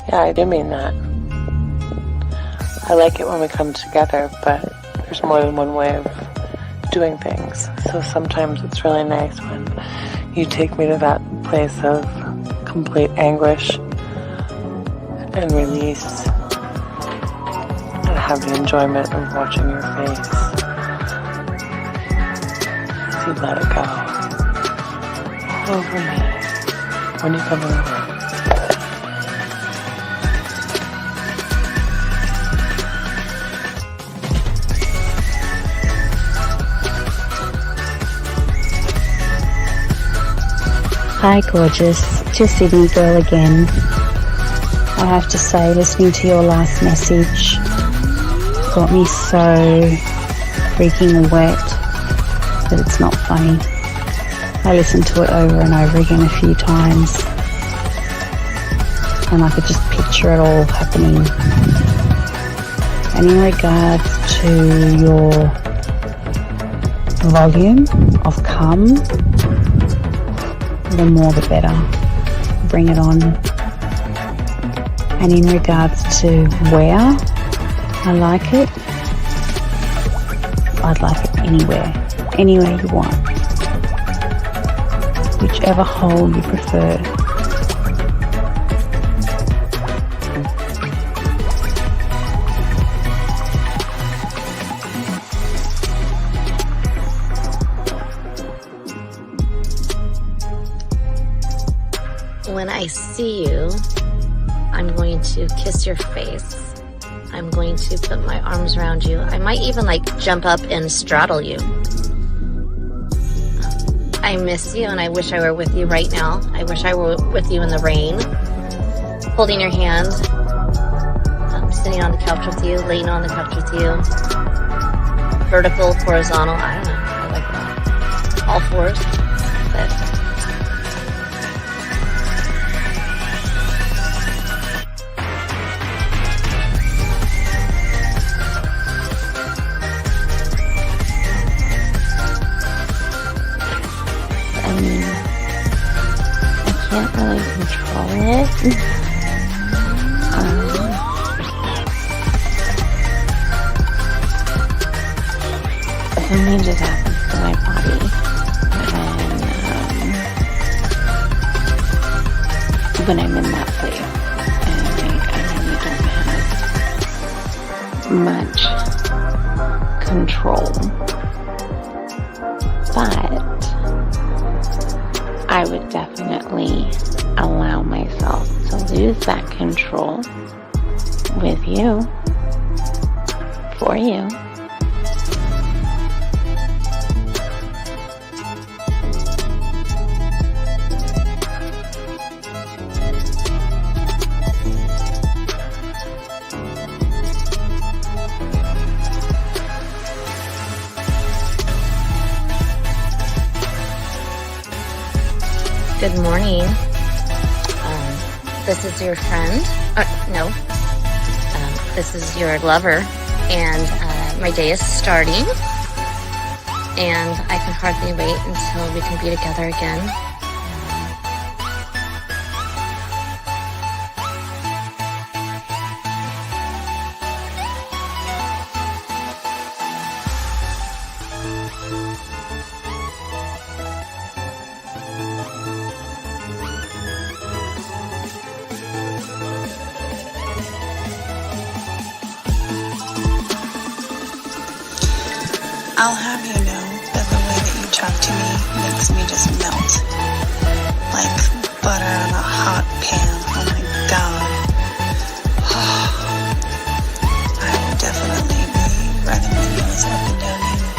Yeah, I do mean that. I like it when we come together, but there's more than one way of doing things. So sometimes it's really nice when you take me to that place of complete anguish and release and have the enjoyment of watching your face as you let it go all over me when you come in the room. Hi gorgeous, just Sydney girl again. I have to say, listening to your last message got me so freaking wet that it's not funny. I listened to it over and over again a few times and I could just picture it all happening. And in regards to your volume of cum, the more the better. Bring it on. And in regards to where I like it, I'd like it anywhere you want. Whichever hole you prefer. When I see you, I'm going to kiss your face. I'm going to put my arms around you. I might even jump up and straddle you. I miss you and I wish I were with you right now. I wish I were with you in the rain, holding your hand, sitting on the couch with you, laying on the couch with you, vertical, horizontal, I don't know, I like that. All fours, but I can't really control it. Something just happens to my body when I'm in that place, and I really don't have much control. But I would definitely allow myself to lose that control with you, for you. good morning. This is your friend. This is your lover, and my day is starting, and I can hardly wait until we can be together again. I'll have you know that the way that you talk to me makes me just melt like butter on a hot pan. Oh my god. I will definitely be running my nose up and down you,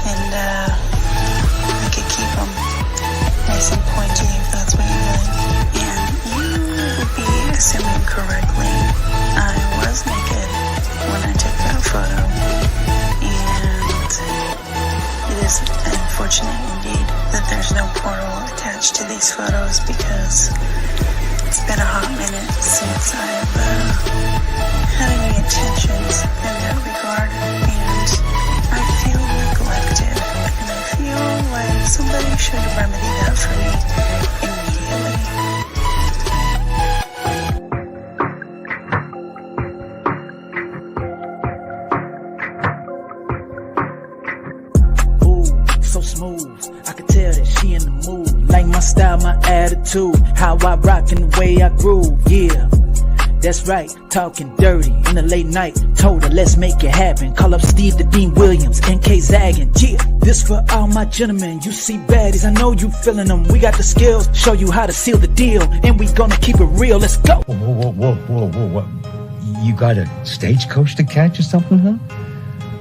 and I could keep them nice and pointy if that's what you like. And you would be assuming correctly I was naked when I took that photo. It is unfortunate indeed that there's no portal attached to these photos, because it's been a hot minute since I've had any attentions in that regard, and I feel neglected, and I feel like somebody should remedy that for me immediately. I rock and the way I groove, yeah. That's right, talking dirty in the late night. Told her, let's make it happen. Call up Steve the Dean Williams, NK Zaggin'. Yeah, this for all my gentlemen. You see baddies, I know you feeling them. We got the skills, show you how to seal the deal. And we gonna keep it real, let's go. Whoa. You got a stagecoach to catch or something, huh?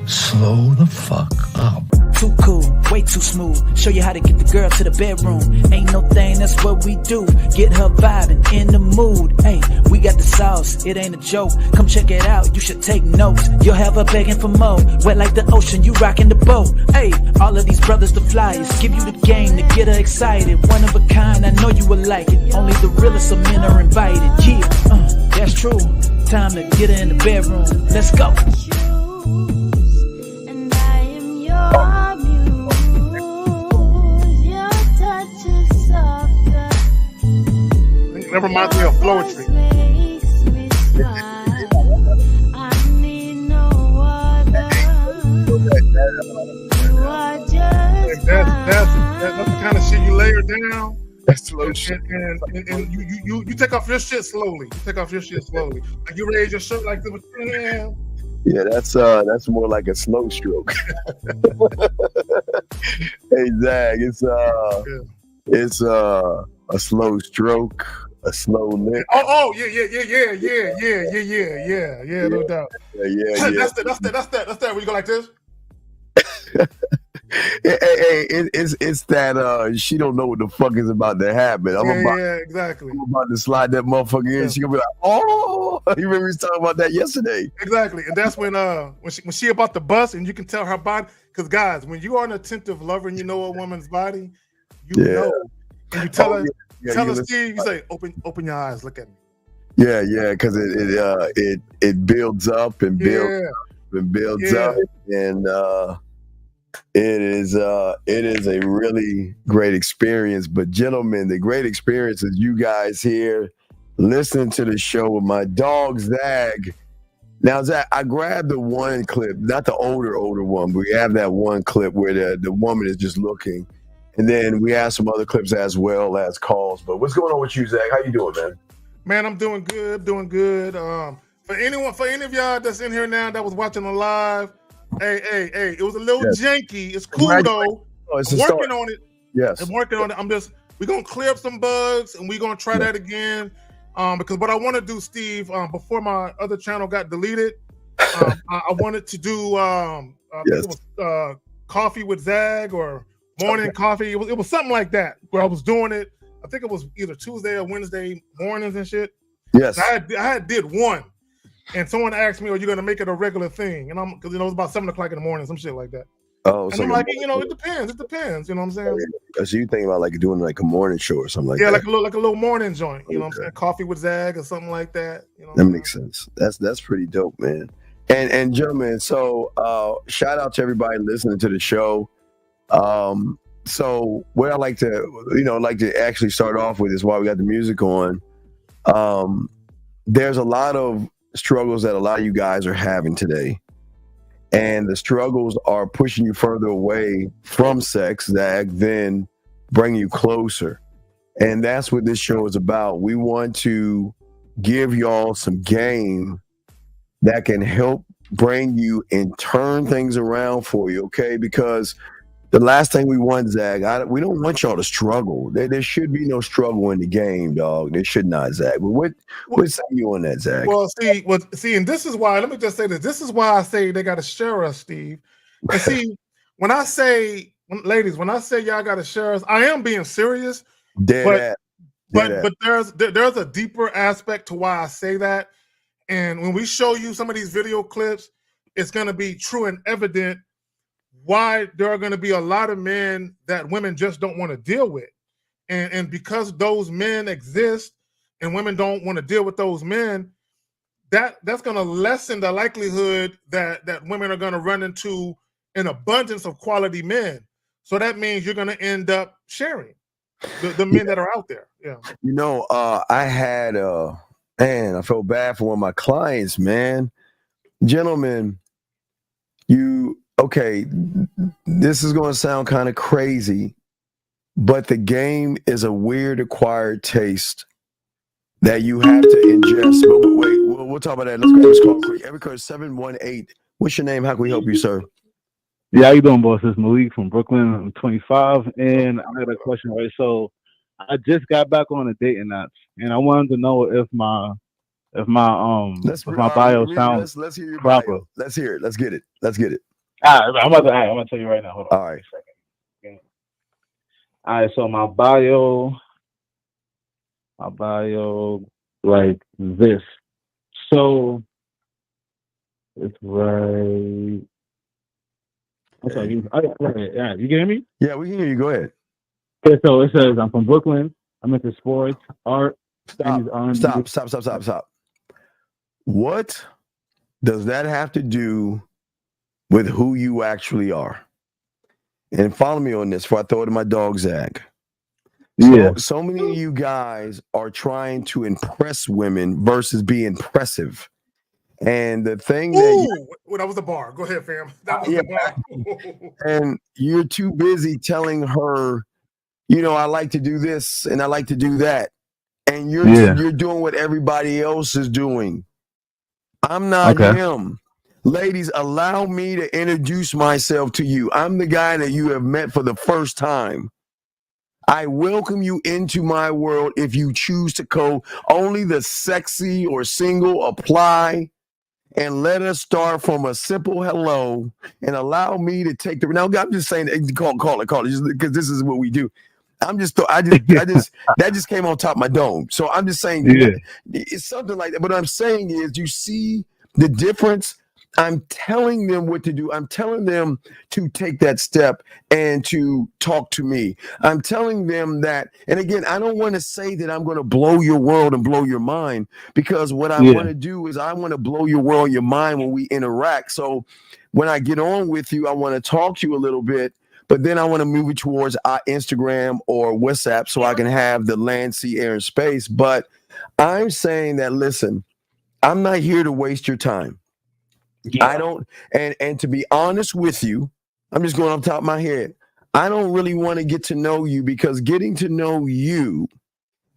Slow the fuck up. Too cool, way too smooth. Show you how to get the girl to the bedroom. Ain't no thing, that's what we do. Get her vibing, in the mood. Hey, we got the sauce, it ain't a joke. Come check it out, you should take notes. You'll have her begging for more. Wet like the ocean, you rocking the boat. Hey, all of these brothers the flyers. Give you the game to get her excited. One of a kind, I know you will like it. Only the realest of men are invited. Yeah, that's true. Time to get her in the bedroom. Let's go. That reminds me of Floetry. That's the kind of shit you layer down. That's slow shit. And you take off your shit slowly. You take off your shit slowly. Like you raise your shirt like this with your hand. Yeah, that's more like a slow stroke. Hey Zag, it's a slow stroke, a slow lick. Oh yeah, no doubt. Yeah. That's that where you go like this. Hey, it's that she don't know what the fuck is about to happen. Exactly. I'm about to slide that motherfucker in. Yeah. She gonna be like, oh, you remember we was talking about that yesterday. Exactly, and that's when she about to bust, and you can tell her body. Because guys, when you are an attentive lover and you know a woman's body, you know, and you tell her, Steve, you say, open your eyes, look at me. Yeah, because it builds up and builds up, and it is a really great experience. But gentlemen, the great experience is you guys here listening to the show with my dog Zag. Now, Zach, I grabbed the one clip, not the older one, but we have that one clip where the woman is just looking. And then we have some other clips as well as calls. But what's going on with you, Zach? How you doing, man? Man, I'm doing good. For any of y'all that's in here now that was watching the live, hey, it was a little janky. It's cool, though. I'm working on it. Yes. I'm working on it. We're going to clear up some bugs, and we're going to try that again. Because what I want to do, Steve, before my other channel got deleted, I wanted to do I think it was Coffee with Zag or Morning Coffee. It was something like that where I was doing it. I think it was either Tuesday or Wednesday mornings and shit. Yes, I had did one, and someone asked me, "Are you going to make it a regular thing?" And because it was about 7 o'clock in the morning, some shit like that. Oh, and I'm like, it depends. It depends. You know what I'm saying? So you think about like doing like a morning show or something like that? Yeah, like a little morning joint. You know what I'm saying? Coffee with Zag or something like that. You know that makes sense. That's pretty dope, man. And gentlemen, so shout out to everybody listening to the show. So what I like to actually start off with is while we got the music on. There's a lot of struggles that a lot of you guys are having today. And the struggles are pushing you further away from sex that then bring you closer. And that's what this show is about. We want to give y'all some game that can help bring you and turn things around for you, okay? Because the last thing we want, Zag, we don't want y'all to struggle. There should be no struggle in the game, dog. There should not, Zag. But what say you on that, Zag? Well, see, and this is why. Let me just say this. This is why I say they got to share us, Steve. And see, ladies, when I say y'all got to share us, I am being serious. But there's a deeper aspect to why I say that. And when we show you some of these video clips, it's going to be true and evident why there are going to be a lot of men that women just don't want to deal with. And because those men exist and women don't want to deal with those men, that's going to lessen the likelihood that women are going to run into an abundance of quality men. So that means you're going to end up sharing the men that are out there. Yeah. You know, I had I felt bad for one of my clients, man. Gentlemen, okay, this is going to sound kind of crazy, but the game is a weird acquired taste that you have to ingest. But wait, we'll talk about that. Let's go to this call quick. Every code 718. What's your name? How can we help you, sir? Yeah, how you doing, boss? It's Malik from Brooklyn. I'm 25, and I got a question, right? So, I just got back on the dating apps, and I wanted to know if my bio sounds let's hear your proper. bio. Let's hear it. Let's get it. Let's get it. I'm gonna tell you right now. Hold on. All right. Okay. All right. So my bio like this. So it's right. Okay. You get me? Yeah, we can hear you. Go ahead. Okay. So it says I'm from Brooklyn. I'm into sports, art. Stop. What does that have to do with who you actually are? And follow me on this before I throw it to my dog, Zach. Yeah. So many of you guys are trying to impress women versus be impressive. And the thing that was the bar. Go ahead, fam. That was the bar. And you're too busy telling her, I like to do this and I like to do that. And you're doing what everybody else is doing. I'm not him. Ladies, allow me to introduce myself to you. I'm the guy that you have met for the first time. I welcome you into my world if you choose to go. Only the sexy or single apply. And let us start from a simple hello and allow me to take the. Now, I'm just saying, call it, because this is what we do. That just came on top of my dome. So I'm just saying, it's something like that. But what I'm saying is, you see the difference? I'm telling them what to do. I'm telling them to take that step and to talk to me. I'm telling them that, and again, I don't want to say that I'm going to blow your world and blow your mind, because what I want to do is I want to blow your world and your mind when we interact. So when I get on with you, I want to talk to you a little bit, but then I want to move it towards Instagram or WhatsApp so I can have the land, sea, air, and space. But I'm saying that, listen, I'm not here to waste your time. I don't, and to be honest with you, I'm just going off the top of my head. I don't really want to get to know you, because getting to know you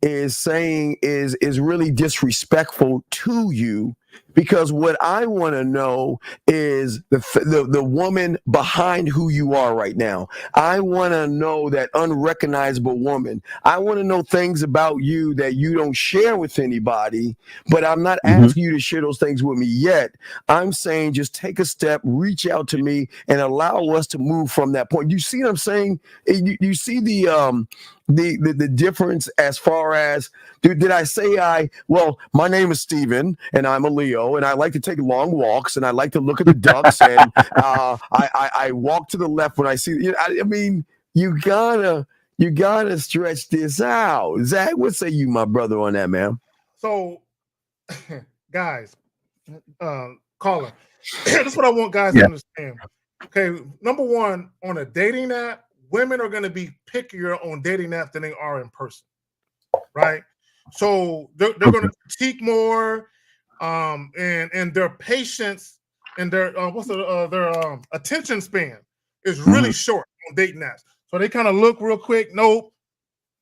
is really disrespectful to you, because what I want to know is the woman behind who you are right now. I want to know that unrecognizable woman. I want to know things about you that you don't share with anybody, but I'm not asking you to share those things with me yet. I'm saying just take a step, reach out to me, and allow us to move from that point. You see what I'm saying? You see the difference as far as, did I say well, my name is Steven and I'm a Leo and I like to take long walks and I like to look at the ducks and I walk to the left when I see, I mean, you gotta stretch this out. Zach, what say you, my brother, on that, man? So, guys, caller, this is what I want guys to understand. Okay, number one, on a dating app, women are going to be pickier on dating apps than they are in person, right? So they're going to critique more, and their patience and their attention span is really short on dating apps. So they kind of look real quick. Nope.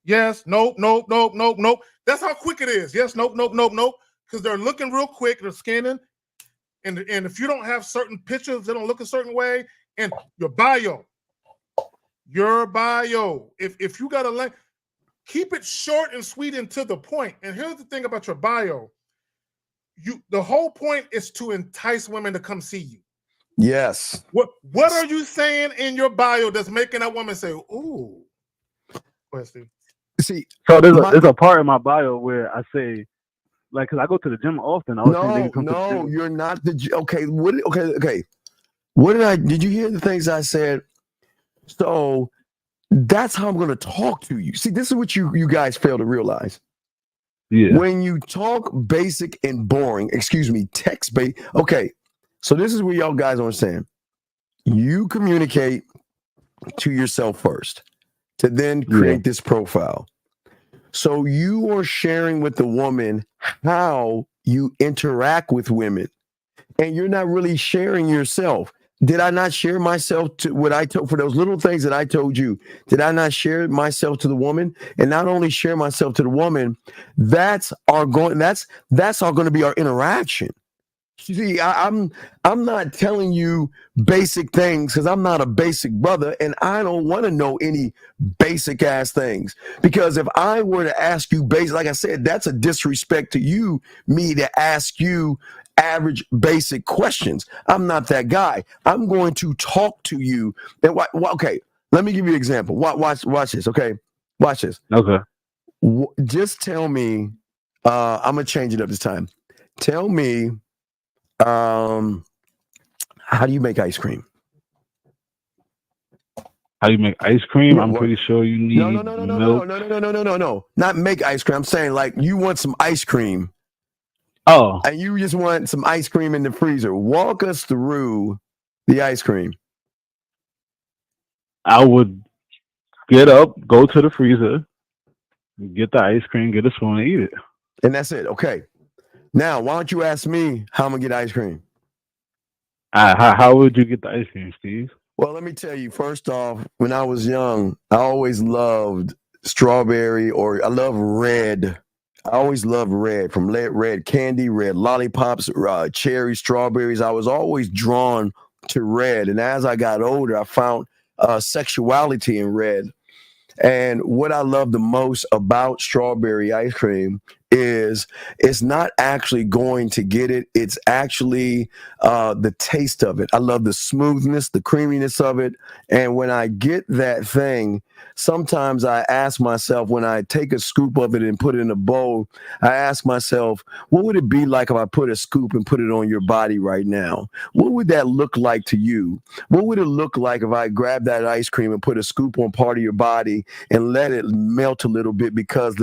Yes. Nope. Nope. Nope. Nope. Nope. That's how quick it is. Yes. Nope. Nope. Nope. Nope. Because they're looking real quick. They're scanning, and if you don't have certain pictures, they don't look a certain way. And your bio. If you got a link, keep it short and sweet and to the point. And here's the thing about your bio. The whole point is to entice women to come see you. Yes. What are you saying in your bio that's making that woman say, ooh? Go ahead, Steve. See, so there's a part in my bio where I say, like, because I go to the gym often. No, you're not okay. Okay. What did you hear the things I said? So that's how I'm going to talk to you. See, this is what you guys fail to realize. Yeah. When you talk basic and boring, text-based. Okay, so this is what y'all guys understand. You communicate to yourself first to then create this profile. So you are sharing with the woman how you interact with women, and you're not really sharing yourself. Did I not share myself to what I told for those little things that I told you? Did I not share myself to the woman? And not only share myself to the woman, that's all going to be our interaction. See, I'm not telling you basic things because I'm not a basic brother, and I don't want to know any basic ass things. Because if I were to ask you basic, like I said, that's a disrespect to you, me to ask you average basic questions. I'm not that guy. I'm going to talk to you. And okay, let me give you an example. Watch this. Okay, watch this. Okay. Just tell me. I'm gonna change it up this time. Tell me. How do you make ice cream? How do you make ice cream? Yeah, I'm pretty sure you need milk. No. Not make ice cream. I'm saying like you want some ice cream. Oh. And you just want some ice cream in the freezer. Walk us through the ice cream. I would get up, go to the freezer, get the ice cream, get a spoon, and eat it. And that's it. Okay. Now, why don't you ask me how I'm going to get ice cream? How would you get the ice cream, Steve? Well, let me tell you, first off, when I was young, I always loved strawberry, or I love red. I always loved red, from red candy, red lollipops, cherry, strawberries. I was always drawn to red. And as I got older, I found sexuality in red. And what I love the most about strawberry ice cream is it's not actually going to get it. It's actually the taste of it. I love the smoothness, the creaminess of it. And when I get that thing, sometimes I ask myself, when I take a scoop of it and put it in a bowl, I ask myself, what would it be like if I put a scoop and put it on your body right now? What would that look like to you? What would it look like if I grabbed that ice cream and put a scoop on part of your body and let it melt a little bit because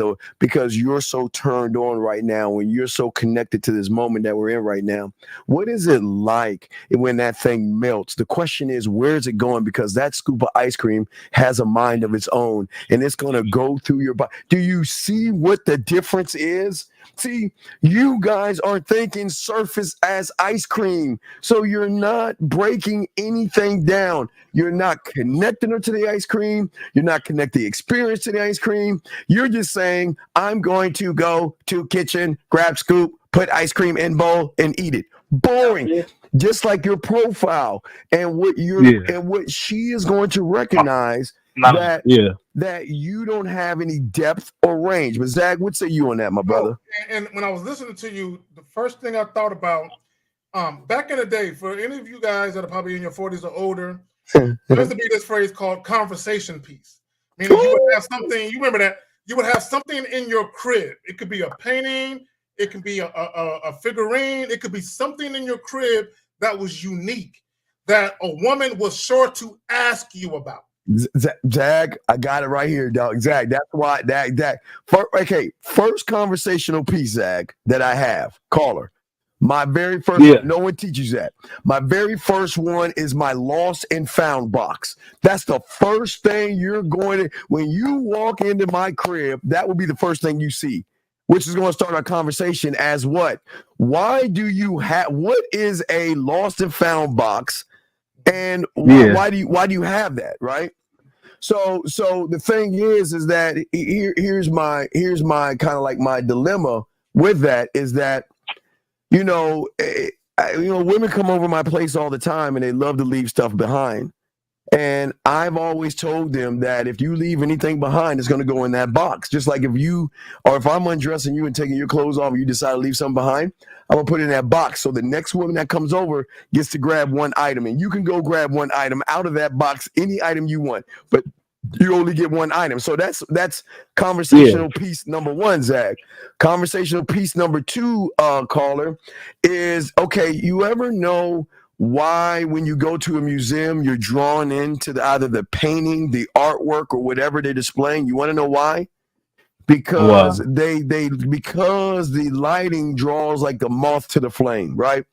you're so turned on right now, when you're so connected to this moment that we're in right now? What is it like when that thing melts? The question is, where is it going? Because that scoop of ice cream has a mind of its own, and it's going to go through your body. Do you see what the difference is? See, you guys are thinking surface as ice cream, so you're not breaking anything down. You're not connecting her to the ice cream. You're not connecting the experience to the ice cream. You're just saying, I'm going to go to kitchen, grab scoop, put ice cream in bowl, and eat it. Boring. Yeah. Just like your profile and what and what she is going to recognize that you don't have any depth or range. But Zach, what say you on that, my brother? And when I was listening to you, the first thing I thought about, back in the day, for any of you guys that are probably in your 40s or older, there used to be this phrase called conversation piece. Meaning you would have something, you remember that, you would have something in your crib. It could be a painting, it can be a figurine, it could be something in your crib that was unique, that a woman was sure to ask you about. Zach, I got it right here, dog. Zach, that's why first conversational piece, Zach, that I have, caller. My very first one, no one teaches that. My very first one is my lost and found box. That's the first thing you're going to, when you walk into my crib, that will be the first thing you see, which is going to start our conversation as what? Why do you have, what is a lost and found box? And why do you have that, right? So the thing is that here's my kind of like my dilemma with that is that, women come over my place all the time and they love to leave stuff behind. And I've always told them that if you leave anything behind, it's going to go in that box. Just like if I'm undressing you and taking your clothes off and you decide to leave something behind, I'm going to put it in that box. So the next woman that comes over gets to grab one item, and you can go grab one item out of that box, any item you want, but you only get one item. So that's conversational piece number one, Zach. Conversational piece number two, caller, is, okay, you ever know why when you go to a museum, you're drawn into either the painting, the artwork, or whatever they're displaying? You want to know why? Because because the lighting draws like the moth to the flame, right?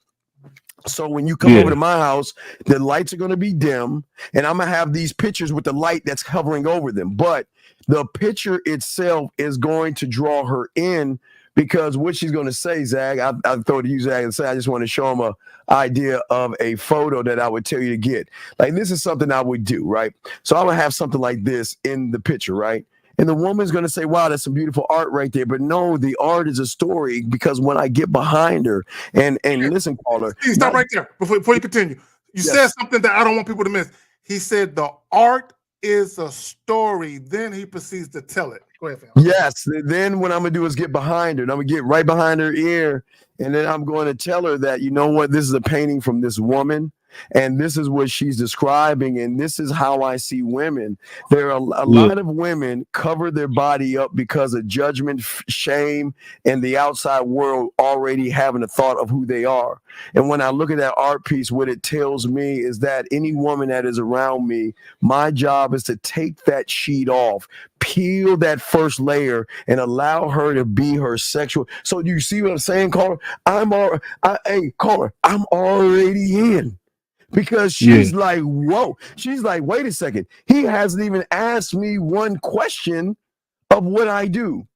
So when you come over to my house, the lights are going to be dim, and I'm going to have these pictures with the light that's hovering over them. But the picture itself is going to draw her in because what she's going to say, Zag, I throw it to you, Zag, and say, I just want to show him a idea of a photo that I would tell you to get. Like, this is something I would do, right? So I would have something like this in the picture, right? And the woman's going to say, wow, that's some beautiful art right there. But no, the art is a story, because when I get behind her and listen, caller. Steve, stop right there before you continue. You said something that I don't want people to miss. He said the art is a story. Then he proceeds to tell it. Go ahead, fam. Yes. Then what I'm going to do is get behind her. And I'm going to get right behind her ear. And then I'm going to tell her that, you know what, this is a painting from this woman. And this is what she's describing. And this is how I see women. There are a lot of women cover their body up because of judgment, shame, and the outside world already having a thought of who they are. And when I look at that art piece, what it tells me is that any woman that is around me, my job is to take that sheet off, peel that first layer, and allow her to be her sexual. So you see what I'm saying, caller? Caller, I'm already in. Because she's like, whoa. She's like, wait a second. He hasn't even asked me one question of what I do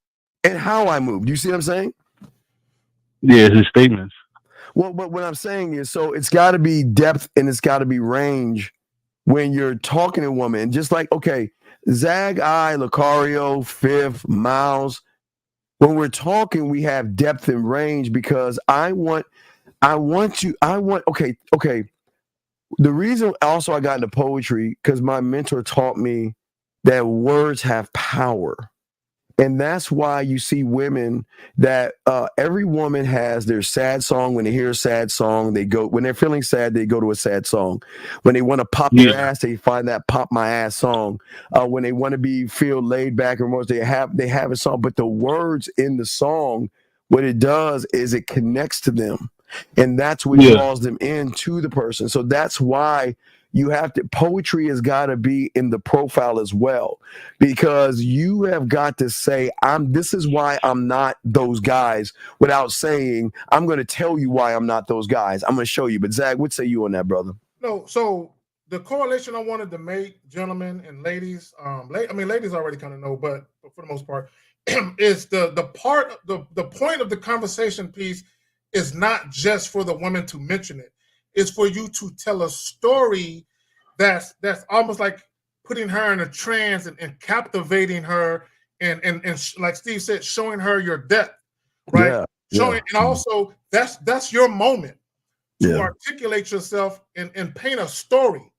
and how I move. Do you see what I'm saying? Yeah, his statements. Well, but what I'm saying is, so it's got to be depth and it's got to be range when you're talking to a woman. Just like, okay, Zag, Lucario, Fifth, Miles. When we're talking, we have depth and range because okay. The reason also I got into poetry, because my mentor taught me that words have power. And that's why you see women that every woman has their sad song. When they hear a sad song, when they're feeling sad, they go to a sad song. When they want to pop their ass, they find that pop my ass song. When they want to feel laid back and most, they have a song. But the words in the song, what it does is it connects to them. And that's what draws them into the person. So that's why poetry has got to be in the profile as well, because you have got to say, this is why I'm not those guys, without saying, I'm going to tell you why I'm not those guys. I'm going to show you. But Zach, what say you on that, brother? No, so the correlation I wanted to make, gentlemen and ladies, ladies already kind of know, but for the most part, is the point of the conversation piece is not just for the woman to mention it. It's for you to tell a story that's almost like putting her in a trance and captivating her and like Steve said, showing her your depth, right? And also that's your moment to articulate yourself and paint a story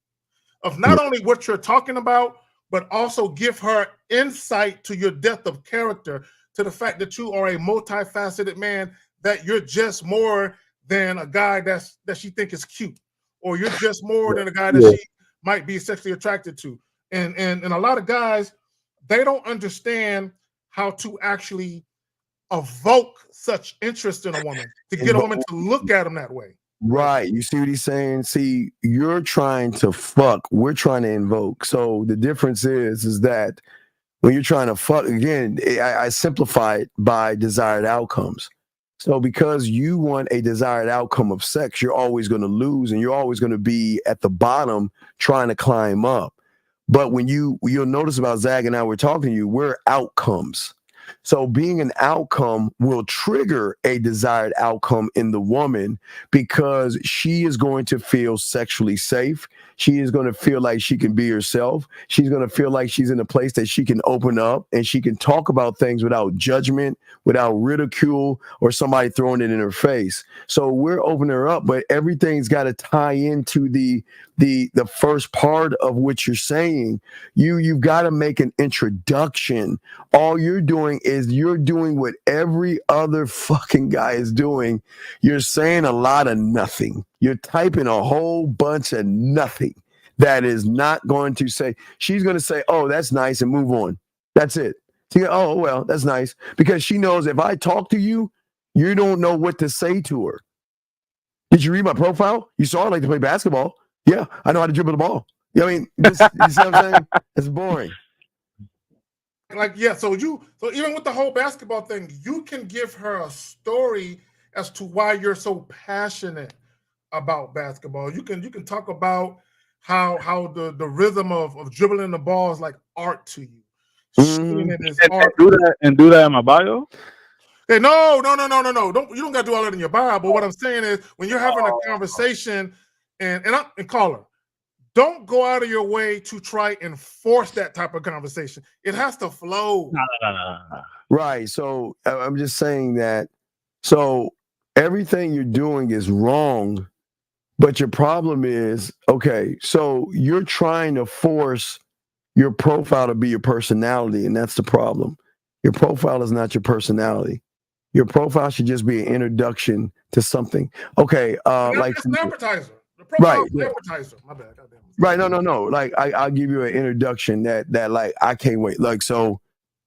of not only what you're talking about, but also give her insight to your depth of character, to the fact that you are a multifaceted man, that you're just more than a guy that she think is cute, or you're just more than a guy that she might be sexually attracted to. And a lot of guys, they don't understand how to actually evoke such interest in a woman, to get a woman to look at them that way. Right. You see what he's saying? See, you're trying to fuck, we're trying to invoke. So the difference is that when you're trying to fuck, again, I simplify it by desired outcomes. So because you want a desired outcome of sex, you're always going to lose, and you're always going to be at the bottom trying to climb up. But when you'll notice about Zag and I were talking to you, we're outcomes. So being an outcome will trigger a desired outcome in the woman, because she is going to feel sexually safe. She is going to feel like she can be herself. She's going to feel like she's in a place that she can open up and she can talk about things without judgment, without ridicule, or somebody throwing it in her face. So we're opening her up, but everything's got to tie into the first part of what you're saying. You've got to make an introduction. All you're doing is you're doing what every other fucking guy is doing. You're saying a lot of nothing. You're typing a whole bunch of nothing that is not going to say. She's going to say, oh, that's nice, and move on. That's it. She goes, oh, well, that's nice. Because she knows if I talk to you, you don't know what to say to her. Did you read my profile? You saw I like to play basketball. Yeah, I know how to dribble the ball. You know what I mean? You see what I'm saying? It's boring. So even with the whole basketball thing, you can give her a story as to why you're so passionate about basketball. You can talk about how the rhythm of dribbling the ball is like art to you. Shooting it is art. Do that in my bio. Hey, no. You don't got to do all that in your bio. But what I'm saying is, when you're having a conversation, and caller, don't go out of your way to try and force that type of conversation. It has to flow. No. Right. So I'm just saying that. So everything you're doing is wrong, but your problem is, okay, so you're trying to force your profile to be your personality, and that's the problem. Your profile is not your personality. Your profile should just be an introduction to something. Okay, like it's an advertiser. The profile is an advertiser. My bad. Goddamn. Right. No. Like I'll give you an introduction that like I can't wait. Like, so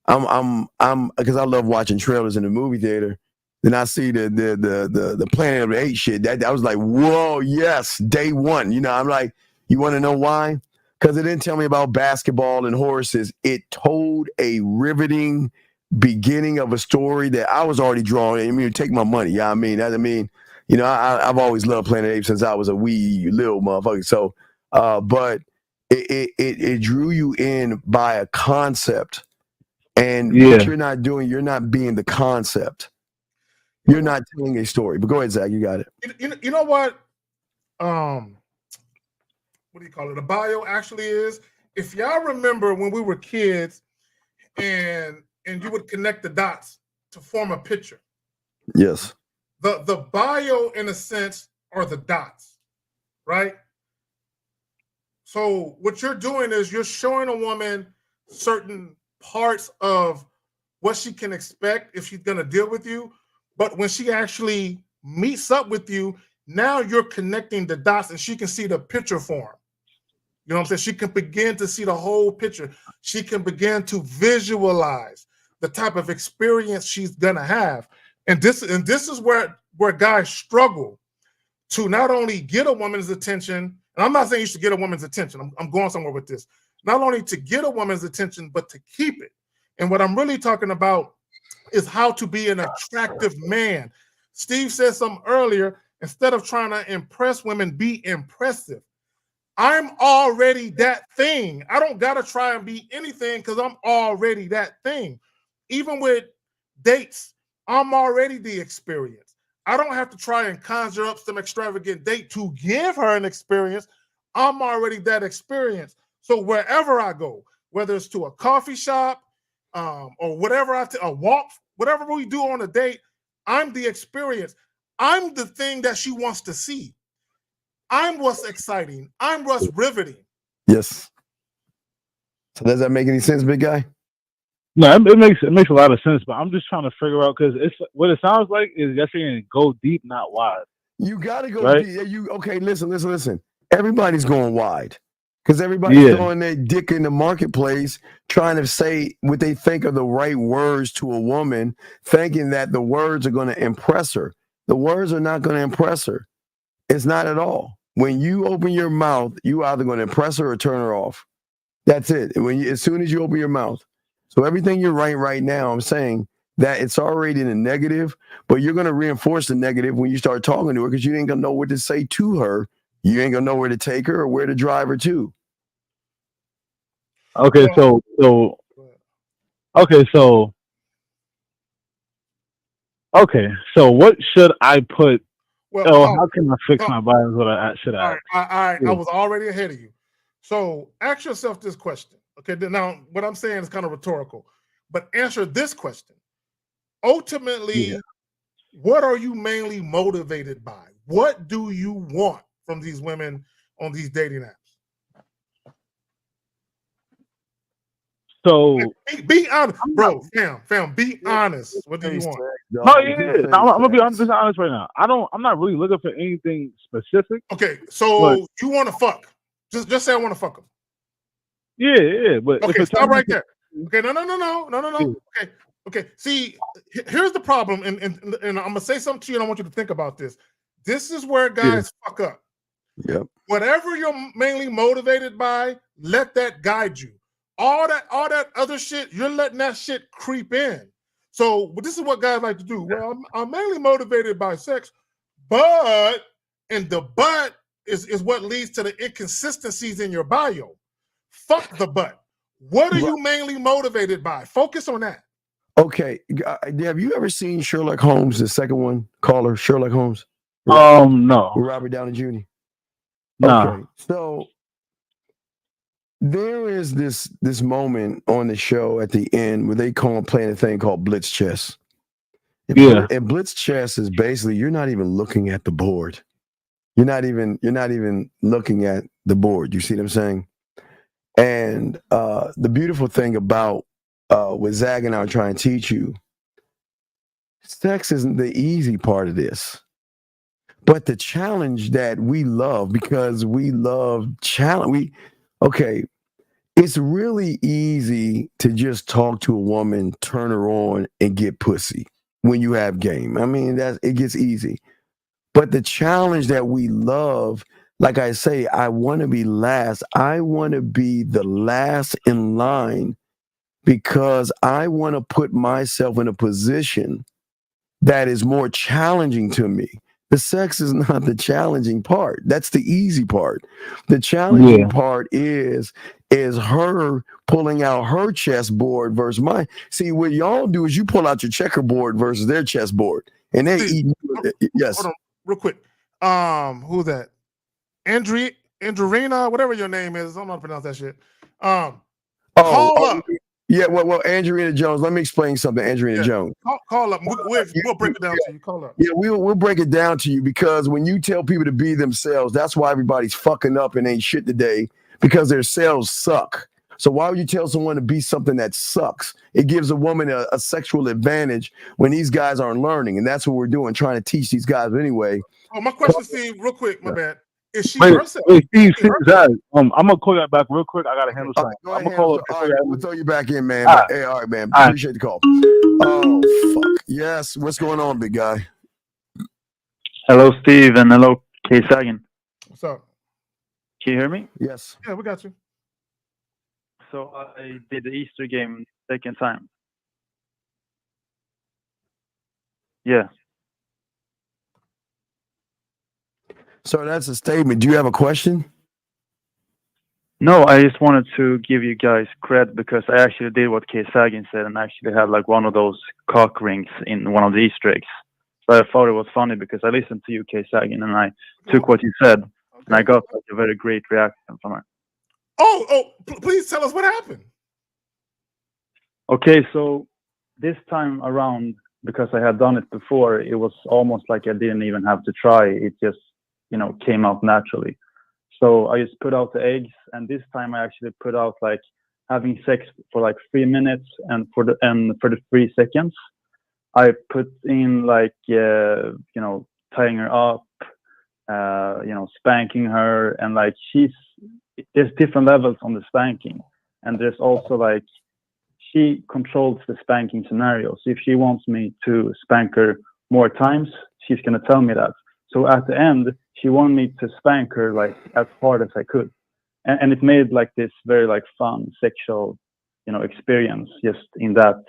I'm because I love watching trailers in the movie theater. Then I see the Planet of the Apes shit. That was like, whoa, yes, day one. You know, I'm like, you want to know why? Because it didn't tell me about basketball and horses. It told a riveting beginning of a story that I was already drawing. I mean, take my money. Yeah, I mean, you know, I've always loved Planet of the Apes since I was a wee little motherfucker. So, but it drew you in by a concept, and what you're not doing, you're not being the concept. You're not telling a story. But go ahead, Zach. You got it. You know what? What do you call it? A bio actually is. If y'all remember when we were kids, and you would connect the dots to form a picture. Yes. The bio, in a sense, are the dots, right? So what you're doing is you're showing a woman certain parts of what she can expect if she's going to deal with you. But when she actually meets up with you, now you're connecting the dots and she can see the picture form. You know what I'm saying? She can begin to see the whole picture. She can begin to visualize the type of experience she's going to have. And this is where guys struggle to not only get a woman's attention, and I'm not saying you should get a woman's attention. I'm going somewhere with this. Not only to get a woman's attention, but to keep it. And what I'm really talking about is how to be an attractive man. Steve said something earlier. Instead of trying to impress women, be impressive. I'm already that thing. I don't got to try and be anything because I'm already that thing. Even with dates, I'm already the experience. I don't have to try and conjure up some extravagant date to give her an experience. I'm already that experience. So wherever I go, whether it's to a coffee shop or whatever, a walk, whatever we do on a date, I'm the experience. I'm the thing that she wants to see. I'm what's exciting. I'm what's riveting. Yes. So does that make any sense, big guy? No, it makes a lot of sense, but I'm just trying to figure out, because it's what it sounds like is you're saying go deep, not wide. You got to go deep. Okay, listen. Everybody's going wide because everybody's throwing their dick in the marketplace, trying to say what they think are the right words to a woman, thinking that the words are going to impress her. The words are not going to impress her. It's not at all. When you open your mouth, you either going to impress her or turn her off. That's it. As soon as you open your mouth. So everything you're writing right now, I'm saying that it's already in the negative, but you're going to reinforce the negative when you start talking to her because you ain't going to know what to say to her. You ain't going to know where to take her or where to drive her to. Okay, so what should I put? How can I fix my bias? What I should I? I was already ahead of you. So ask yourself this question. Okay, now what I'm saying is kind of rhetorical, but answer this question. Ultimately, what are you mainly motivated by? What do you want from these women on these dating apps? So be honest, bro. Fam, be honest. What do you want? I'm gonna be honest right now. I'm not really looking for anything specific. Okay, so you want to fuck? Just say I want to fuck them. Yeah, but okay, stop right there. Okay, no. Okay. See, here's the problem, and I'm gonna say something to you, and I want you to think about this. This is where guys fuck up. Yep. Whatever you're mainly motivated by, let that guide you. All that other shit, you're letting that shit creep in. So, but this is what guys like to do. Well, I'm mainly motivated by sex, but is what leads to the inconsistencies in your bio. Fuck the butt. What are you mainly motivated by? Focus on that. Okay, have you ever seen Sherlock Holmes, the second one, caller Sherlock Holmes? No. With Robert Downey Jr. No. Okay, so there is this moment on the show at the end where they playing a thing called blitz chess. And blitz chess is basically you're not even looking at the board. You're not even looking at the board. You see what I'm saying? And the beautiful thing about what Zag and I are trying to teach you, sex isn't the easy part of this. But the challenge that we love, because we love challenge, it's really easy to just talk to a woman, turn her on, and get pussy when you have game. I mean, it gets easy. But the challenge that we love, like I say, I want to be last. I want to be the last in line because I want to put myself in a position that is more challenging to me. The sex is not the challenging part. That's the easy part. The challenging part is her pulling out her chessboard versus mine. See, what y'all do is you pull out your checkerboard versus their chessboard, and they eat. Yes. Hold on, real quick. Who's that? Andrina, whatever your name is. I don't know how to pronounce that shit. Call up. Yeah, well, Angelina Jones. Let me explain something. Angelina Jones. Call up. We'll break it down to you. Call up. Yeah, we'll break it down to you because when you tell people to be themselves, that's why everybody's fucking up and ain't shit today because their selves suck. So why would you tell someone to be something that sucks? It gives a woman a sexual advantage when these guys aren't learning, and that's what we're doing, trying to teach these guys. But anyway. Oh, my question, Steve, real quick. My bad. Is she herself? Wait, Steve, I'm gonna call you back real quick. I gotta handle something. I'm gonna call up. All right, we'll throw you back in, man. All right. Hey, all right, man. Appreciate the call. Oh, fuck. Yes. What's going on, big guy? Hello, Steve, and hello, K. Sagan. What's up? Can you hear me? Yes. Yeah, we got you. So I did the Easter game second time. Yeah. So that's a statement. Do you have a question? No, I just wanted to give you guys credit because I actually did what K. Sagan said and actually had like one of those cock rings in one of the Easter eggs. So I thought it was funny because I listened to you, K. Sagan, and I took what you said and I got like a very great reaction from her. Please tell us what happened. Okay, so this time around, because I had done it before, it was almost like I didn't even have to try. It just, came out naturally. So I just put out the eggs, and this time I actually put out like having sex for like 3 minutes, and for the 3 seconds, I put in like tying her up, spanking her, and like there's different levels on the spanking, and there's also like she controls the spanking scenario. So if she wants me to spank her more times, she's gonna tell me that. So at the end, she wanted me to spank her like as hard as I could, and it made like this very like fun sexual, experience just in that,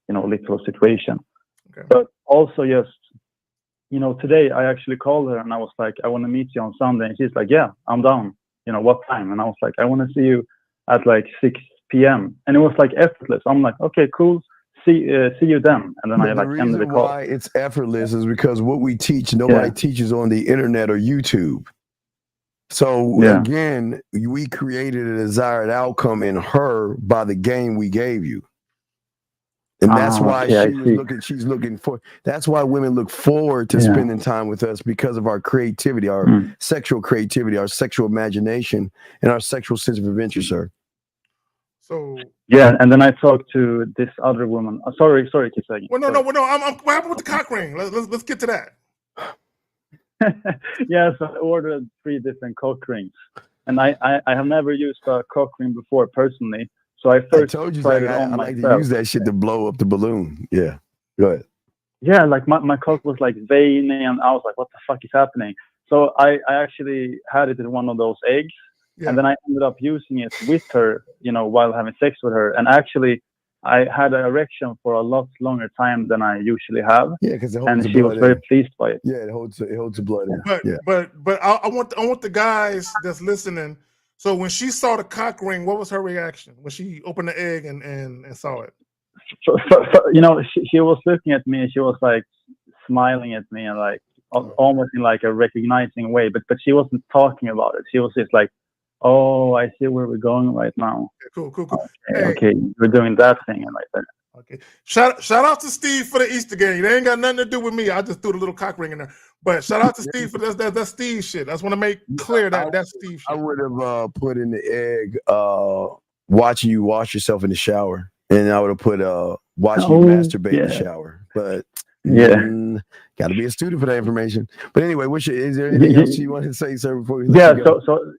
little situation. Okay. But also just, today I actually called her and I was like, I want to meet you on Sunday, and she's like, yeah, I'm down. What time? And I was like, I want to see you at like 6 p.m. And it was like effortless. I'm like, okay, cool. See you then. And then I like ended the call. Why it's effortless is because what we teach, nobody teaches on the internet or YouTube. So again, we created a desired outcome in her by the game we gave you. And that's why she's looking for, that's why women look forward to spending time with us, because of our creativity, our sexual creativity, our sexual imagination, and our sexual sense of adventure, sir. So and then I talked to this other woman. Sorry, keep saying. Well, no. What happened with the cock ring? Let's get to that. So I ordered 3 different cock rings, and I have never used a cock ring before personally. So I first told you tried like, it on I myself. like to use that shit to blow up the balloon. Yeah, go ahead. Yeah, like my cock was like veiny, and I was like, what the fuck is happening? So I actually had it in one of those eggs. And then I ended up using it with her, while having sex with her. And actually, I had an erection for a lot longer time than I usually have. Yeah, because it holds the blood. And she was very pleased by it. Yeah, it holds the blood in. But I want the guys that's listening. So when she saw the cock ring, what was her reaction when she opened the egg and saw it? you know, she was looking at me and she was like smiling at me and like almost in like a recognizing way, but she wasn't talking about it. She was just like, oh, I see where we're going right now. Cool. Okay, we're doing that thing and like that. Okay. Shout out to Steve for the Easter game. They ain't got nothing to do with me. I just threw the little cock ring in there. But shout out to Steve for that's Steve shit. I just want to make clear that that's Steve shit. I would have put in the egg watching you wash yourself in the shower. And I would have put watching you masturbate in the shower. But got to be a student for that information. But anyway, is there anything else you want to say, sir, before we let you go? So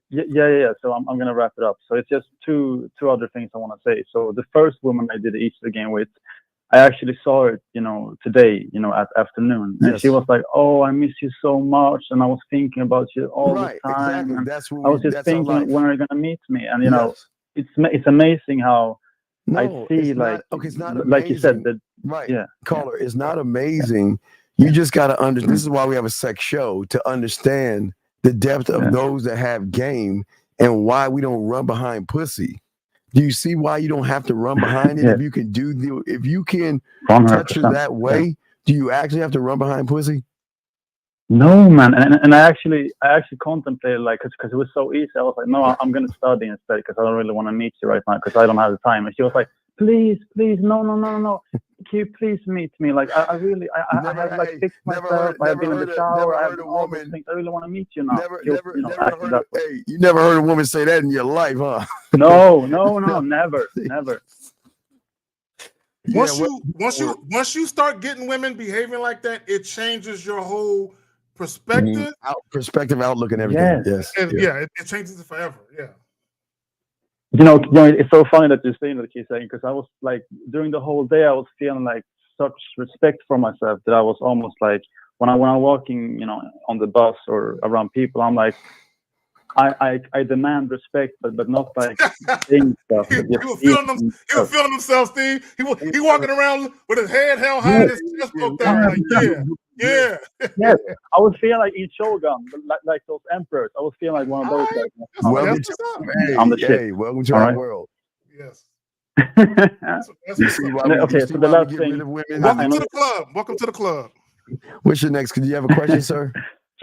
I'm gonna wrap it up. So it's just two other things I want to say. So the first woman I did the Easter game with, I actually saw it, you know, today, you know, at afternoon, and she was like, "Oh, I miss you so much," and I was thinking about you all the time. Exactly. That's what I was just thinking, when are you gonna meet me? And you know, it's amazing how I see, like, it's not amazing. Like you said, that caller, it's not amazing. You just got to understand. This is why we have a sex show, to understand the depth of those that have game and why we don't run behind pussy. Do you see why you don't have to run behind it? If you can if you can 100%. Touch it that way, do you actually have to run behind pussy? No, man. And I actually contemplated, like, because it was so easy. I was like, no, I'm going to study instead because I don't really want to meet you right now because I don't have the time. And she was like, please, no. Can you please meet me? Like, I really have like fixed myself. I've been in the shower. I have all those things. I really want to meet you now. You never heard a woman say that in your life, huh? No, never. Once you start getting women behaving like that, it changes your whole perspective, outlook, and everything. Yes. It changes it forever. Yeah. You know, it's so funny that you're saying what you're saying, because I was like, during the whole day, I was feeling like such respect for myself that I was almost like, when I'm walking, you know, on the bus or around people, I'm like, I demand respect, but not like saying stuff. He was feeling himself, Steve. He walking around with his head held high and his chest poked out. Like, yeah. Yes, I was feeling like in Shogun, like those emperors. I was feeling like one of those guys. I'm the shit. Welcome to our world. Yes. Okay, so the last thing. Welcome to the club. What's your next? Do you have a question, sir?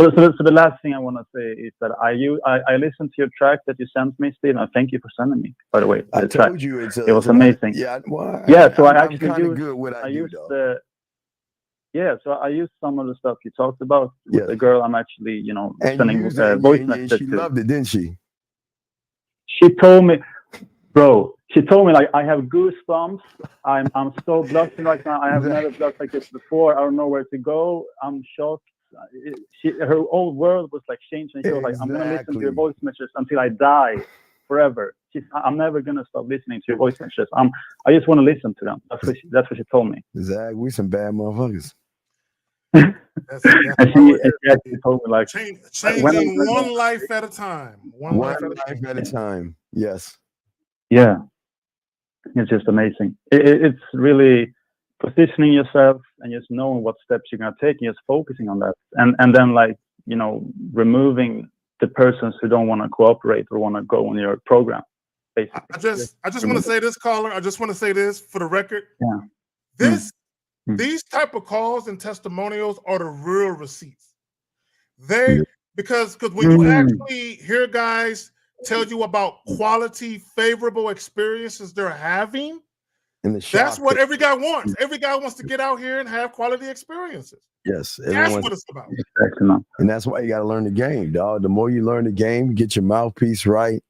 So the last thing I want to say is that I listened to your track that you sent me, Steve, and thank you for sending me, by the way. I told you it was amazing. So I actually I used some of the stuff you talked about with the girl I'm actually, you know, sending voice messages to. She loved it, didn't she? She told me, like, I have goosebumps. I'm so blushing right now. I have never blushed like this before. I don't know where to go. I'm shocked. Her whole world was like changing. She was like, I'm gonna listen to your voice messages until I die, forever. I'm never gonna stop listening to your voice messages. I just want to listen to them. That's what she told me. Zach, we some bad motherfuckers. And she actually told me, like, changing one life at a time. One life at a time. Yes. Yeah. It's just amazing. It's really positioning yourself and just knowing what steps you're gonna take and just focusing on that. And then, like, you know, removing the persons who don't want to cooperate or want to go on your program. Basically. I just want to say this, caller. I just want to say this for the record. Yeah. These type of calls and testimonials are the real receipts. Because when you actually hear guys tell you about quality, favorable experiences they're having, that's what every guy wants. Every guy wants to get out here and have quality experiences. Yes, that's what it's about. And that's why you got to learn the game, dog. The more you learn the game, get your mouthpiece right,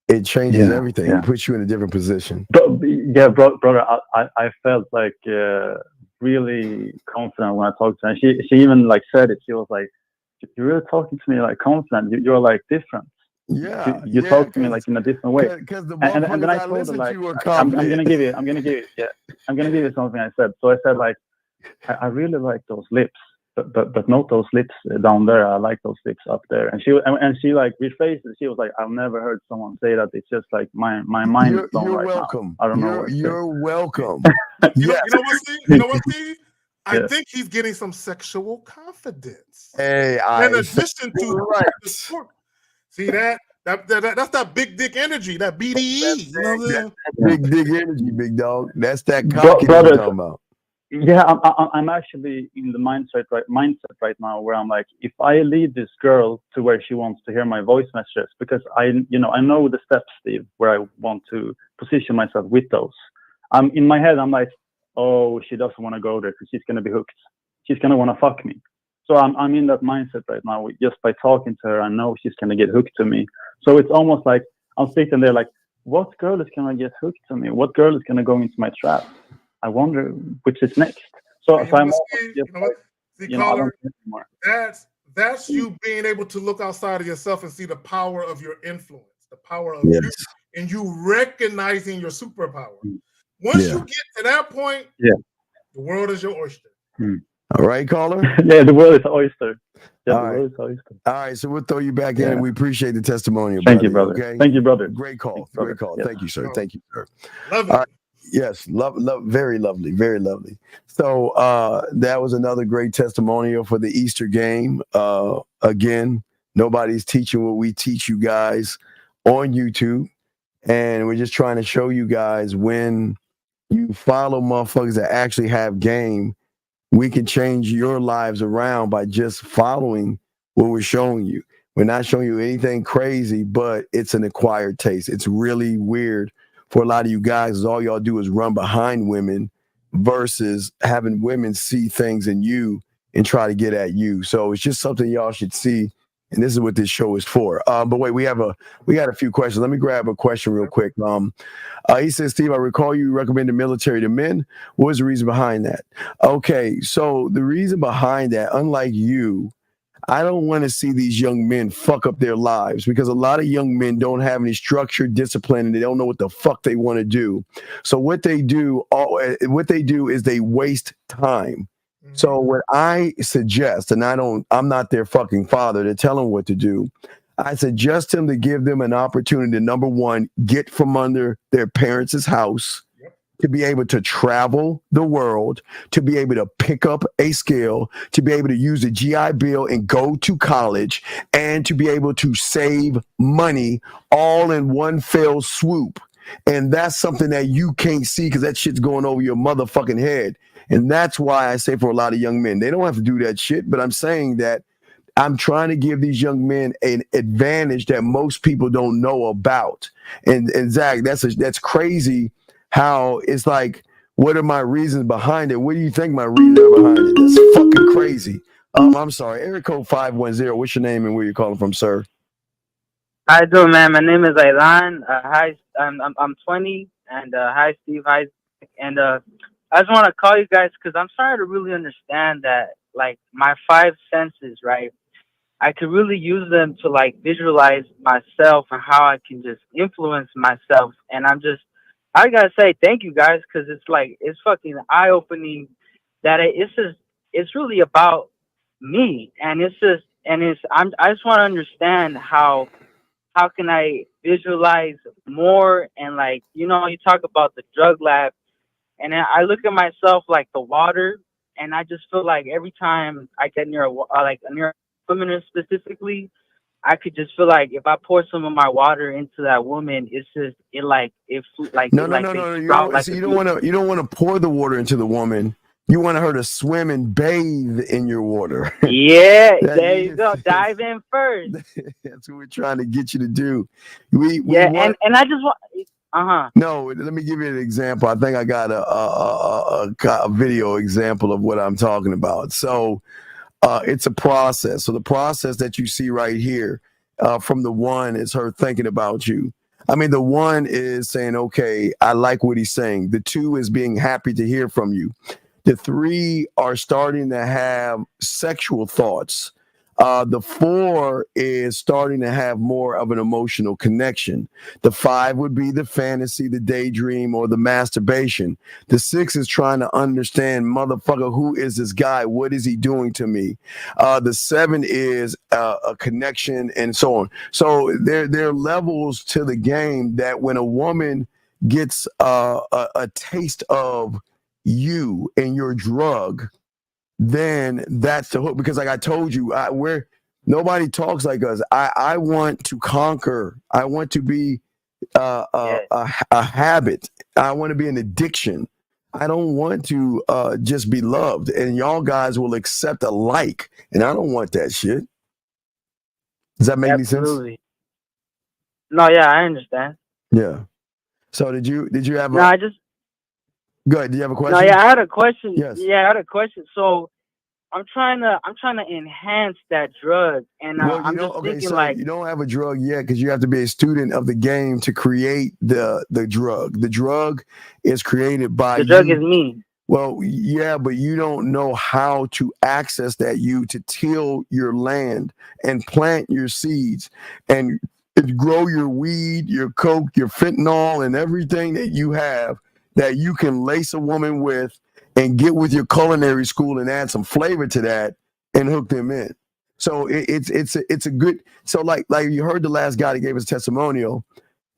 it changes everything. It puts you in a different position. Brother, I felt like really confident when I talked to her. She even like said it. She was like, "You're really talking to me like confident. You're like different. You talk to me like in a different way." And then I told her, like, I'm gonna give you something I said. So I said, like, I really like those lips, but not those lips down there. I like those lips up there. And she like rephrased it. She was like, I've never heard someone say that. It's just like my mind is blown right welcome. Now. I don't know. You're welcome. You know what, Steve? I think he's getting some sexual confidence. Hey, in addition to see That's that big dick energy, that BDE. You know what I'm saying? Big dick energy, big dog. That's that Bro- cocky that you're brothers, talking about. Yeah, I'm actually in the mindset right now where I'm like, if I lead this girl to where she wants to hear my voice messages, because I know the steps, Steve, where I want to position myself with those. In my head, I'm like, oh, she doesn't want to go there because she's gonna be hooked. She's gonna want to fuck me. So I'm in that mindset right now. Just by talking to her, I know she's gonna get hooked to me. So it's almost like I'm sitting there like, what girl is gonna get hooked to me? What girl is gonna go into my trap? I wonder which is next. So if I'm that's you being able to look outside of yourself and see the power of your influence, the power of you, and you recognizing your superpower. Once you get to that point, the world is your oyster. All right, caller. Yeah, the world is an oyster. Yeah, All the right. world is an oyster. All right, so we'll throw you back in, and we appreciate the testimonial. Thank you, brother. Okay? Thank you, brother. Great call. Brother. Great call. Yes. Thank you, sir. Thank you, sir. Love it. Yes, love, very lovely, very lovely. So that was another great testimonial for the Easter game. Again, nobody's teaching what we teach you guys on YouTube, and we're just trying to show you guys when you follow motherfuckers that actually have game, we can change your lives around by just following what we're showing you. We're not showing you anything crazy, but it's an acquired taste. It's really weird for a lot of you guys, is all y'all do is run behind women versus having women see things in you and try to get at you. So it's just something y'all should see, and this is what this show is for. But wait, we got a few questions. Let me grab a question real quick. He says, Steve, I recall you recommended military to men. What was the reason behind that? Okay, so the reason behind that, unlike you, I don't want to see these young men fuck up their lives, because a lot of young men don't have any structure, discipline, and they don't know what the fuck they want to do. So what they do is they waste time. So what I suggest, and I'm not their fucking father to tell them what to do. I suggest them to give them an opportunity to, number one, get from under their parents' house, to be able to travel the world, to be able to pick up a skill, to be able to use the GI Bill and go to college, and to be able to save money all in one fell swoop. And that's something that you can't see because that shit's going over your motherfucking head. And that's why I say for a lot of young men, they don't have to do that shit, but I'm saying that I'm trying to give these young men an advantage that most people don't know about. And Zach, that's crazy. How it's like, what are my reasons behind it? What do you think my reasons are behind it? That's fucking crazy. I'm sorry. Area code 510. What's your name and where you calling from, sir? How you doing, man? My name is Ailan. Hi, I'm 20, and hi, Steve. Hi, and I just want to call you guys because I'm starting to really understand that, like, my 5 senses, right? I could really use them to, like, visualize myself and how I can just influence myself. And I gotta say thank you guys, because it's like, it's fucking eye-opening that it's really about me, and I just want to understand how can I visualize more. And, like, you talk about the drug lab, and I look at myself like the water, and I just feel like every time I get near near a woman specifically, I could just feel like if I pour some of my water into that woman, it's just No. You don't want to pour the water into the woman. You want her to swim and bathe in your water. Yeah, there you go. Dive in first. That's what we're trying to get you to do. And I just want. No, let me give you an example. I think I got a video example of what I'm talking about. So it's a process. So the process that you see right here from the 1 is her thinking about you. I mean, the 1 is saying, okay, I like what he's saying. The 2 is being happy to hear from you. The 3 are starting to have sexual thoughts. The 4 is starting to have more of an emotional connection. The 5 would be the fantasy, the daydream, or the masturbation. The 6 is trying to understand, motherfucker, who is this guy? What is he doing to me? The 7 is a connection, and so on. So there are levels to the game that when a woman gets a taste of you and your drug, then that's the hook. Because like I told you, Nobody talks like us. I want to conquer. I want to be a habit. I want to be an addiction. I don't want to just be loved. And y'all guys will accept a like, and I don't want that shit. Does that make any sense? No, yeah, I understand. Yeah. So did you have? No, I just. Go ahead. Do you have a question? No, yeah, I had a question. Yes. Yeah, I had a question. So I'm trying to enhance that drug, and I'm just thinking, so like, you don't have a drug yet because you have to be a student of the game to create the drug. The drug is created by the drug you. is me. Well, yeah, but you don't know how to access that you to till your land and plant your seeds and grow your weed, your coke, your fentanyl, and everything that you have that you can lace a woman with and get with your culinary school and add some flavor to that and hook them in. So it's a good. So like you heard the last guy that gave his testimonial,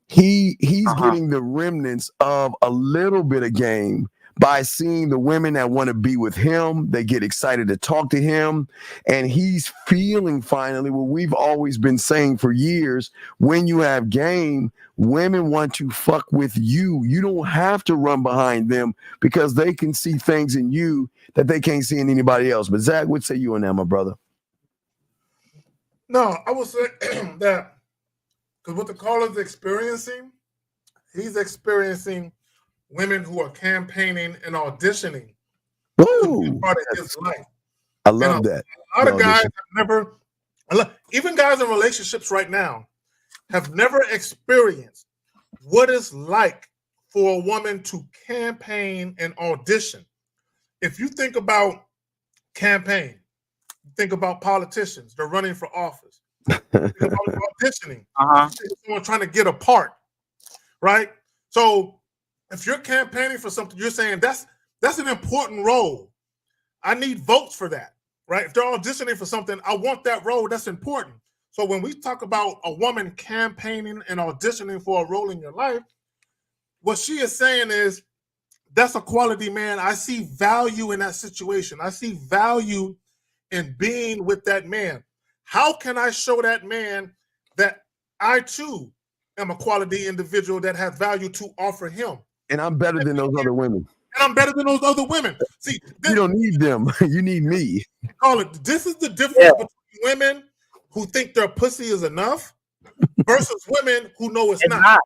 he's getting the remnants of a little bit of game by seeing the women that want to be with him. They get excited to talk to him, and he's feeling finally what we've always been saying for years. When you have game, women want to fuck with you. You don't have to run behind them because they can see things in you that they can't see in anybody else. But Zach, what say you on that, my brother? No, I would say that because what the caller's experiencing, he's experiencing women who are campaigning and auditioning to be part of his life. I love that. A lot of guys have never, even guys in relationships right now, have never experienced what it's like for a woman to campaign and audition. If you think about campaign, think about politicians, they're running for office. Think about auditioning, someone trying to get a part, right? So if you're campaigning for something, you're saying that's an important role. I need votes for that, right? If they're auditioning for something, I want that role. That's important. So when we talk about a woman campaigning and auditioning for a role in your life, what she is saying is that's a quality man. I see value in that situation. I see value in being with that man. How can I show that man that I too am a quality individual that has value to offer him? And I'm better than those other women. And I'm better than those other women. See, you don't need them. You need me. Call it. This is the difference between women who think their pussy is enough versus women who know it's not.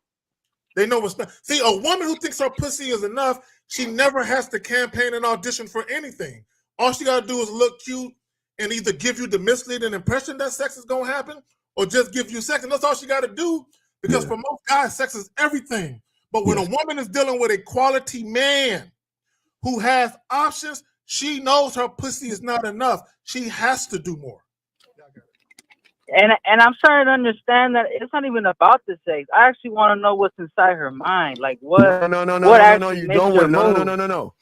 They know it's not. See, a woman who thinks her pussy is enough, she never has to campaign and audition for anything. All she got to do is look cute and either give you the misleading impression that sex is going to happen or just give you sex. And that's all she got to do because for most guys, sex is everything. But when a woman is dealing with a quality man who has options, she knows her pussy is not enough. She has to do more. And I'm starting to understand that it's not even about the sex. I actually want to know what's inside her mind. Like what? No. You don't want. No.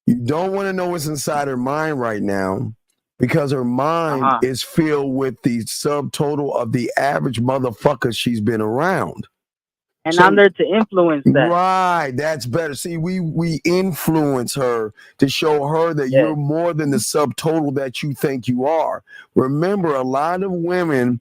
You don't want to know what's inside her mind right now because her mind is filled with the subtotal of the average motherfucker she's been around. And so, I'm there to influence that. Right, that's better. See, we influence her to show her that you're more than the subtotal that you think you are. Remember, a lot of women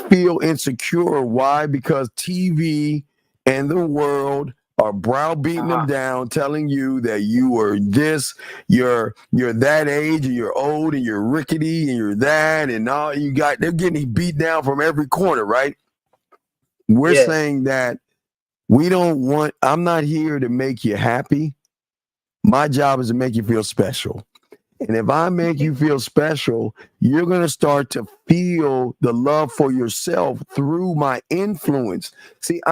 feel insecure. Why? Because TV and the world are browbeating them down, telling you that you are this, you're that age, and you're old, and you're rickety, and you're that, and all you got. They're getting beat down from every corner, right? We're saying that. We don't want, I'm not here to make you happy. My job is to make you feel special. And if I make you feel special, you're going to start to feel the love for yourself through my influence. See,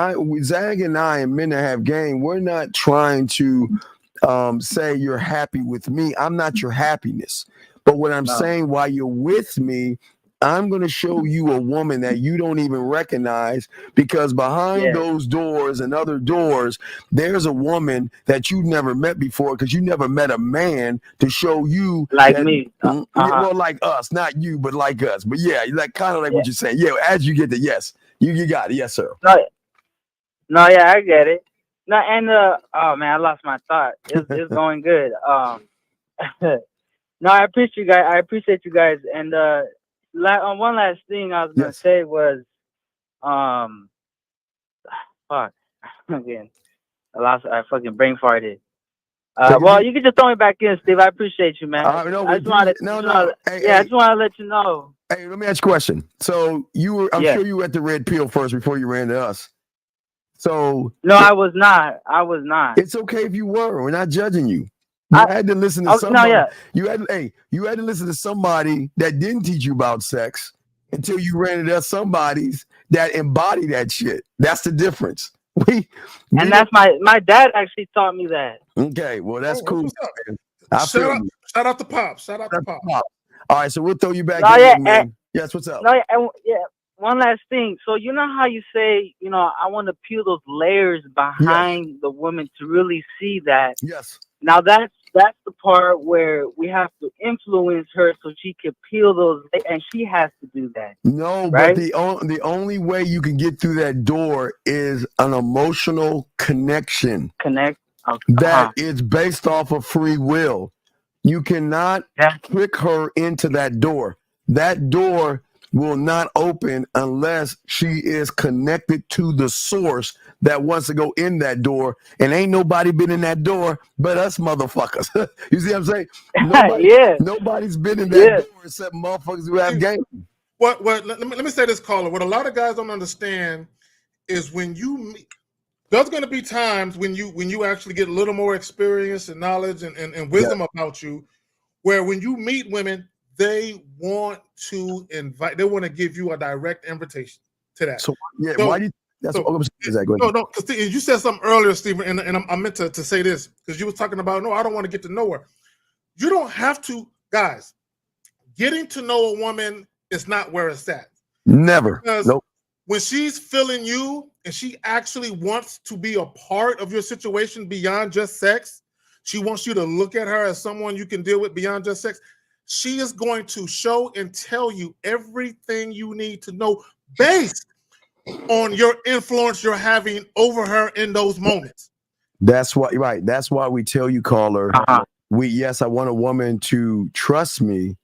Zag and I and men that have game, we're not trying to say you're happy with me. I'm not your happiness. But what I'm saying, while you're with me, I'm going to show you a woman that you don't even recognize because behind those doors and other doors, there's a woman that you've never met before because you never met a man to show you like me. Well, like us, not you, but like us. But yeah, like kind of like what you're saying. Yeah, as you get the you got it. Yes, sir. No, yeah, I get it. No, and oh man, I lost my thought. It's going good. No, I appreciate you guys. And one last thing I was gonna say was, fuck, again, I fucking brain farted. Well, you can just throw me back in, Steve. I appreciate you, man. I just wanted to let you know. Hey, let me ask you a question. So I'm sure you were at the Red Pill first before you ran to us. So no, I was not. It's okay if you were. We're not judging you. You had to listen to somebody. You had to listen to somebody that didn't teach you about sex until you ran into somebody's that embody that shit. That's the difference. That's my dad actually taught me that. Okay, well that's cool. Shout out to Pop. Shout out to Pop. All right, so we'll throw you back in, man. Yes, what's up? One last thing. So you know how you say, I want to peel those layers behind the woman to really see that. Yes. Now that's the part where we have to influence her so she can peel those, and she has to do that. No, right? But the only way you can get through that door is an emotional connection. That is based off of free will. You cannot trick her into that door. That door will not open unless she is connected to the source that wants to go in that door, and ain't nobody been in that door but us motherfuckers. You see what I'm saying? Nobody's been in that door except motherfuckers who have game. What let me say this, caller. What a lot of guys don't understand is when you meet, there's going to be times when you actually get a little more experience and knowledge and wisdom about you, where when you meet women, they want to give you a direct invitation to that. Why do you? That's what I'm saying. No, because you said something earlier, Stephen, and I meant to say this because you were talking about, no, I don't want to get to know her. You don't have to, guys. Getting to know a woman is not where it's at. Never. Because when she's feeling you and she actually wants to be a part of your situation beyond just sex, she wants you to look at her as someone you can deal with beyond just sex. She is going to show and tell you everything you need to know based on your influence you're having over her in those moments. That's why, right? That's why we tell you, caller. I want a woman to trust me,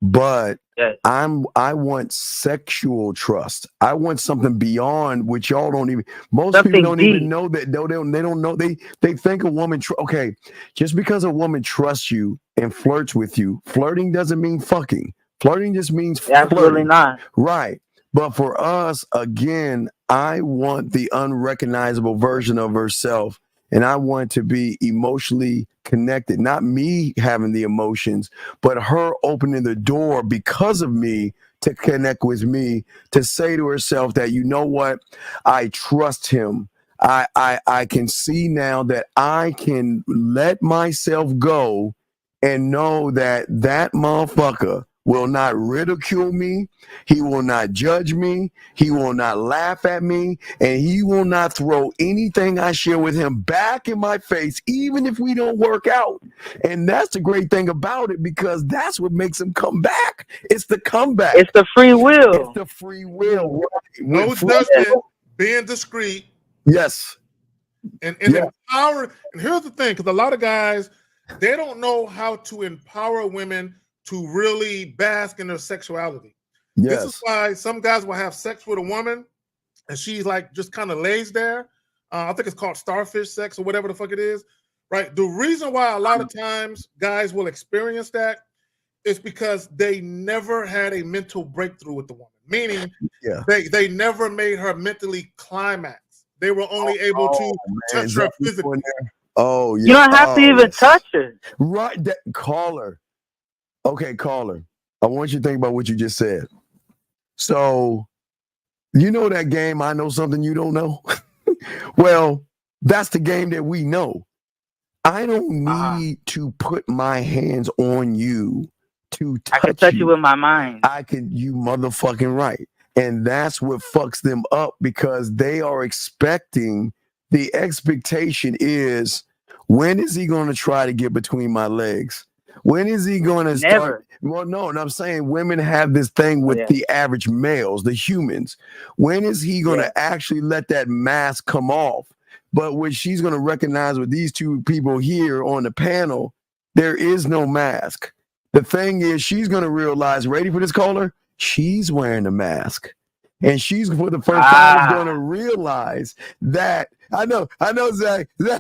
but I want sexual trust. I want something beyond which y'all don't even. Most people don't even know that. They don't know. They think a woman. Okay, just because a woman trusts you and flirts with you, flirting doesn't mean fucking. Flirting just means absolutely not. Right. But for us, again, I want the unrecognizable version of herself, and I want to be emotionally connected. Not me having the emotions, but her opening the door because of me to connect with me, to say to herself that, you know what, I trust him. I can see now that I can let myself go and know that that motherfucker will not ridicule me. He will not judge me. He will not laugh at me. And he will not throw anything I share with him back in my face, even if we don't work out. And that's the great thing about it, because that's what makes him come back. It's the comeback. It's the free will. It's the free will. No judgment, being discreet. Yes. And empower. And here's the thing, because a lot of guys, they don't know how to empower women to really bask in their sexuality. This is why some guys will have sex with a woman and she's like just kind of lays there. I think it's called starfish sex or whatever the fuck it is, right? The reason why a lot of times guys will experience that is because they never had a mental breakthrough with the woman, meaning they never made her mentally climax. They were only able to touch her physically. Oh, yeah. You don't have to even touch her. Right. Caller. Okay, caller, I want you to think about what you just said. So, you know that game, I know something you don't know? Well, that's the game that we know. I don't need to put my hands on you to touch you. I can touch you with my mind. You motherfucking right. And that's what fucks them up, because they are expecting, the expectation is, when is he going to try to get between my legs? When is he going to start? Well, no, and I'm saying women have this thing with the average males, the humans. When is he going to actually let that mask come off? But what she's going to recognize with these two people here on the panel, there is no mask. The thing is, she's going to realize, ready for this, caller? she's wearing a mask. And she's for the first time going to realize that I know, Zach. No,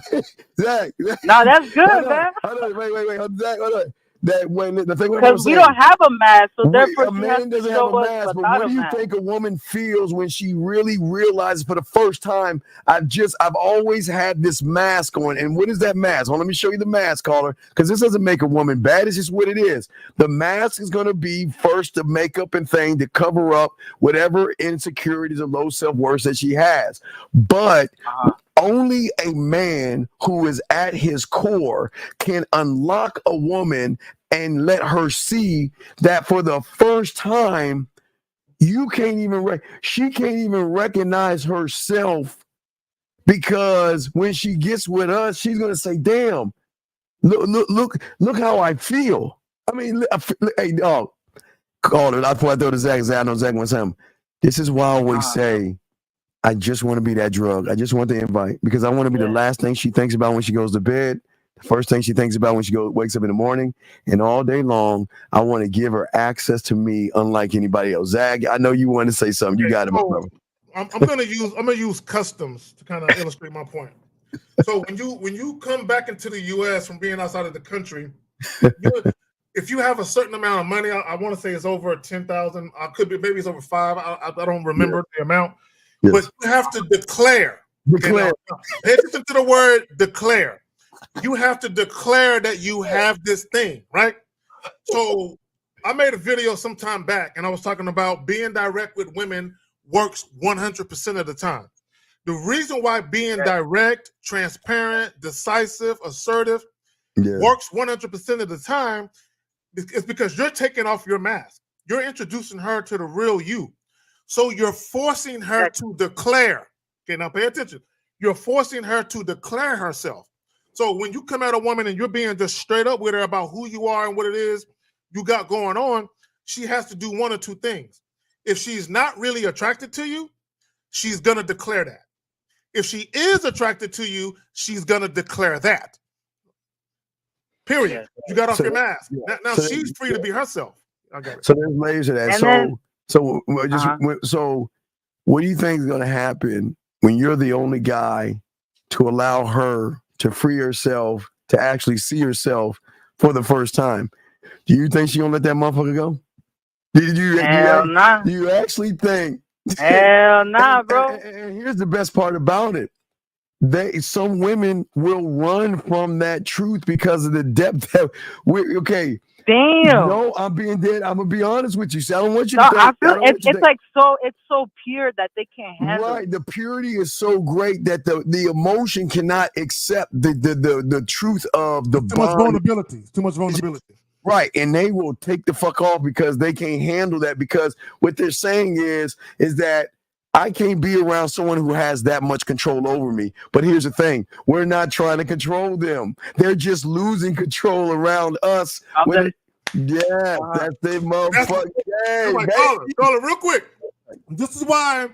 that's good, man. Wait, Zach, hold on. That when the thing because we don't have a mask, so therefore a man doesn't have a mask. But what do you think a woman feels when she really realizes for the first time, I've always had this mask on? And what is that mask? Well, let me show you the mask, caller, because this doesn't make a woman bad. It's just what it is. The mask is going to be first the makeup and thing to cover up whatever insecurities or low self-worth that she has. But only a man who is at his core can unlock a woman and let her see that for the first time, she can't even recognize herself, because when she gets with us, she's going to say, damn, look how I feel. I mean, hey, dog, call it. I throw to Zach. I know Zach wants him. This is why I always say, I just want to be that drug. I just want the invite, because I want to be the last thing she thinks about when she goes to bed, the first thing she thinks about when she wakes up in the morning, and all day long, I want to give her access to me unlike anybody else. Zach, I know you want to say something. You got it, my brother. I'm gonna use customs to kind of illustrate my point. So when you come back into the U.S. from being outside of the country, if you have a certain amount of money, I want to say it's over 10,000. I could be, maybe it's over 5. I don't remember the amount. Yes. But you have to declare. Pay attention to the word declare. You have to declare that you have this thing, right? So I made a video some time back, and I was talking about being direct with women works 100% of the time. The reason why being direct, transparent, decisive, assertive works 100% of the time is because you're taking off your mask. You're introducing her to the real you. So you're forcing her to declare. Okay, now pay attention. You're forcing her to declare herself. So when you come at a woman and you're being just straight up with her about who you are and what it is you got going on, she has to do one or two things. If she's not really attracted to you, she's going to declare that. If she is attracted to you, she's going to declare that. Period. You got off your mask. Now she's free to be herself. I got it. So there's layers of that. So what do you think is going to happen when you're the only guy to allow her to free herself, to actually see herself for the first time? Do you think she's going to let that motherfucker go? Hell nah. Do you actually think? Hell nah, bro. And here's the best part about it. Some women will run from that truth because of the depth that Damn. No, I'm being dead. I'm gonna be honest with you. So I don't want you to think. I feel it's so pure that they can't handle. Right, the purity is so great that the emotion cannot accept the truth of the too much vulnerability. Too much vulnerability. Right, and they will take the fuck off because they can't handle that. Because what they're saying is that I can't be around someone who has that much control over me. But here's the thing. We're not trying to control them. They're just losing control around us. That's their motherfucking game. Call it real quick. This is why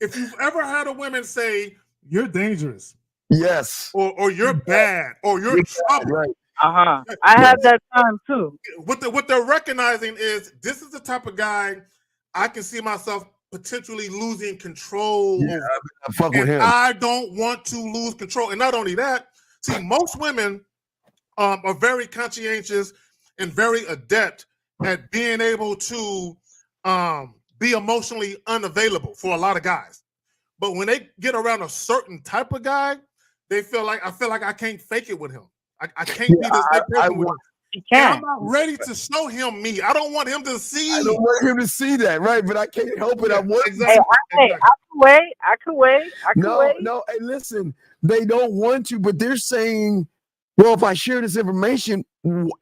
if you've ever had a woman say, you're dangerous. Yes. Or you're bad. Or you're trouble. Right. I had that time too. What they're recognizing is this is the type of guy I can see myself potentially losing control. I fuck with him. I don't want to lose control. And not only that, see, most women are very conscientious and very adept at being able to be emotionally unavailable for a lot of guys. But when they get around a certain type of guy, I feel like I can't fake it with him. I can't be this big person with him. I'm not ready to show him me. I don't want him to see. I don't want him to see that, right? But I can't help it. I want. Exactly. I can wait. No. Hey, listen, they don't want to, but they're saying, "Well, if I share this information,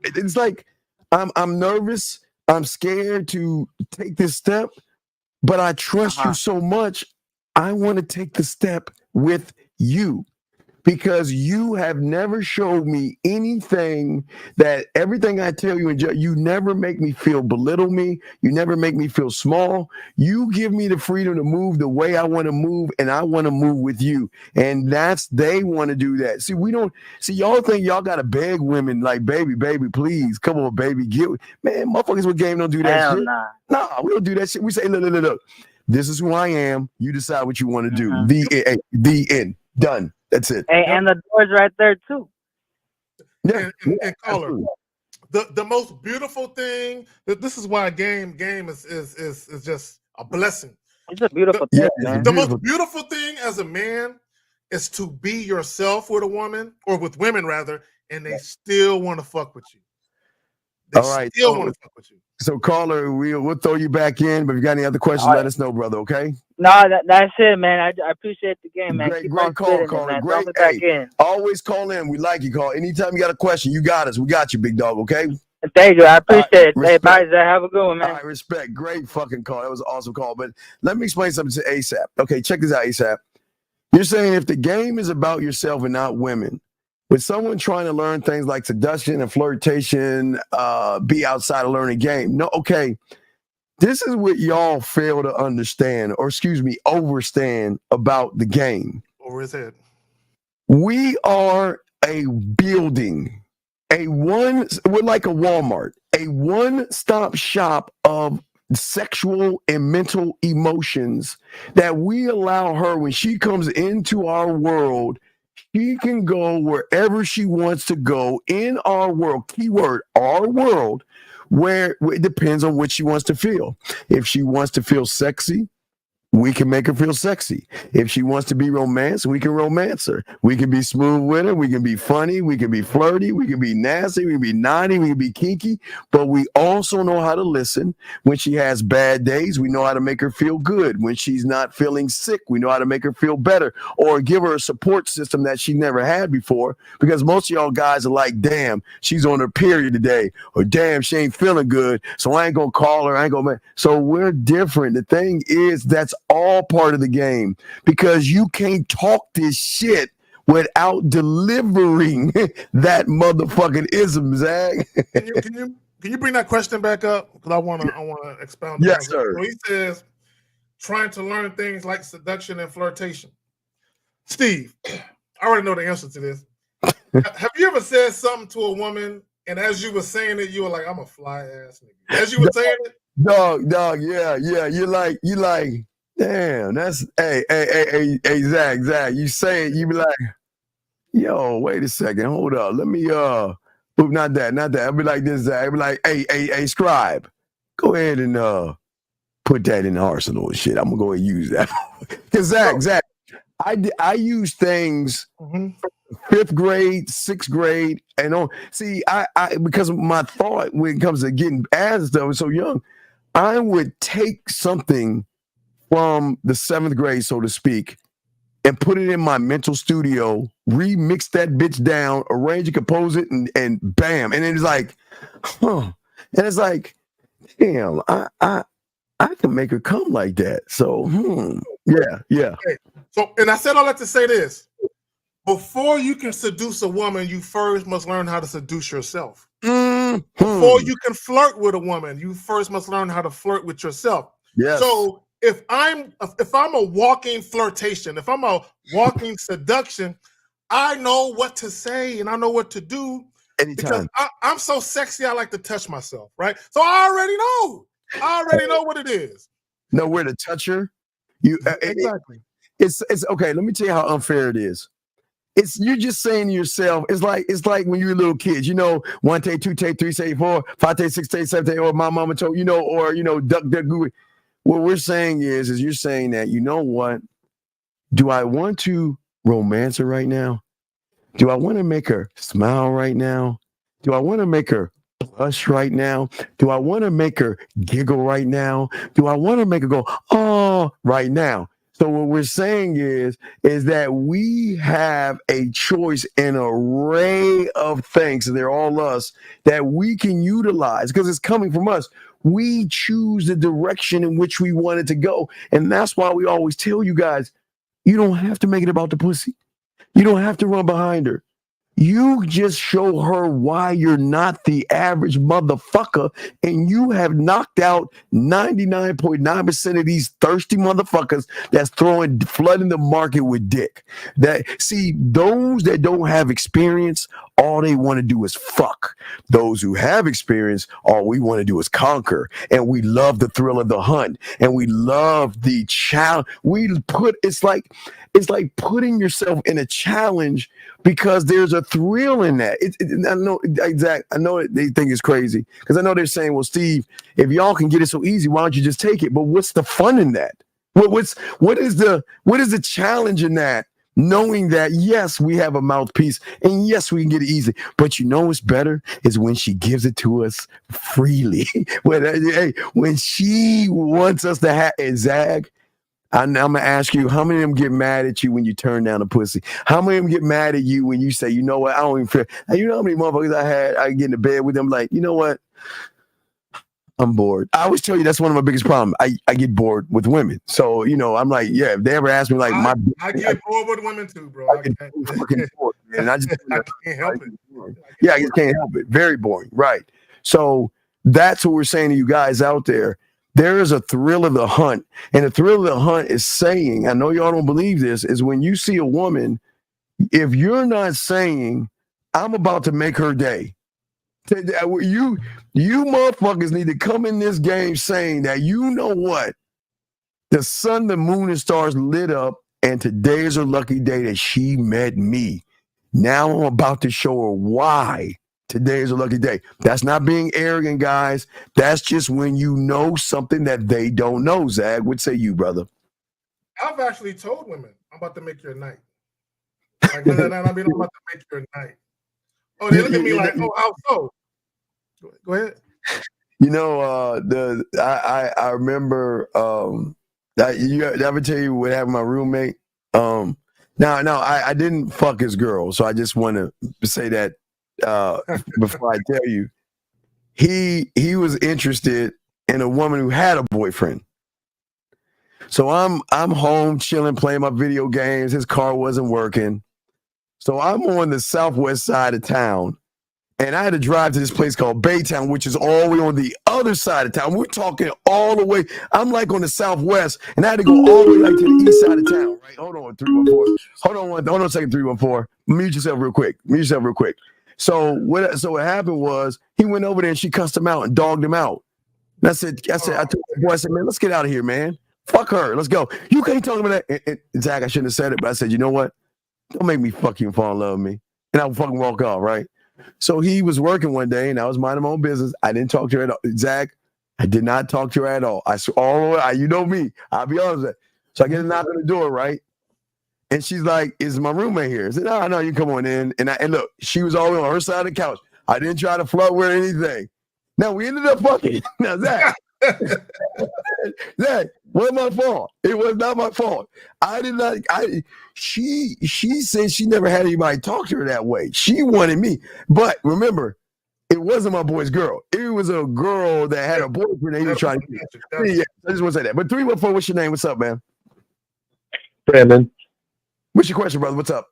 it's like I'm nervous. I'm scared to take this step, but I trust you so much. I want to take the step with you." because you have never showed me anything that everything I tell you, you never make me belittle me. You never make me feel small. You give me the freedom to move the way I want to move, and I want to move with you. And they want to do that. See, y'all think y'all got to beg women like, baby, please, come on, baby, man, motherfuckers with game don't do that Hell shit. Nah, we don't do that shit. We say, look. This is who I am. You decide what you want to do. The end. Done. That's it. And the door's right there too. Yeah. And caller, the most beautiful thing. This is why game is just a blessing. It's a beautiful thing, man. The most beautiful thing as a man is to be yourself with a woman, or with women rather, and they still want to fuck with you. They still want to fuck with you. So, caller, we'll throw you back in. But if you got any other questions, let us know, brother. Okay? No, that's it, man. I appreciate the game, man. Great call, caller. Great. Hey, always call in. We like you, call. Anytime you got a question, you got us. We got you, big dog. Okay? Thank you. I appreciate it. Hey, bye, Zach. Have a good one, man. All right, respect. Great fucking call. That was an awesome call. But let me explain something to ASAP. Okay, check this out, ASAP. You're saying if the game is about yourself and not women, with someone trying to learn things like seduction and flirtation, be outside of learning game. No, okay. This is what y'all fail to understand, or overstand about the game. Over his head. We are a building, we're like a Walmart, a one-stop shop of sexual and mental emotions that we allow her when she comes into our world. She can go wherever she wants to go in our world. Keyword, our world, where it depends on what she wants to feel. If she wants to feel sexy, we can make her feel sexy. If she wants to be romanced, we can romance her. We can be smooth with her. We can be funny. We can be flirty. We can be nasty. We can be naughty. We can be kinky. But we also know how to listen. When she has bad days, we know how to make her feel good. When she's not feeling sick, we know how to make her feel better, or give her a support system that she never had before. Because most of y'all guys are like, damn, she's on her period today, or damn, she ain't feeling good, so I ain't gonna call her. I ain't gonna. So we're different. The thing is, that's all part of the game, because you can't talk this shit without delivering that motherfucking ism, Zach. Can you bring that question back up? Because I want to expound. Yes, sir. So he says, trying to learn things like seduction and flirtation. Steve, I already know the answer to this. Have you ever said something to a woman, and as you were saying it, you were like, "I'm a fly ass nigga." As you were saying it, dog, yeah. You like. Damn, that's hey, Zach. You say it, you be like, yo, wait a second, hold up. Let me not that. I'll be like this, Zach. I'll be like, hey, scribe, go ahead and put that in the arsenal and shit. I'm gonna go ahead and use that. Because Zach, I use things from 5th grade, 6th grade, and on. See, I because my thought when it comes to getting ads stuff so young, I would take something from the 7th grade, so to speak, and put it in my mental studio, remix that bitch down, arrange and compose it, and bam. And it's like, huh. And it's like, damn, I can make her come like that. So, yeah. Okay. So, and I said all that to say this. Before you can seduce a woman, you first must learn how to seduce yourself. Before you can flirt with a woman, you first must learn how to flirt with yourself. Yes. So if I'm a walking flirtation, if I'm a walking seduction, I know what to say and I know what to do. Anytime. Because I'm so sexy, I like to touch myself, right? So I already know what it is. Know where to touch her. Exactly. It's okay. Let me tell you how unfair it is. You're just saying to yourself, it's like when you're a little kid, 1 take, 2 take, 3 take, 4, 5 take, 6 take, 7 take, or my mama told, or duck gooey. What we're saying is you're saying that, you know what? Do I want to romance her right now? Do I want to make her smile right now? Do I want to make her blush right now? Do I want to make her giggle right now? Do I want to make her go, oh, right now? So what we're saying is that we have a choice, an array of things, and they're all us, that we can utilize because it's coming from us. We choose the direction in which we want it to go. And that's why we always tell you guys, you don't have to make it about the pussy. You don't have to run behind her. You just show her why you're not the average motherfucker, and you have knocked out 99.9% of these thirsty motherfuckers that's flooding the market with dick. Those that don't have experience, all they want to do is fuck. Those who have experience, all we want to do is conquer, and we love the thrill of the hunt, and we love the challenge. It's like putting yourself in a challenge because there's a thrill in that. I know exactly. I know they think it's crazy because I know they're saying, "Well, Steve, if y'all can get it so easy, why don't you just take it?" But what's the fun in that? What is the challenge in that? Knowing that yes, we have a mouthpiece and yes, we can get it easy. But you know what's better is when she gives it to us freely. when she wants us to have it, Zag. I'm gonna ask you, how many of them get mad at you when you turn down a pussy? How many of them get mad at you when you say, you know what, I don't even feel. You know how many motherfuckers I get into bed with them like, you know what, I'm bored. I always tell you that's one of my biggest problems. I get bored with women. So, I'm like, yeah, if they ever ask me like I get bored with women too, bro. I get fucking bored, man. I can't help it. Yeah, I just can't help it. Very boring. Right. So that's what we're saying to you guys out there. There is a thrill of the hunt. And the thrill of the hunt is saying, I know y'all don't believe this, is when you see a woman, if you're not saying, I'm about to make her day, you motherfuckers need to come in this game saying that, you know what? The sun, the moon, and stars lit up, and today is her lucky day that she met me. Now I'm about to show her why today is a lucky day. That's not being arrogant, guys. That's just when you know something that they don't know. Zag, what say you, brother? I've actually told women, I'm about to make your night. Like, I'm about to make your night. Oh, they look at me like, oh, how so? Go ahead. I remember, did I ever tell you what happened to my roommate? I didn't fuck his girl, so I just want to say that before I tell you, he was interested in a woman who had a boyfriend. So I'm home chilling, playing my video games. His car wasn't working, so I'm on the southwest side of town, and I had to drive to this place called Baytown, which is all the way on the other side of town. We're talking all the way. I'm like on the southwest, and I had to go all the way like to the east side of town. Right? Hold on, 314. Hold on a second, 314. Mute yourself real quick. So what happened was he went over there and she cussed him out and dogged him out. And I told the boy, I said, man, let's get out of here, man. Fuck her. Let's go. You can't talk about that. And Zach, I shouldn't have said it, but I said, you know what? Don't make me fuck you and fall in love with me. And I would fucking walk off, right? So he was working one day and I was minding my own business. I didn't talk to her at all. Zach, I did not talk to her at all. You know me. I'll be honest with you. So I get a knock on the door, right? And she's like, is my roommate here? I said, no, you come on in. And look, she was always on her side of the couch. I didn't try to flirt with her or anything. Now, we ended up fucking. Now, Zach, wasn't my fault. It was not my fault. She said she never had anybody talk to her that way. She wanted me. But remember, it wasn't my boy's girl. It was a girl that had a boyfriend and he was trying to get. Yeah, I just want to say that. But 314, what's your name? What's up, man? Brandon. What's your question, brother? What's up?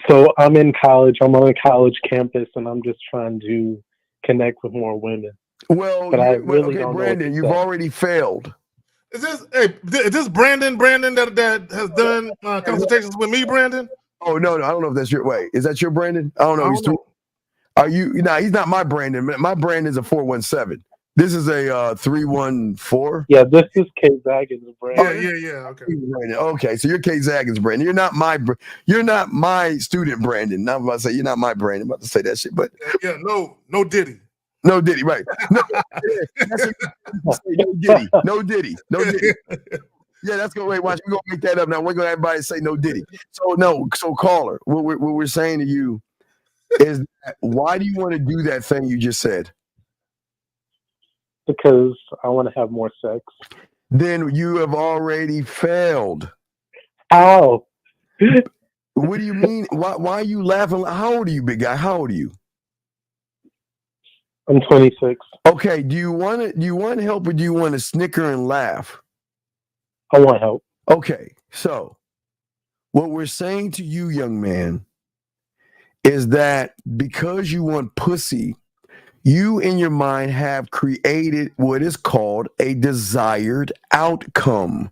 So I'm in college. I'm on a college campus, and I'm just trying to connect with more women. Well, but I really okay, don't Brandon, you've already failed. Is this Brandon that has done consultations with me, Brandon? Oh no, I don't know if that's your way. Is that your Brandon? I don't know. Are you? No, he's not my Brandon. My Brandon is a 417. This is a 314. Yeah, this is K Zaggins' Brandon. Yeah. Okay. Okay, so you're K Zaggins' Brandon. You're not my student Brandon. I'm about to say you're not my Brandon. I'm about to say that shit, but no Diddy. No Diddy, right? No Diddy. Yeah, that's gonna wait. Watch, we're gonna make that up now. We're gonna have everybody say no Diddy. So caller, what we're saying to you is that why do you want to do that thing you just said? Because I want to have more sex. Then you have already failed. How? What do you mean? Why are you laughing? How old are you, big guy? How old are you? I'm 26. Okay. Do you want help or do you want to snicker and laugh? I want help. Okay. So What we're saying to you, young man, is that because you want pussy, you in your mind have created what is called a desired outcome,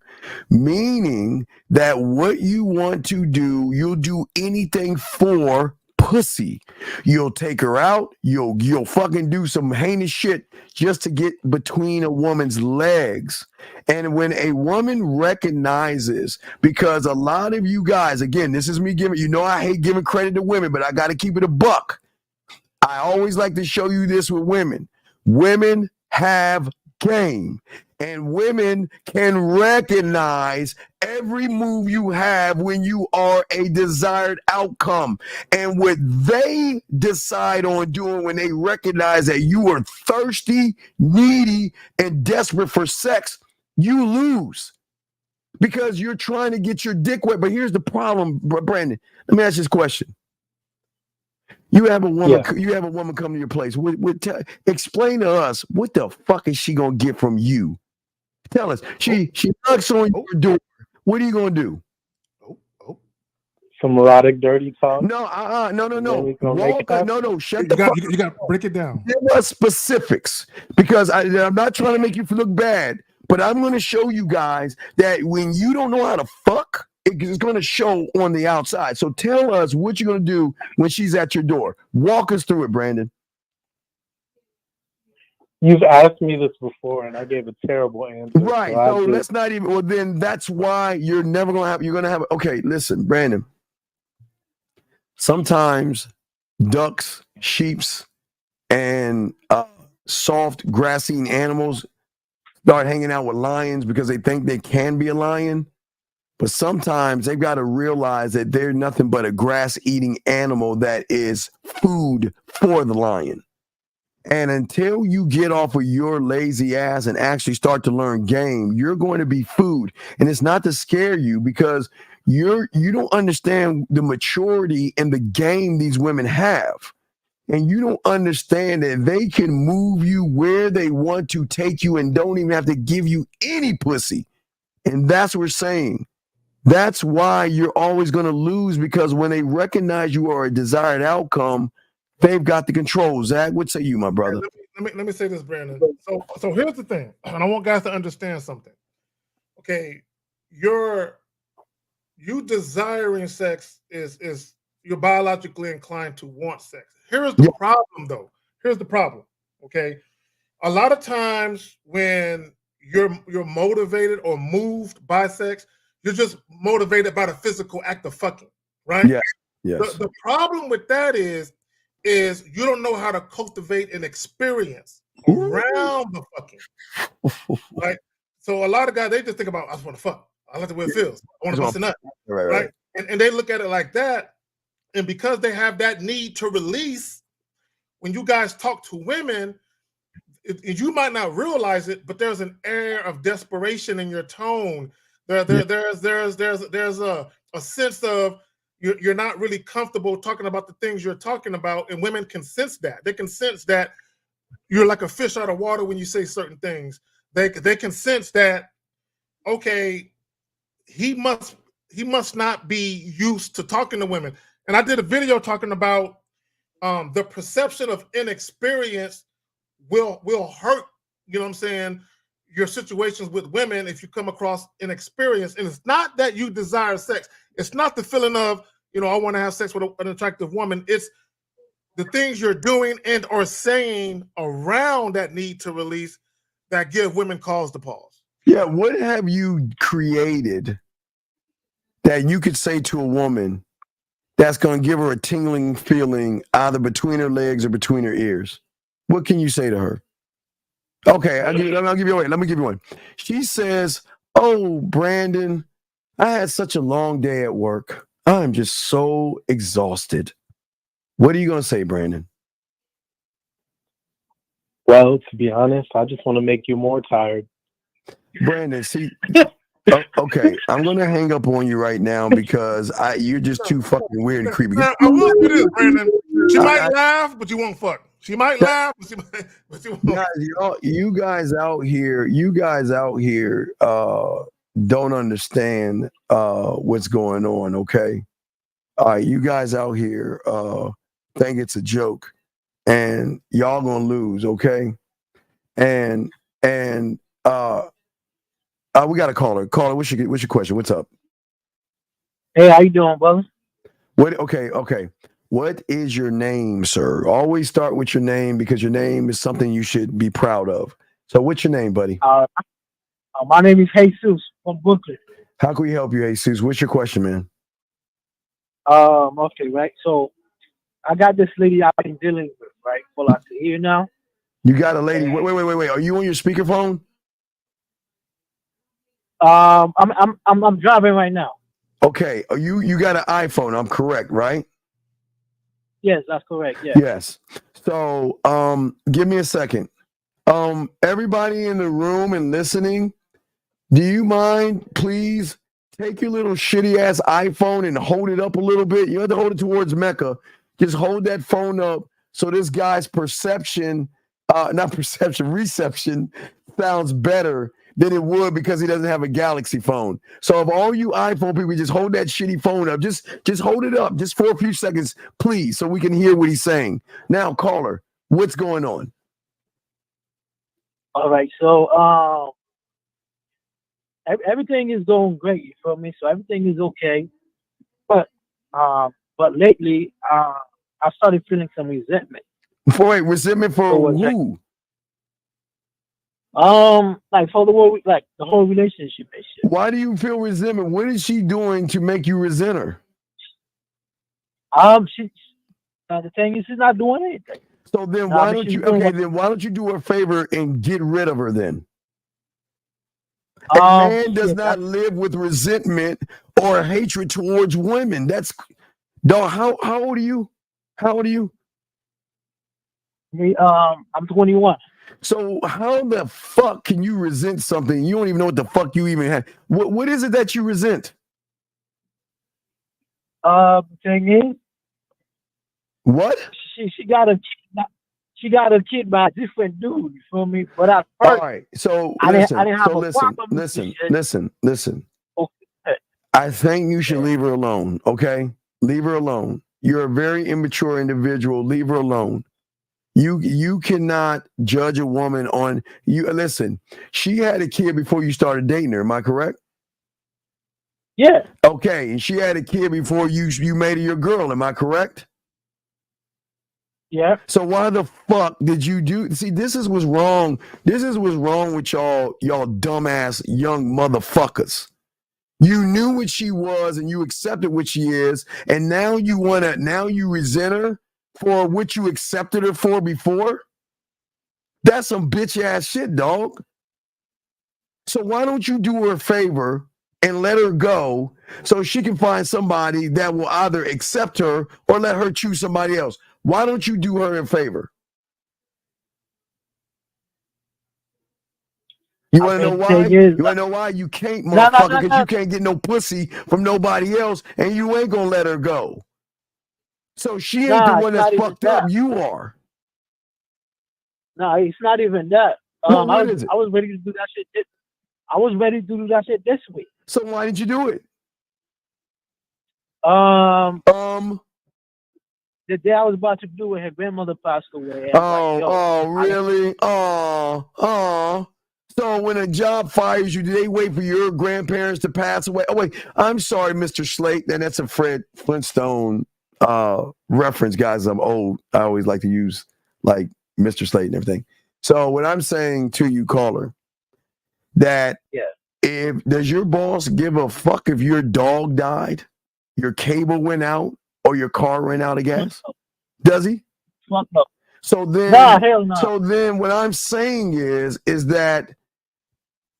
meaning that what you want to do, you'll do anything for pussy. You'll take her out, you'll fucking do some heinous shit just to get between a woman's legs. And when a woman recognizes, because a lot of you guys, again, this is me giving, I hate giving credit to women, but I got to keep it a buck. I always like to show you this with women. Women have game, and women can recognize every move you have when you are a desired outcome. And what they decide on doing when they recognize that you are thirsty, needy, and desperate for sex, you lose because you're trying to get your dick wet. But here's the problem, Brandon. Let me ask you this question. You have a woman. Yeah. You have a woman come to your place. Explain to us what the fuck is she gonna get from you? Tell us. She knocks on your door. What are you gonna do? Some erotic, dirty talk. No. No. Shut the fuck. You got to break it down. Give us specifics, because I'm not trying to make you look bad, but I'm going to show you guys that when you don't know how to fuck, it's going to show on the outside. So tell us what you're going to do when she's at your door. Walk us through it, Brandon. You've asked me this before, and I gave a terrible answer. Right. So let's not even. Well, then that's why you're never going to have. You're going to have. Okay, listen, Brandon. Sometimes ducks, sheeps, and soft grassy animals start hanging out with lions because they think they can be a lion. But sometimes they've got to realize that they're nothing but a grass-eating animal that is food for the lion. And until you get off of your lazy ass and actually start to learn game, you're going to be food. And it's not to scare you, because you don't understand the maturity and the game these women have. And you don't understand that they can move you where they want to take you and don't even have to give you any pussy. And that's what we're saying. That's why you're always going to lose, because when they recognize you are a desired outcome, they've got the control. Zach, what say you, my brother? Let me say this, Brandon. So here's the thing, and I want guys to understand something. Okay, you desiring sex is you're biologically inclined to want sex. Here's the problem, though. Here's the problem. Okay, a lot of times when you're motivated or moved by sex, you're just motivated by the physical act of fucking, right? Yeah. Yes. The problem with that is you don't know how to cultivate an experience around the fucking, right? So a lot of guys, they just think about, I just want to fuck. I like the way it feels. I want to bust a nut, right? And they look at it like that. And because they have that need to release, when you guys talk to women, you might not realize it, but there's an air of desperation in your tone. There's a sense of you're not really comfortable talking about the things you're talking about, and women can sense that. They can sense that you're like a fish out of water when you say certain things. They can sense that, okay, he must not be used to talking to women. And I did a video talking about the perception of inexperience will hurt, you know what I'm saying, your situations with women if you come across inexperience. And it's not that you desire sex. It's not the feeling of, I want to have sex with an attractive woman. It's the things you're doing and or saying around that need to release that give women cause to pause. Yeah, what have you created that you could say to a woman that's going to give her a tingling feeling either between her legs or between her ears? What can you say to her? Okay, I'll give you one. Let me give you one. She says, "Oh, Brandon, I had such a long day at work. I'm just so exhausted." What are you going to say, Brandon? Well, to be honest, I just want to make you more tired. Brandon, see, okay, I'm going to hang up on you right now because you're just too fucking weird and creepy. Now, I will do this, Brandon. She might laugh, but you won't fuck. She might laugh, but she won't. Guys, you guys out here, don't understand what's going on, okay? All right, you guys out here think it's a joke, and y'all gonna lose, okay? And we got a caller. Caller, what's your question? What's up? Hey, how you doing, brother? Okay. What is your name, sir? Always start with your name because your name is something you should be proud of. So what's your name, buddy? My name is Jesus from Brooklyn. How can we help you, Jesus? What's your question, man? Okay, right. So I got this lady I've been dealing with, right, for like a year now. You got a lady. Wait. Are you on your speakerphone? I'm driving right now. Okay. You got an iPhone, I'm correct, right? Yes, that's correct. Yeah. Yes. So give me a second. Everybody in the room and listening, do you mind, please, take your little shitty ass iPhone and hold it up a little bit? You have to hold it towards Mecca. Just hold that phone up so this guy's reception sounds better than it would because he doesn't have a Galaxy phone. So if all you iPhone people just hold that shitty phone up, just hold it up just for a few seconds, please, so we can hear what he's saying. Now, caller, what's going on? All right. So everything is going great. You feel me? So everything is okay. But lately, I started feeling some resentment. Wait, resentment for who? Like for the whole relationship issue. Why do you feel resentment? What is she doing to make you resent her? The thing is, she's not doing anything. So then why don't you? Okay, then why don't you do her a favor and get rid of her then? A man does not live with resentment or hatred towards women. That's dog. How old are you? How old are you? I'm 21. So how the fuck can you resent something? You don't even know what the fuck you even have. What is it that you resent? The thing is, what? She got a kid by a different dude. You feel me? But at first, all right. So I listen. didn't have a problem. Listen. Okay. I think you should leave her alone. Okay, leave her alone. You're a very immature individual. Leave her alone. You cannot judge a woman on you. Listen, she had a kid before you started dating her. Am I correct? Yeah. Okay, and she had a kid before you made her your girl. Am I correct? Yeah. So why the fuck did you do? See, this is what's wrong. This is what's wrong with y'all dumbass young motherfuckers. You knew what she was and you accepted what she is, and now you resent her for what you accepted her for before? That's some bitch ass shit, dog. So why don't you do her a favor and let her go so she can find somebody that will either accept her or let her choose somebody else? Why don't you do her a favor? You want to know why? You want to know why? You can't, motherfucker, because you can't get no pussy from nobody else, and you ain't gonna let her go. So she ain't the one that's fucked up. You are. No, it's not even that. I was ready to do that shit. I was ready to do that shit this week. So why did you do it? The day I was about to do it, her grandmother passed away. Really? So when a job fires you, do they wait for your grandparents to pass away? Oh, wait, I'm sorry, Mr. Slate. Then that's a Fred Flintstone reference, guys. I'm old. I always like to use like Mr. Slate and everything. So what I'm saying to you, caller, that does your boss give a fuck if your dog died, your cable went out, or your car ran out of gas? Does he? Fuck no. So then, hell no. So then what I'm saying is that,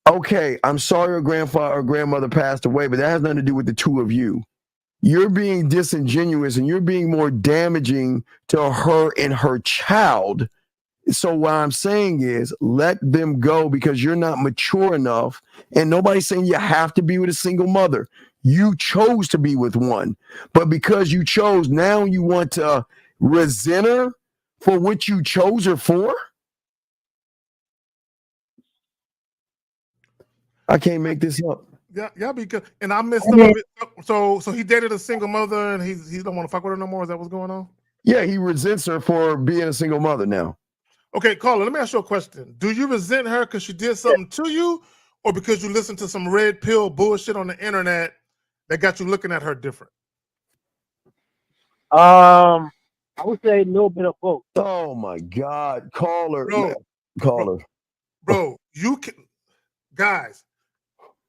okay, I'm sorry your grandfather or grandmother passed away, but that has nothing to do with the two of you. You're being disingenuous and you're being more damaging to her and her child. So what I'm saying is let them go because you're not mature enough, and nobody's saying you have to be with a single mother. You chose to be with one, but because you chose, now you want to resent her for what you chose her for? I can't make this up. Yeah, y'all be good. And I missed some of it. So he dated a single mother, and he don't want to fuck with her no more. Is that what's going on? Yeah, he resents her for being a single mother now. Okay, caller, let me ask you a question. Do you resent her because she did something to you, or because you listened to some red pill bullshit on the internet that got you looking at her different? I would say a little bit of both. Oh my God, caller, bro, you can, guys.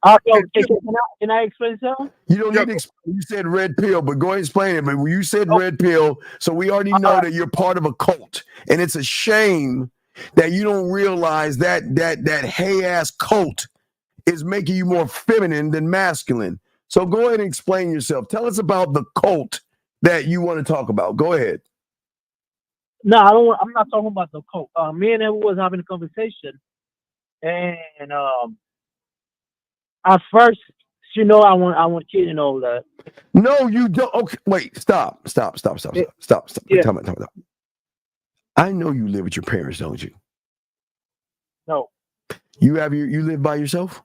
Can I explain something? You don't need to explain. You said red pill, but go ahead and explain it. But when you said red pill, so we already know that you're part of a cult, and it's a shame that you don't realize that hey ass cult is making you more feminine than masculine. So go ahead and explain yourself. Tell us about the cult that you want to talk about. Go ahead. No, I don't. I'm not talking about the cult. Me and him was having a conversation, and at first, I want kids and all that. No, you don't. Okay, wait. Stop. Yeah. Tell me. I know you live with your parents, don't you? No. You live by yourself?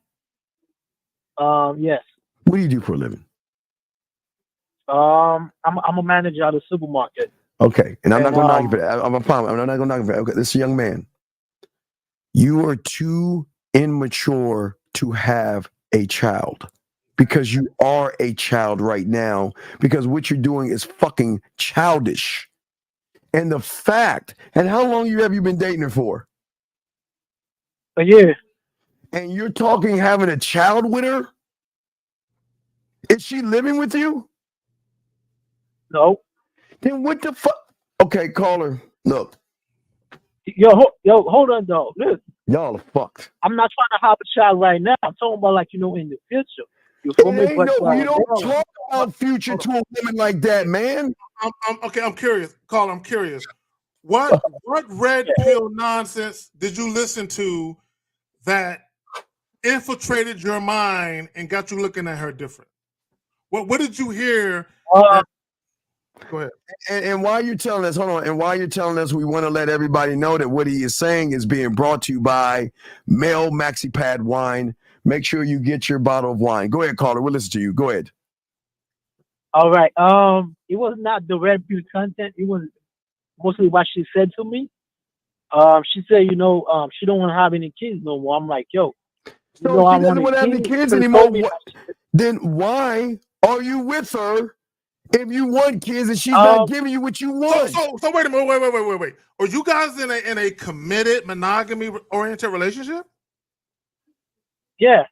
Yes. What do you do for a living? I'm a manager at a supermarket. Okay, and I'm not going to knock you for that. I'm not going to knock you for that. Okay, this is a young man. You are too immature to have a child, because you are a child right now, because what you're doing is fucking childish. And the fact, and how long have you been dating her for? A year. And you're talking having a child with her? Is she living with you? No. Then what the fuck? Okay, caller, look. Yo, hold on, though. Look. Y'all are fucked. I'm not trying to have a child right now. I'm talking about, in the future. You feel me? You don't talk about future to a woman like that, man. I'm curious. Caller, I'm curious. What red pill nonsense did you listen to that infiltrated your mind and got you looking at her different? What did you hear? Go ahead. And while you're telling us, hold on, and while you're telling us, we want to let everybody know that what he is saying is being brought to you by Male Maxi Pad Wine. Make sure you get your bottle of wine. Go ahead, caller. We'll listen to you. Go ahead. All right. It was not the red pill content. It was mostly what she said to me. She said, she don't want to have any kids no more. I'm like, yo. So she doesn't want to have any kids anymore. Then why are you with her if you want kids and she's not giving you what you want? So wait a minute. Wait. Are you guys in a committed monogamy-oriented relationship? Yeah.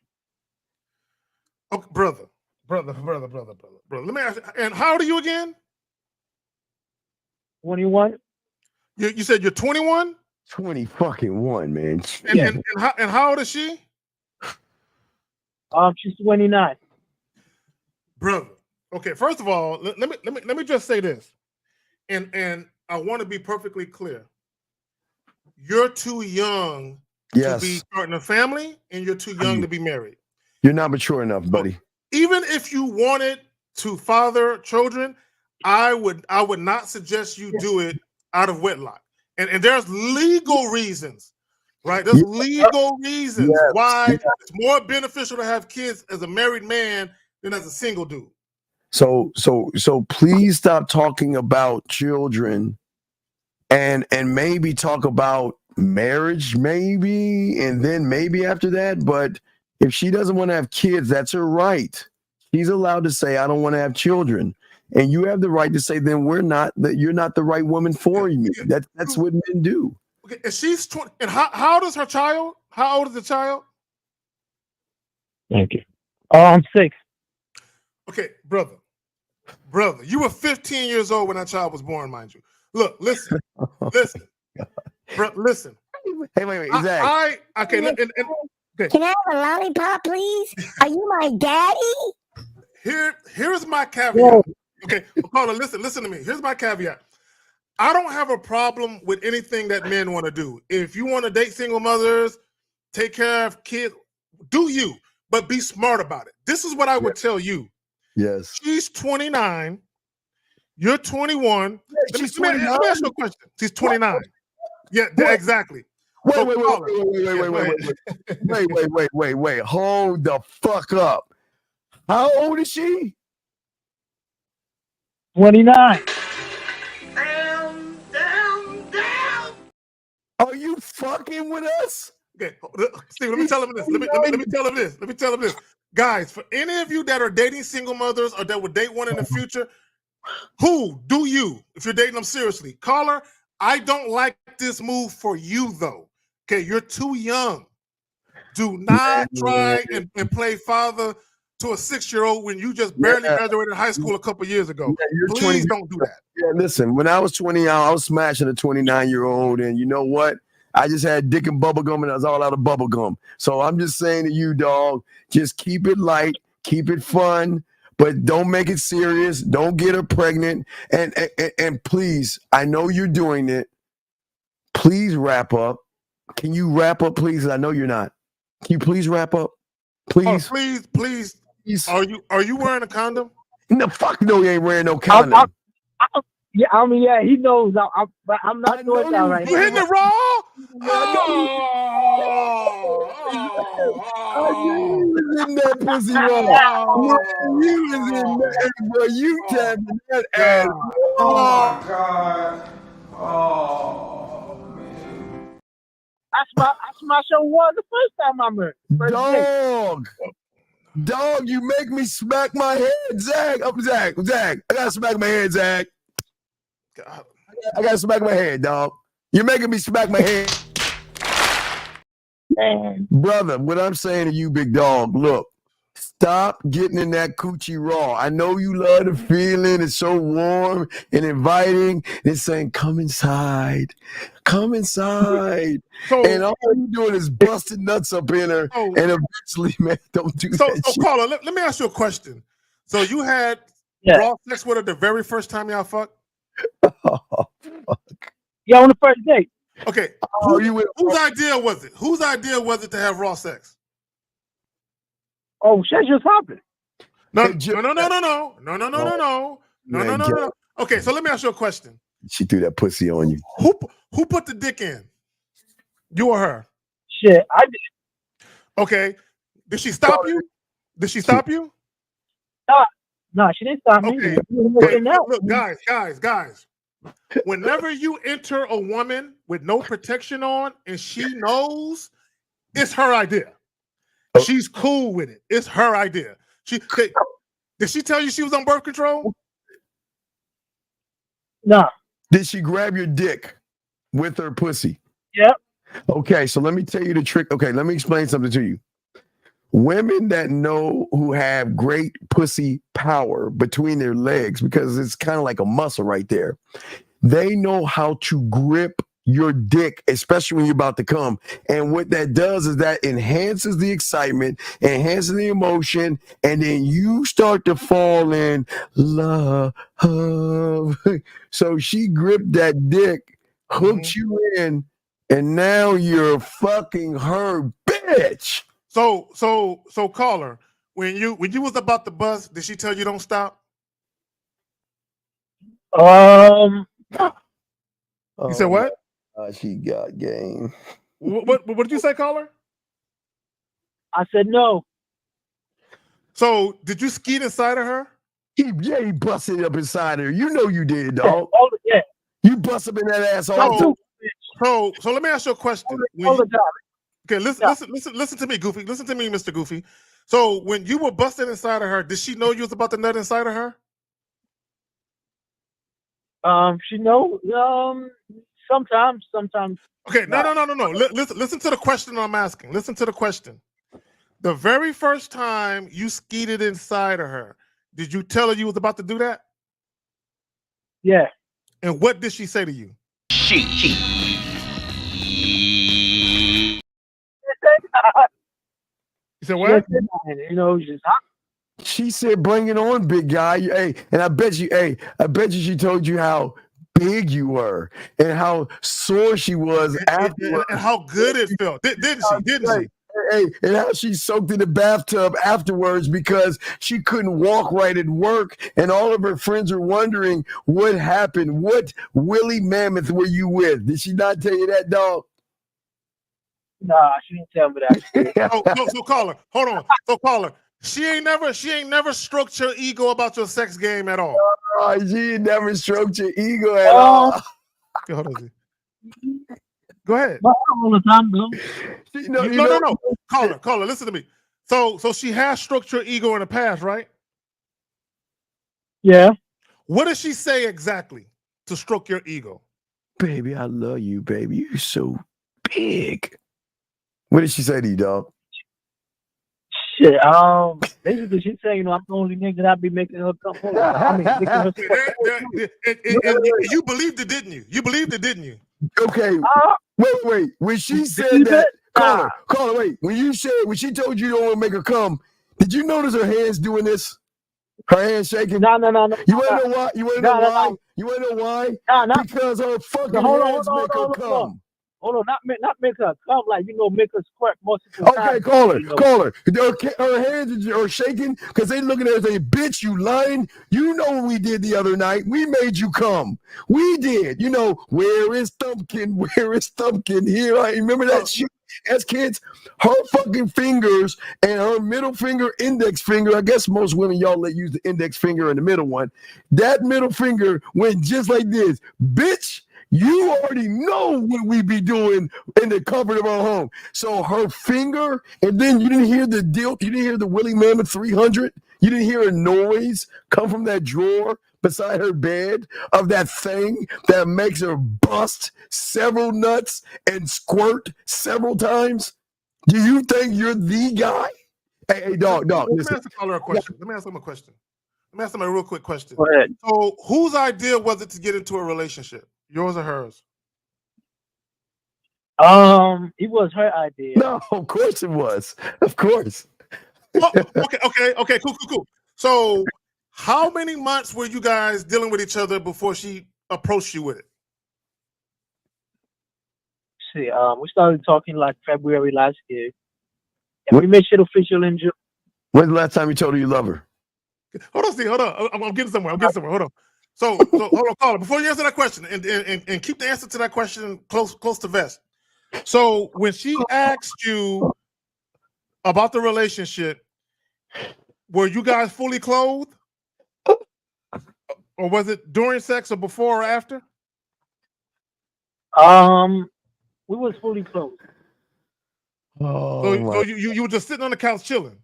Okay, brother. Let me ask you, and how old are you again? 21. You said you're 21? 20 fucking one, man. And how old is she? She's 29. Brother. Okay, first of all, let me just say this. And I want to be perfectly clear. You're too young to be starting a family, and you're too young to be married. You're not mature enough, buddy. Even if you wanted to father children, I would not suggest you do it out of wedlock. And there's legal reasons, right? There's legal reasons why it's more beneficial to have kids as a married man than as a single dude. So please stop talking about children and maybe talk about marriage, maybe, and then maybe after that. But if she doesn't want to have kids, that's her right. She's allowed to say, I don't want to have children. And you have the right to say, then you're not the right woman for me. That's what men do. Okay, and she's 20. And how old is her child? How old is the child? Thank you. I'm 6. Okay, brother, you were 15 years old when that child was born, mind you. Look, listen. Bro, listen. Hey, wait, Zach. Okay. Can I have a lollipop, please? Are you my daddy? Here's my caveat. Okay, Paula, listen to me. Here's my caveat. I don't have a problem with anything that men want to do. If you want to date single mothers, take care of kids, do you, but be smart about it. This is what I would tell you. Yes. She's 29. You're 21. Let me ask you a question. She's 29. What? Yeah, exactly. Wait. Hold the fuck up. How old is she? 29. Are you fucking with us? Okay, Steve, let me tell him this. Let me tell him this. Let me tell him this. Guys, for any of you that are dating single mothers or that would date one in the future, if you're dating them seriously, caller, I don't like this move for you though. Okay, you're too young. Do not try and play father to a 6-year-old when you just barely graduated high school a couple years ago. Please don't do that. Yeah, listen, when I was 20, I was smashing a 29-year-old, and you know what? I just had dick and bubble gum, and I was all out of bubble gum. So I'm just saying to you, dog, just keep it light, keep it fun, but don't make it serious. Don't get her pregnant. And please, I know you're doing it. Please wrap up. Can you wrap up, please? I know you're not. Can you please wrap up? Please. Oh, please. Are you wearing a condom? No, fuck no, you ain't wearing no condom. Yeah, he knows. But I'm not doing that right now. You hitting it raw? You was in that pussy raw. You was in that, bro. You tapping that ass. Oh, God. I smashed your wall the first time I met. Dog, you make me smack my head, Zach. Zach. I gotta smack my head, Zach. I gotta smack my head, dog. You're making me smack my head. Man. Brother, what I'm saying to you, big dog, look, stop getting in that coochie raw. I know you love the feeling. It's so warm and inviting. It's saying, come inside. Come inside. And all you're doing is busting nuts up in her. And eventually, man, don't do that. So, caller, let me ask you a question. So you had raw sex with her the very first time y'all fucked? Oh, fuck. Yeah, on the first date. Okay. Whose idea was it? Whose idea was it to have raw sex? Oh, shit just happened. No. Okay, so let me ask you a question. She threw that pussy on you. Who put the dick in? You or her? Shit, I did. Okay. Did she stop you? Did she stop you? No, she didn't stop me. Okay. Look, guys. Whenever you enter a woman with no protection on and she knows, it's her idea. She's cool with it. It's her idea. Did she tell you she was on birth control? No. Did she grab your dick with her pussy? Yep. Okay, so let me tell you the trick. Okay, let me explain something to you. Women that know who have great pussy power between their legs, because it's kind of like a muscle right there. They know how to grip your dick, especially when you're about to come. And what that does is that enhances the excitement, enhances the emotion, and then you start to fall in love. So she gripped that dick, hooked you in, and now you're fucking her bitch. So caller, when you was about to bust, did she tell you don't stop? You said what? She got game. What did you say, caller? I said no. So did you skeet inside of her? He busted up inside her. You know you did, dog. Yeah. You bust up in that ass all So let me ask you a question. Okay, listen to me, Goofy. Listen to me, Mr. Goofy. So when you were busted inside of her, did she know you was about to nut inside of her? She know. Sometimes. Okay, no. Listen to the question I'm asking. Listen to the question. The very first time you skeeted inside of her, did you tell her you was about to do that? Yeah. And what did she say to you? You said what? You know, she said, "Bring it on, big guy." Hey, and I bet you she told you how big you were and how sore she was afterwards, and how good it felt. Didn't she? Hey, and how she soaked in the bathtub afterwards because she couldn't walk right at work, and all of her friends are wondering what happened. What Willie Mammoth were you with? Did she not tell you that, dog? Nah, she didn't tell me that. So caller, hold on. So caller, She ain't never stroked your ego about your sex game at all. She never stroked your ego at all. Okay, hold on. Go ahead. All the time, though. No. Caller, listen to me. So she has stroked your ego in the past, right? Yeah. What does she say exactly to stroke your ego? Baby, I love you, baby. You're so big. What did she say to you, dog? Shit. Basically, she's saying, I'm the only nigga that be making her come home. I mean, making her. You believed it, didn't you? You believed it, didn't you? Okay. Wait. When she said that, caller, wait. When she told you don't want to make her come, did you notice her hands doing this? Her hands shaking? No. You want to know why? You want to know why? You want to know why? Because her fucking hands make her come. Hold on, not make her come, like, make her squirt multiple times. Okay, caller. Her hands are shaking because they looking at her saying, bitch, you lying. You know what we did the other night. We made you come. We did. Where is Thumpkin? Where is Thumpkin? Here, I remember that shit. As kids, her fucking fingers and her middle finger, index finger, I guess most women, y'all let use the index finger and the middle one. That middle finger went just like this. Bitch, you already know what we be doing in the comfort of our home. So her finger, and then you didn't hear the dilt, you didn't hear the Willie Mammoth 300, you didn't hear a noise come from that drawer beside her bed of that thing that makes her bust several nuts and squirt several times. Do you think you're the guy? Hey, dog. Let me ask the caller a question. Let me ask him a question. Let me ask him a real quick question. Go ahead. So, whose idea was it to get into a relationship? Yours or hers? It was her idea. No, of course it was. Of course. Okay, cool. So, how many months were you guys dealing with each other before she approached you with it? See, we started talking like February last year, and we made shit official in June. When's the last time you told her you love her? Hold on. I'm getting somewhere. Hold on. So hold on, caller. Before you answer that question, and keep the answer to that question close to vest. So when she asked you about the relationship, were you guys fully clothed, or was it during sex, or before or after? We was fully clothed. So you were just sitting on the couch chilling,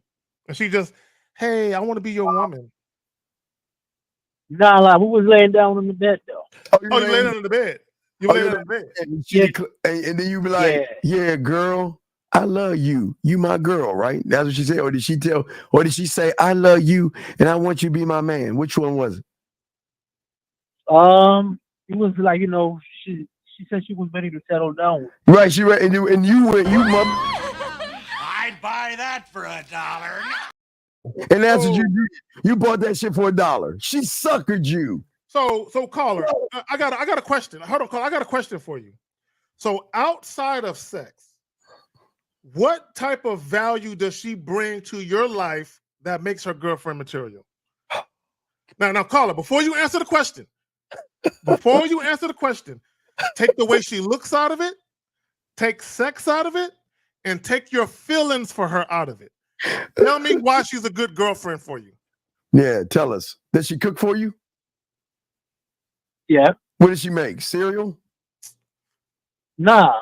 and she just, hey, I want to be your woman. Nah, like we was laying down on the bed though. You laying down on the bed. You laying down on the bed. And then you be like, yeah, girl, I love you. You my girl, right? That's what she said. Or did she say, I love you and I want you to be my man? Which one was it? It was like, she said she was ready to settle down. Right, she ready, and you went, I'd buy that for $1. And that's what you did. You bought that shit for $1. She suckered you. So caller, I got a question. Hold on, caller. I got a question for you. So outside of sex, what type of value does she bring to your life that makes her girlfriend material? Now, caller, before you answer the question, take the way she looks out of it, take sex out of it, and take your feelings for her out of it. Tell me why she's a good girlfriend for you. Yeah, tell us. Does she cook for you? Yeah. What does she make? Cereal? Nah.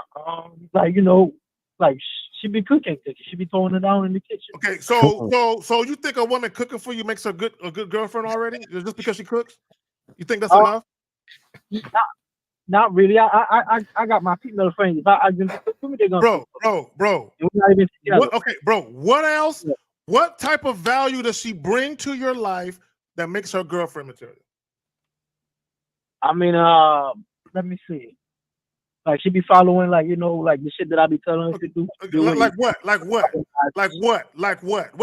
She be cooking. She be throwing it down in the kitchen. Okay, so you think a woman cooking for you makes her a good girlfriend already? Just because she cooks? You think that's enough? Not really. I got my female friends. If I just cook for me, they're gonna bro. We're not even together. Bro. What else? Yeah. What type of value does she bring to your life that makes her girlfriend material? I mean, let me see. Like she be following, like the shit that I be telling her to do. Like what? What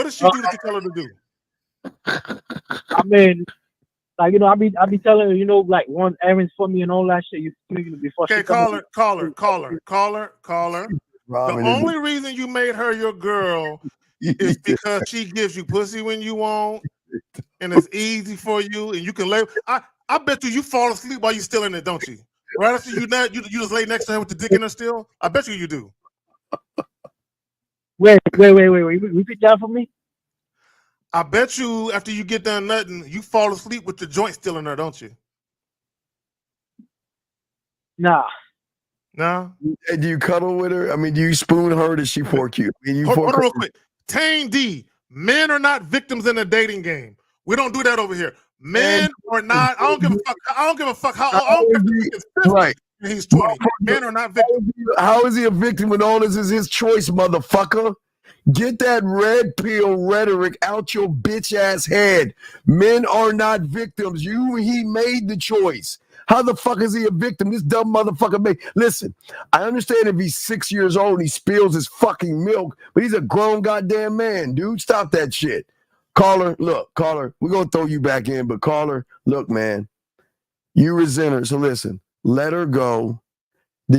does she do that you tell her to do? I mean, like I be telling her, like run errands for me and all that shit. Before. Okay, caller. The only reason you made her your girl is because she gives you pussy when you want, and it's easy for you, and you can lay. I bet you fall asleep while you're still in it, don't you? Right after you just lay next to her with the dick in her still. I bet you do. Wait. Repeat that for me. I bet you after you get done nutting, you fall asleep with the joint still in there, don't you? Nah. No. Do you cuddle with her? I mean, do you spoon her? Or does she fork you? Hold on real quick. Tane D. Men are not victims in a dating game. We don't do that over here. Men are not. I don't give a fuck. I don't give a fuck how. I don't care if he's 50 right. and he's 20. Men are not victims. How is he a victim when all this is his choice, motherfucker? Get that red pill rhetoric out your bitch ass head. Men are not victims. He made the choice. How the fuck is he a victim? This dumb motherfucker made. Listen, I understand if he's 6 years old and he spills his fucking milk, but he's a grown goddamn man, dude. Stop that shit. Caller, look, caller, we're gonna throw you back in, but caller, look, man, you resent her. So listen, let her go.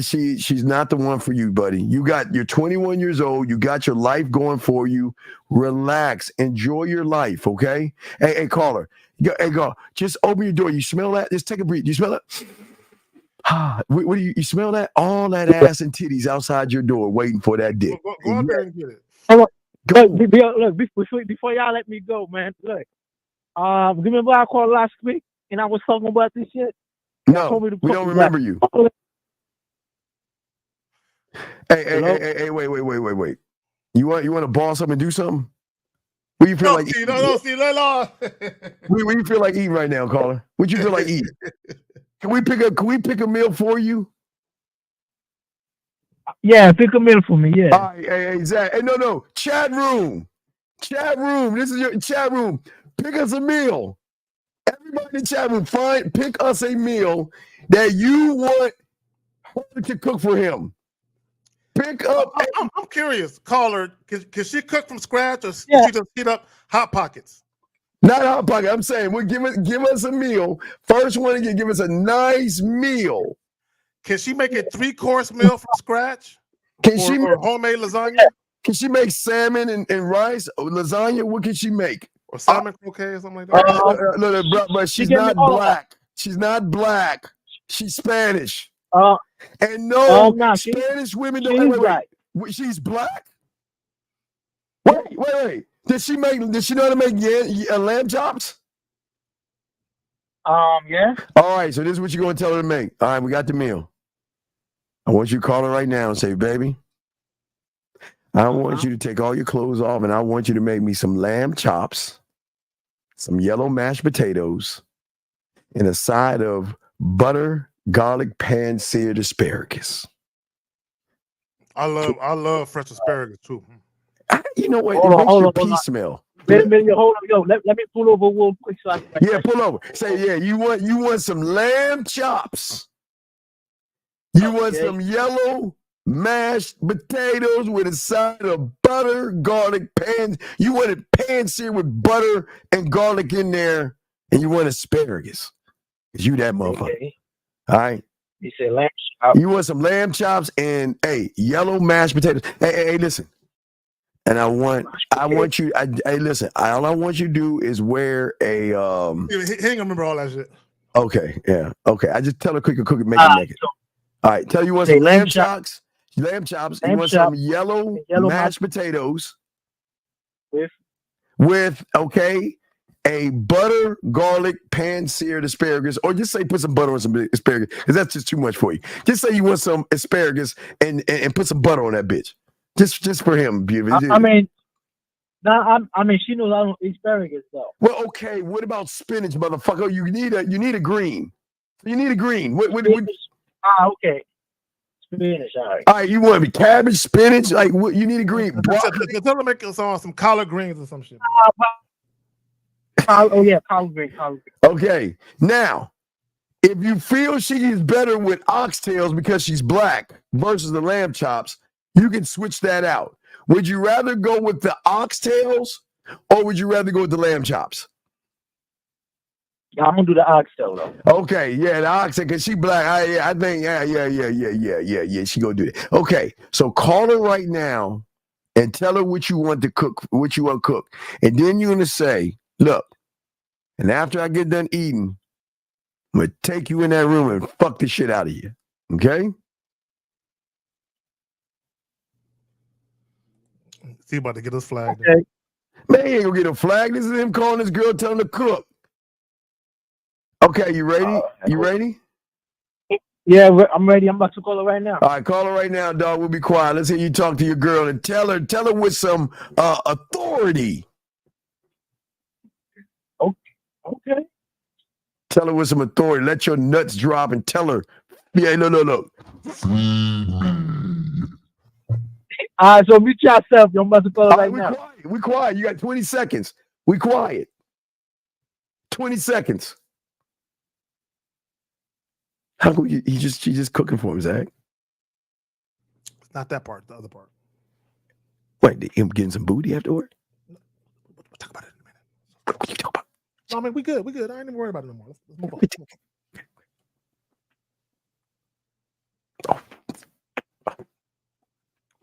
She's not the one for you, buddy. You're 21 years old. You got your life going for you. Relax. Enjoy your life, okay? Hey, caller. Hey, go. Just open your door. You smell that? Just take a breath. You smell that? What do you smell that? All that ass and titties outside your door waiting for that dick. Go out there and get it. Look, before y'all let me go, man. Look, remember I called last week and I was talking about this shit? No, we don't remember you. Hey, wait. You want to ball something and do something? What do you feel like eating? No. What do you feel like eating right now, caller? What you feel like eating? Can we pick a meal for you? Yeah, pick a meal for me, yeah. All right, hey, Zach. Hey, no. Chat room. This is your chat room. Pick us a meal. Everybody in the chat room, pick us a meal that you want her to cook for him. Pick up. I'm curious, caller. Can she cook from scratch, or she just heat up Hot Pockets? Not Hot Pocket. I'm saying, give us a meal. First one to give us a nice meal. Can she make a 3-course meal from scratch? Or homemade lasagna? Can she make salmon and rice or lasagna? What can she make? Or salmon croquet or something like that? No, but she's not black. She's not black. She's Spanish. And Spanish women don't. Wait. She's black. Wait. Did she know how to make lamb chops? Yeah. All right, so this is what you're gonna tell her to make. All right, we got the meal. I want you to call her right now and say, baby, I want you to take all your clothes off and I want you to make me some lamb chops, some yellow mashed potatoes, and a side of butter, garlic, pan-seared asparagus. I love fresh asparagus too. You know what? It makes your pee smell. Hold on, yo. Let me pull over real quick so I can. Pull over. Say, you want some lamb chops. You want some yellow mashed potatoes with a side of butter, garlic, pan. You want it pan-seared with butter and garlic in there, and you want asparagus. Cause you that motherfucker. Okay. All right. You said lamb chops. You want some lamb chops and yellow mashed potatoes. Hey, listen. And I want you. Listen. All I want you to do is wear a. He ain't gonna remember all that shit. Okay. Yeah. Okay. I just tell her quick and cook it, make it naked. All right. Tell you want some lamb chops. Lamb chops. You want some yellow mashed potatoes. With a butter, garlic, pan-seared asparagus, or just say put some butter on some asparagus, because that's just too much for you. Just say you want some asparagus and put some butter on that bitch. Just for him, beautiful. I mean, she knows I don't eat asparagus though. Well, okay. What about spinach, motherfucker? You need a green. You need a green. What? Okay. Spinach. All right. You want cabbage, spinach? Like what? You need a green. Tell her to make us some collard greens or some shit. Collard greens. Okay. Now, if you feel she is better with oxtails because she's black versus the lamb chops, you can switch that out. Would you rather go with the oxtails or would you rather go with the lamb chops? Yeah, I'm gonna do the oxtail though. Okay, the oxtail because she black. I think she gonna do it. Okay, so call her right now and tell her what you want to cook, and then you're gonna say, look, and after I get done eating, I'm gonna take you in that room and fuck the shit out of you. Okay? He about to get us flagged. Okay. Man, he ain't gonna get a flag. This is him calling this girl, telling her to cook. Okay, you ready? You ready? Yeah, I'm ready. I'm about to call her right now. All right, call her right now, dog. We'll be quiet. Let's hear you talk to your girl and tell her with some authority. Okay. Tell her with some authority. Let your nuts drop and tell her. Yeah, look. All right, so mute yourself. I'm about to call her right now. We quiet. You got 20 seconds. We quiet. 20 seconds. How come she's just cooking for him, Zach? It's not that part. The other part. Wait, him getting some booty afterward? We'll talk about it in a minute. What you talk about? No, I mean, we good. I ain't even worried about it no more. Let's move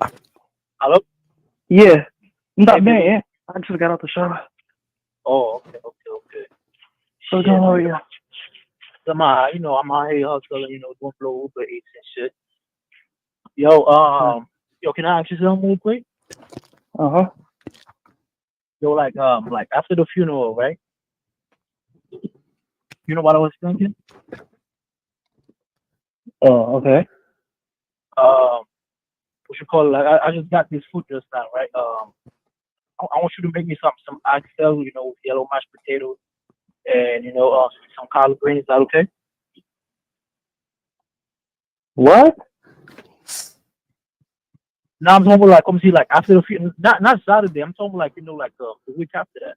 on. Hello? Yeah. Not me, yeah. I just got out the shower. Oh, okay. So going over here. I'm out here hustling, doing flow Uber Eats and shit. Yo, can I ask you something real quick? Uh-huh. Yo, like after the funeral, right? You know what I was thinking? Oh, okay. What you call it? Like I just got this food just now, right? I want you to make me some oxtail, with yellow mashed potatoes and some collard greens. Is that okay? What? Now I'm talking like after the funeral, not Saturday. I'm talking like the week after that.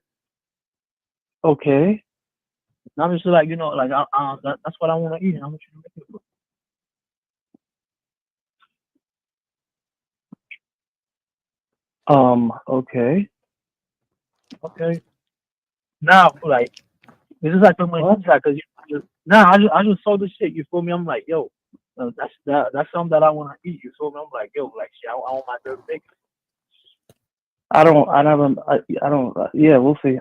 Okay. Now I'm just like that's what I want to eat. I want you to make it. Okay. Okay. Now, like, this is like from my inside because I just saw this shit. You feel me? I'm like, yo, that's something that I want to eat. You feel me? I'm like, yo, like, shit, I want my dirty bacon. Yeah, we'll see.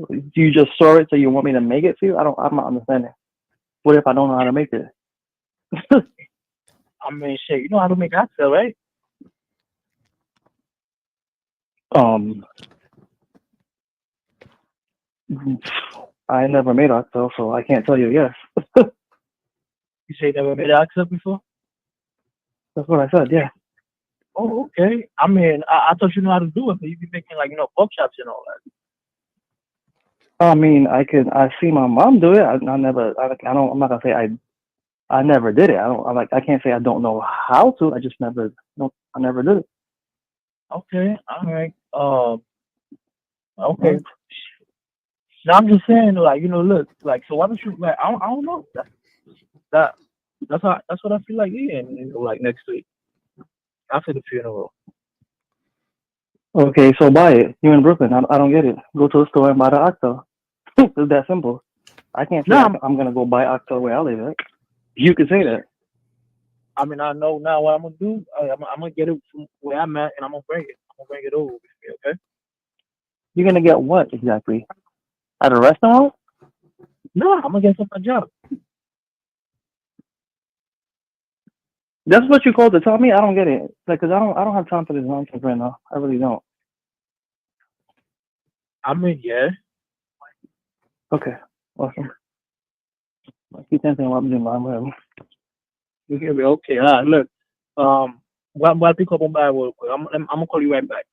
Do you just saw it so you want me to make it for you? I'm not understanding. What if I don't know how to make it? I mean, shit, you know how to make oxtail, right? I never made oxtail, so I can't tell you yes. You say you never made oxtail before? That's what I said, yeah. Oh, okay. I mean, I thought you know how to do it, but you be making pork chops and all that. I mean, I see my mom do it. I'm not gonna say I never did it. I can't say I don't know how to. I never did it. Okay, all right. Okay. Now I'm just saying, look, so why don't you I don't know. That's what I feel like eating, next week after the funeral. Okay, so buy it. You're in Brooklyn. I don't get it. Go to the store and buy the oxtail. It's that simple. I can't say I'm gonna go buy oxtail where I live at. You can say that. I mean, I know now what I'm gonna do. I'm gonna get it from where I'm at, and I'm gonna bring it. I'm gonna bring it over with me. Okay. You're gonna get what exactly? At a restaurant? No, I'm gonna get some at my job. That's what you called to tell me? I don't get it. Because I don't have time for this nonsense right now. I really don't. I mean, yeah. Okay. Awesome. I keep thinking about doing my room. You hear me? Okay. Look. While pick up on my real quick. I'm gonna call you right back.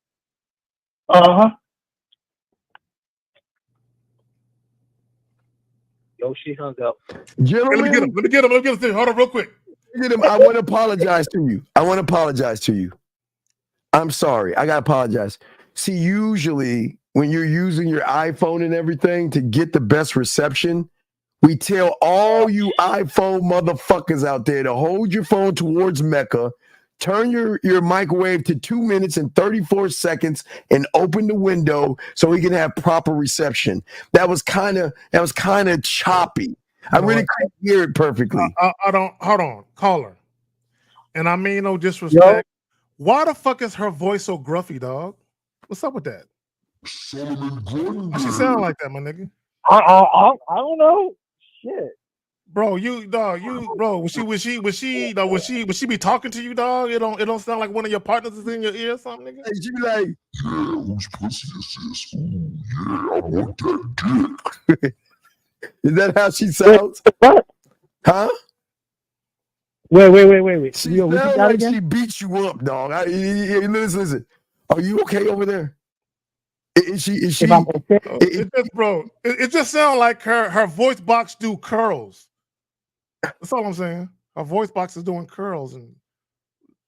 Uh-huh. Yo, she hung up. Gentlemen, let me get him. Hold on, real quick. I want to apologize to you. I'm sorry. I got to apologize. See, usually when you're using your iPhone and everything to get the best reception, we tell all you iPhone motherfuckers out there to hold your phone towards Mecca, turn your microwave to 2 minutes and 34 seconds, and open the window so we can have proper reception. That was kind of choppy. I really couldn't hear it perfectly. I don't. Hold on, caller. And I mean no disrespect. Yo. Why the fuck is her voice so gruffy, dog? What's up with that? Why she sound like that, my nigga? I don't know. Shit. Bro, bro, was she be talking to you, dog? It don't sound like one of your partners is in your ear or something, nigga. She be like, yeah, whose pussy is this? Ooh, yeah, I want that dick. Is that how she sounds? What? Huh? Wait. She sounds like she beats you up, dog. Listen. Are you okay over there? Is she? If I'm okay? It just sounds like her voice box do curls. That's all I'm saying. Her voice box is doing curls and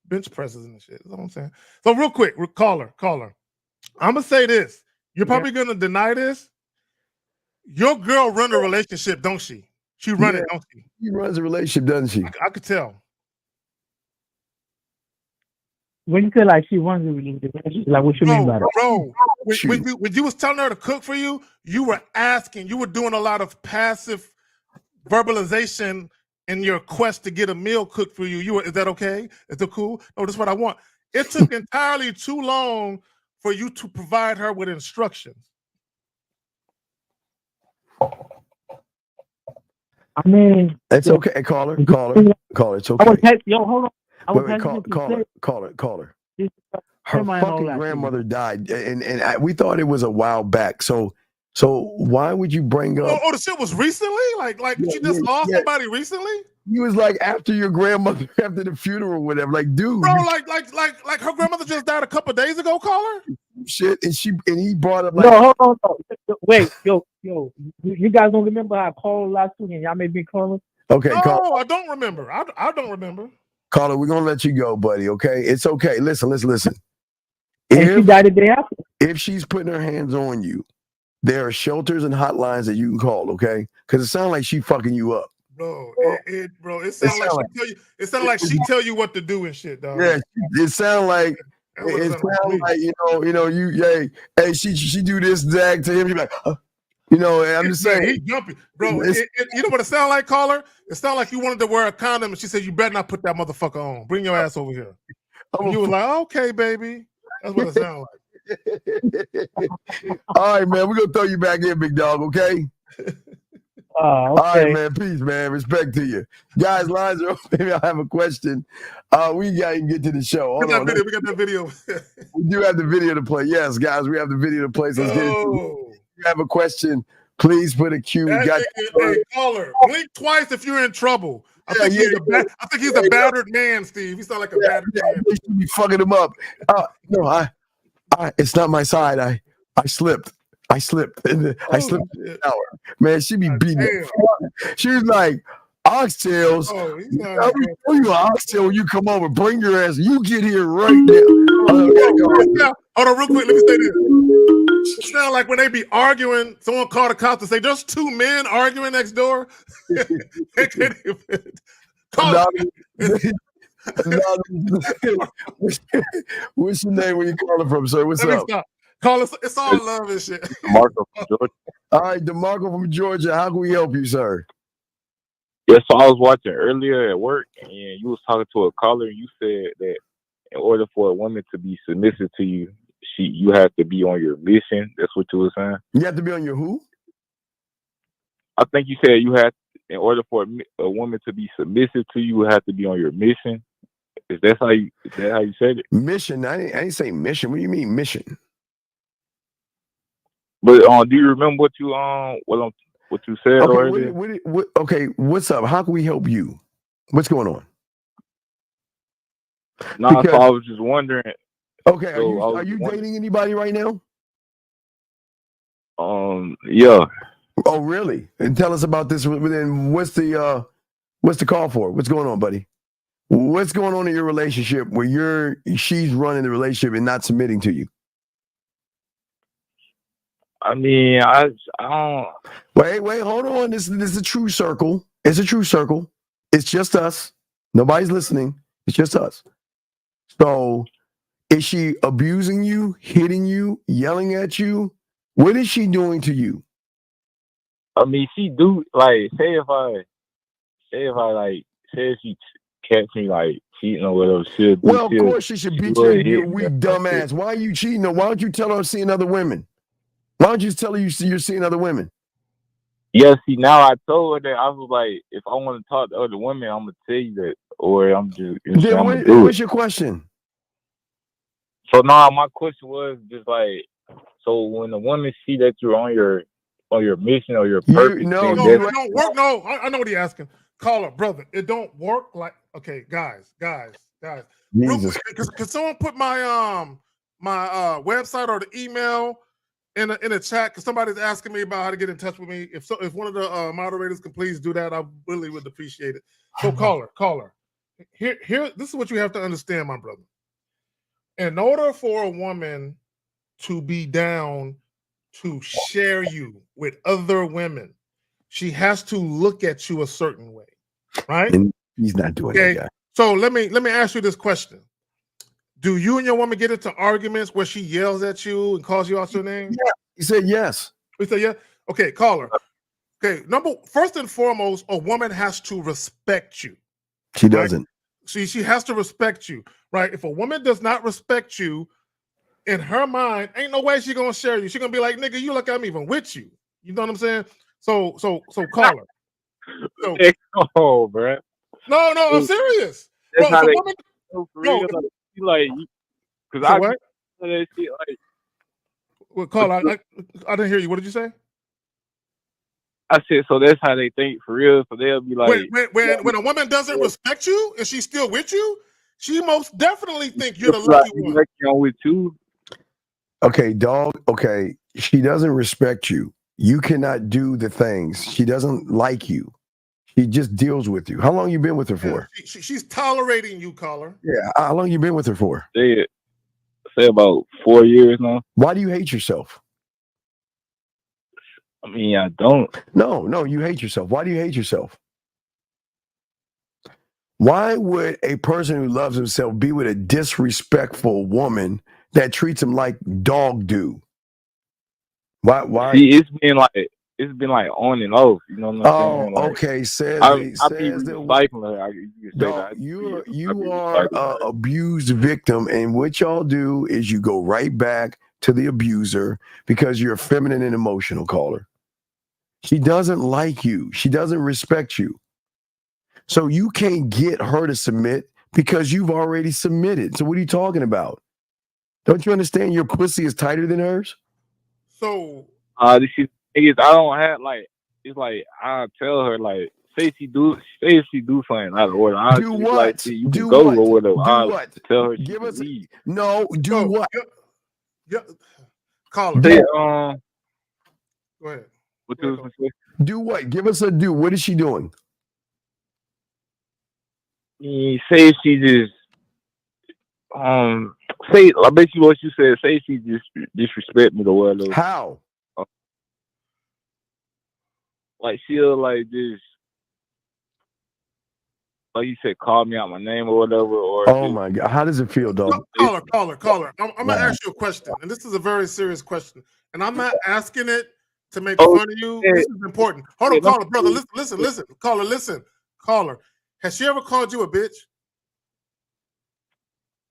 bench presses and shit. That's all I'm saying. So real quick, caller. I'm gonna say this. You're probably gonna deny this. Your girl run a relationship, don't she? She run it, don't she? She runs a relationship, doesn't she? I could tell. When you feel like she runs a relationship, like what you mean by that? Bro, when you was telling her to cook for you, you were doing a lot of passive verbalization in your quest to get a meal cooked for you. Is that okay? Is it cool? No, that's what I want. It took entirely too long for you to provide her with instructions. I mean, it's okay. Caller. It's okay. Hold on. Caller. Her fucking grandmother died, and we thought it was a while back. So why would you bring up? Oh, the shit was recently? Like you just lost somebody recently? He was like after your grandmother, after the funeral, or whatever. Like, dude, bro, like her grandmother just died a couple of days ago. Caller. Shit, and he brought up. No, hold on. Wait, yo, you guys don't remember how I called last week and y'all made me call him? Okay, no, I don't remember. I don't remember. Caller, we're gonna let you go, buddy. Okay, it's okay. Listen. And she died the day after. If she's putting her hands on you, there are shelters and hotlines that you can call. Okay, because it sounds like she fucking you up. Bro, it sounds like she tell you what to do and shit, dog. Yeah, it sounds like. It sounds like hey, she do this zag to him. You're like, I'm just saying. He jumpy, bro. You know what it sound like, caller? It sound like you wanted to wear a condom, and she said you better not put that motherfucker on. Bring your ass over here. And you were like, okay, baby. That's what it sound like. All right, man. We're gonna throw you back in, big dog. Okay. Okay. All right, man. Peace, man. Respect to you. Guys, lines are open. Maybe I have a question. We got to get to the show. We got that video. We do have the video to play. Yes, guys, we have the video to play. So let's get into it. If you have a question, please put a Q. Hey, caller, blink twice if you're in trouble. I think he's a battered man, Steve. He sound like a battered man. They should be fucking him up. No, I it's not my side. I slipped. I slipped in the shower. Man, she be beating it. She was like, oxtails. I'll be you an oxtail when you come over. Bring your ass. You get here right now. Hold on, real quick. Let me say this. It sounds like when they be arguing, someone called the cops and say, "There's two men arguing next door." What's your name? Where you calling from, sir? What's up? Call us. It's all love and shit. DeMarco from Georgia. All right, DeMarco from Georgia. How can we help you, sir? Yeah, so I was watching earlier at work, and you was talking to a caller, and you said that in order for a woman to be submissive to you, you have to be on your mission. That's what you were saying. You have to be on your who? I think you said you have, in order for a woman to be submissive to you, have to be on your mission. Is that how you said it? Mission? I didn't say mission. What do you mean mission? But do you remember what you said already? Okay, what's up? How can we help you? What's going on? So I was just wondering. Okay, are you dating anybody right now? Yeah. Oh, really? And tell us about this. Then what's the call for? What's going on, buddy? What's going on in your relationship where she's running the relationship and not submitting to you? I mean, I don't. Wait, hold on. This is a true circle. It's a true circle. It's just us. Nobody's listening. It's just us. So, is she abusing you, hitting you, yelling at you? What is she doing to you? I mean, she do like say if she catch me like cheating or whatever. Well, of course she should beat you, you weak dumbass. Why are you cheating? Why don't you tell her I'm seeing other women? Why don't you just tell her you're seeing other women? Yeah, see, now I told her that I was like, if I want to talk to other women, I'm gonna tell you that, or I'm just, Then I'm gonna do what's it. your question? So now my question was just like, so when a woman see that you're on your mission or your purpose, No, it don't work. No, I know what he's asking. Caller, brother, it don't work like. Okay, guys. Real Jesus. quick, can someone put my my website or the email in a chat? Because somebody's asking me about how to get in touch with me. If one of the moderators can please do that, I really would appreciate it. So caller, here, this is what you have to understand, my brother. In order for a woman to be down to share you with other women, she has to look at you a certain way, right? And he's not doing that, guy. So let me ask you this question: do you and your woman get into arguments where she yells at you and calls you out your name? Yeah, he said yes. We say yeah. Okay, caller. Okay, first and foremost, a woman has to respect you. She doesn't. She has to respect you, right? If a woman does not respect you, in her mind, ain't no way she gonna share you. She gonna be like, nigga, you look, I'm even with you. You know what I'm saying? So call her. So, oh, bro. No, I'm serious. That's Bro, how if a they woman, for real. Like, because So I what? that shit like. Well, call. I didn't hear you. What did you say? I said, so that's how they think for real. So they'll be like, when a woman doesn't respect you and she's still with you, she most definitely think you're the lucky one. I'm with you. Okay, dog. Okay, she doesn't respect you. You cannot do the things. She doesn't like you. She just deals with you. How long you been with her for? She's tolerating you, caller. Yeah. How long you been with her for? Say about 4 years now. Why do you hate yourself? I mean, I don't. No, you hate yourself. Why do you hate yourself? Why would a person who loves himself be with a disrespectful woman that treats him like dog do? Why? See, it's been like on and off. You know what I'm saying? Like, Okay. I be recycling her. You are an abused victim, and what y'all do is you go right back to the abuser because you're feminine and emotional, caller. She doesn't like you. She doesn't respect you. So you can't get her to submit because you've already submitted. So what are you talking about? Don't you understand your pussy is tighter than hers? So this is I don't have like, it's like I tell her like, say she do something out of order. I do what? Like, you do can go what? or whatever. Do what? Tell her Give us leave. no. Do what? Yeah. Call her. Say, Go ahead. What you was gonna say? Do what? Give us a do. What is she doing? Say she just say, I bet you what you said. Say she just disrespect me or whatever. How? Like she'll like just, like you said, call me out my name or whatever. Or oh my God, how does it feel, dog? Caller. I'm gonna ask you a question, and this is a very serious question, and I'm not asking it to make fun of you. This is important. Hold on, caller, brother. Listen. Caller. Has she ever called you a bitch?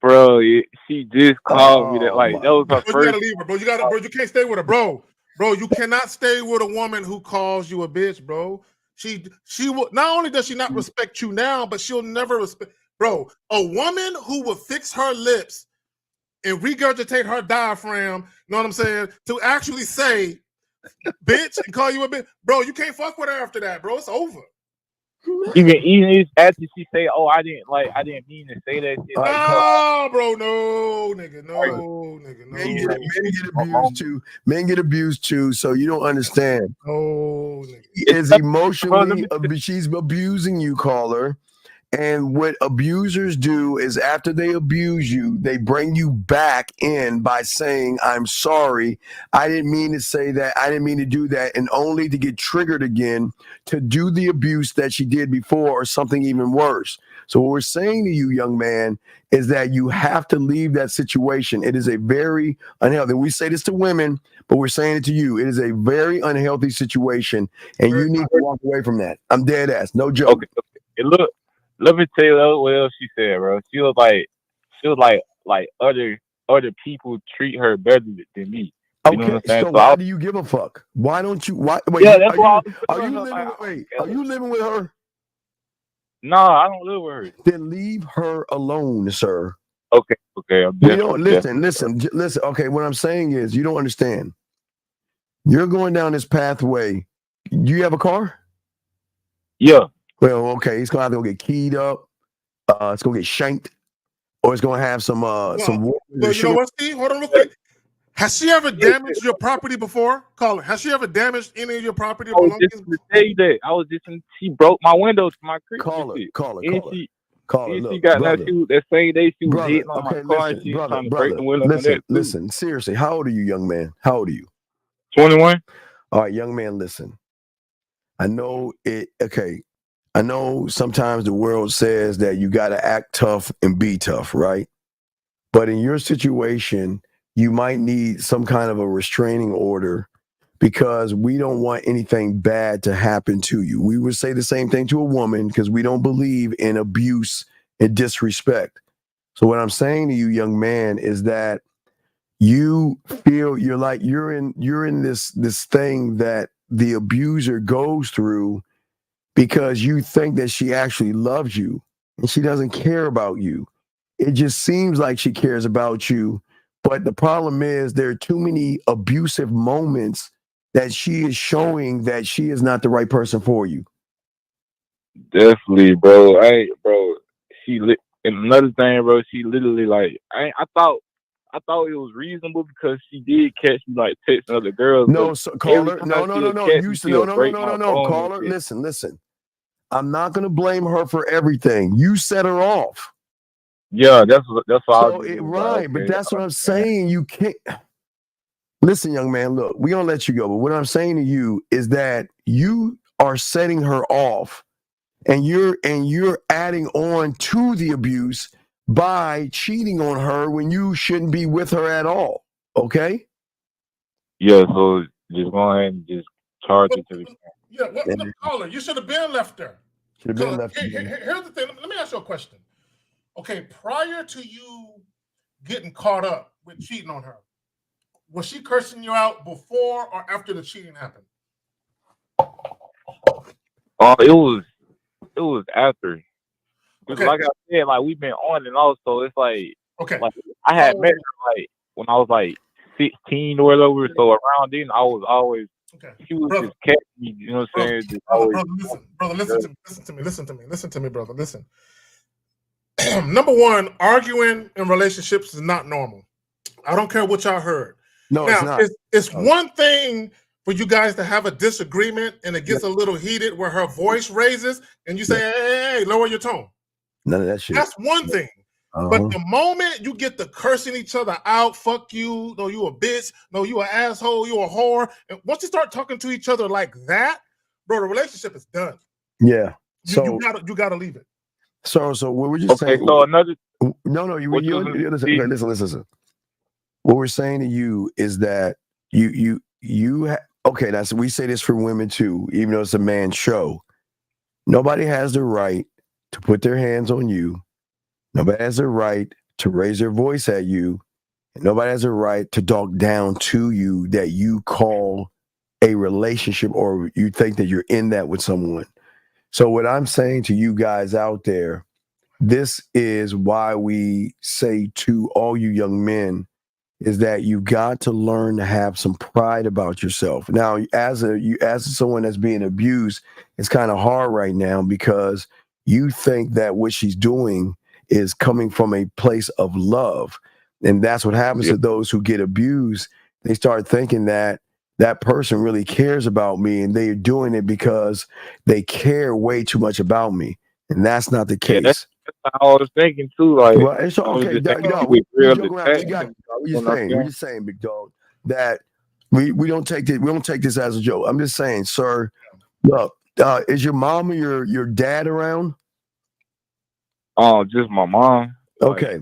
Bro, she just called me that. Like that was her first. You gotta leave her, bro. You can't stay with her, bro. Bro, you cannot stay with a woman who calls you a bitch, bro. She will. Not only does she not respect you now, but she'll never respect. Bro, a woman who will fix her lips and regurgitate her diaphragm. You know what I'm saying? To actually say, "Bitch," and call you a bitch, bro. You can't fuck with her after that, bro. It's over. Even after she say, "Oh, I didn't mean to say that shit." No, bro, no, nigga, no. Men get abused too. So you don't understand. Oh, is emotionally, she's abusing you, caller. And what abusers do is after they abuse you, they bring you back in by saying, I'm sorry. I didn't mean to say that. I didn't mean to do that. And only to get triggered again to do the abuse that she did before or something even worse. So what we're saying to you, young man, is that you have to leave that situation. It is a very unhealthy. We say this to women, but we're saying it to you. It is a very unhealthy situation. And you need to walk away from that. I'm dead ass. No joke. Okay. Let me tell you what else she said, bro. She was like other people treat her better than me. You know what I'm Okay, saying? so So why do you give a fuck? Why don't you? Why? Wait, yeah, that's why are you living? Wait, are you living with her? No, I don't live with her. Then leave her alone, sir. Okay. I'm You don't listen. Okay, what I'm saying is, you don't understand. You're going down this pathway. Do you have a car? Yeah. Well, okay, it's gonna have to go get keyed up. It's gonna get shanked, or it's gonna have some water. Well, you know what, Steve? Hold on real quick. Has she ever damaged your property before? Caller, has she ever damaged any of your property or belongings? I was just she broke my window to my crib. Caller. She Look, got brother. that same day she was Brother, hitting on my car and she was trying to break the window. Listen. Seriously, how old are you, young man? How old are you? 21. All right, young man, listen. I know it. Okay, I know sometimes the world says that you got to act tough and be tough, right? But in your situation, you might need some kind of a restraining order because we don't want anything bad to happen to you. We would say the same thing to a woman because we don't believe in abuse and disrespect. So what I'm saying to you, young man, is that you feel you're in this thing that the abuser goes through because you think that she actually loves you and she doesn't care about you. It just seems like she cares about you. But the problem is there are too many abusive moments that she is showing that she is not the right person for you. Definitely, bro. And another thing, bro, she literally I thought it was reasonable because she did catch me texting other girls. No, caller. No. Caller, listen. I'm not gonna blame her for everything. You set her off. Yeah, that's what right, but that's what I'm saying. You can't listen, young man. Look, we're gonna let you go, but what I'm saying to you is that you are setting her off, and you're adding on to the abuse by cheating on her when you shouldn't be with her at all. Okay? Yeah, so just go ahead and just charge it to the Caller, you should have been left there. Should have been left. Here's the thing. Let me ask you a question. Okay, prior to you getting caught up with cheating on her, was she cursing you out before or after the cheating happened? It was after. Because like I said, we've been on and off, so it's I had met her when I was 16 or whatever. So around then I was always she was just catching me, you know what I'm saying? Brother, listen to me, brother. Listen. Number one, arguing in relationships is not normal. I don't care what y'all heard. No, now, it's not. It's one thing for you guys to have a disagreement and it gets a little heated where her voice raises and you say, hey, lower your tone. None of that shit. That's one thing. But the moment you get to cursing each other out, fuck you, no, you a bitch, no, you an asshole, you a whore. And once you start talking to each other like that, bro, the relationship is done. Yeah. You gotta leave it. So what we're just saying. So another. Listen. What we're saying to you is that that's we say this for women too, even though it's a man's show. Nobody has the right to put their hands on you. Nobody has the right to raise their voice at you. And nobody has a right to talk down to you that you call a relationship or you think that you're in that with someone. So what I'm saying to you guys out there, this is why we say to all you young men is that you got to learn to have some pride about yourself. Now, as someone that's being abused, it's kind of hard right now because you think that what she's doing is coming from a place of love. And that's what happens to those who get abused. They start thinking that that person really cares about me and they're doing it because they care way too much about me. And that's not the case. That's what I was thinking too. Well, it's okay. We're just saying, big dog, that we don't take this as a joke. I'm just saying, sir, look, is your mom or your dad around? Oh, just my mom. Okay.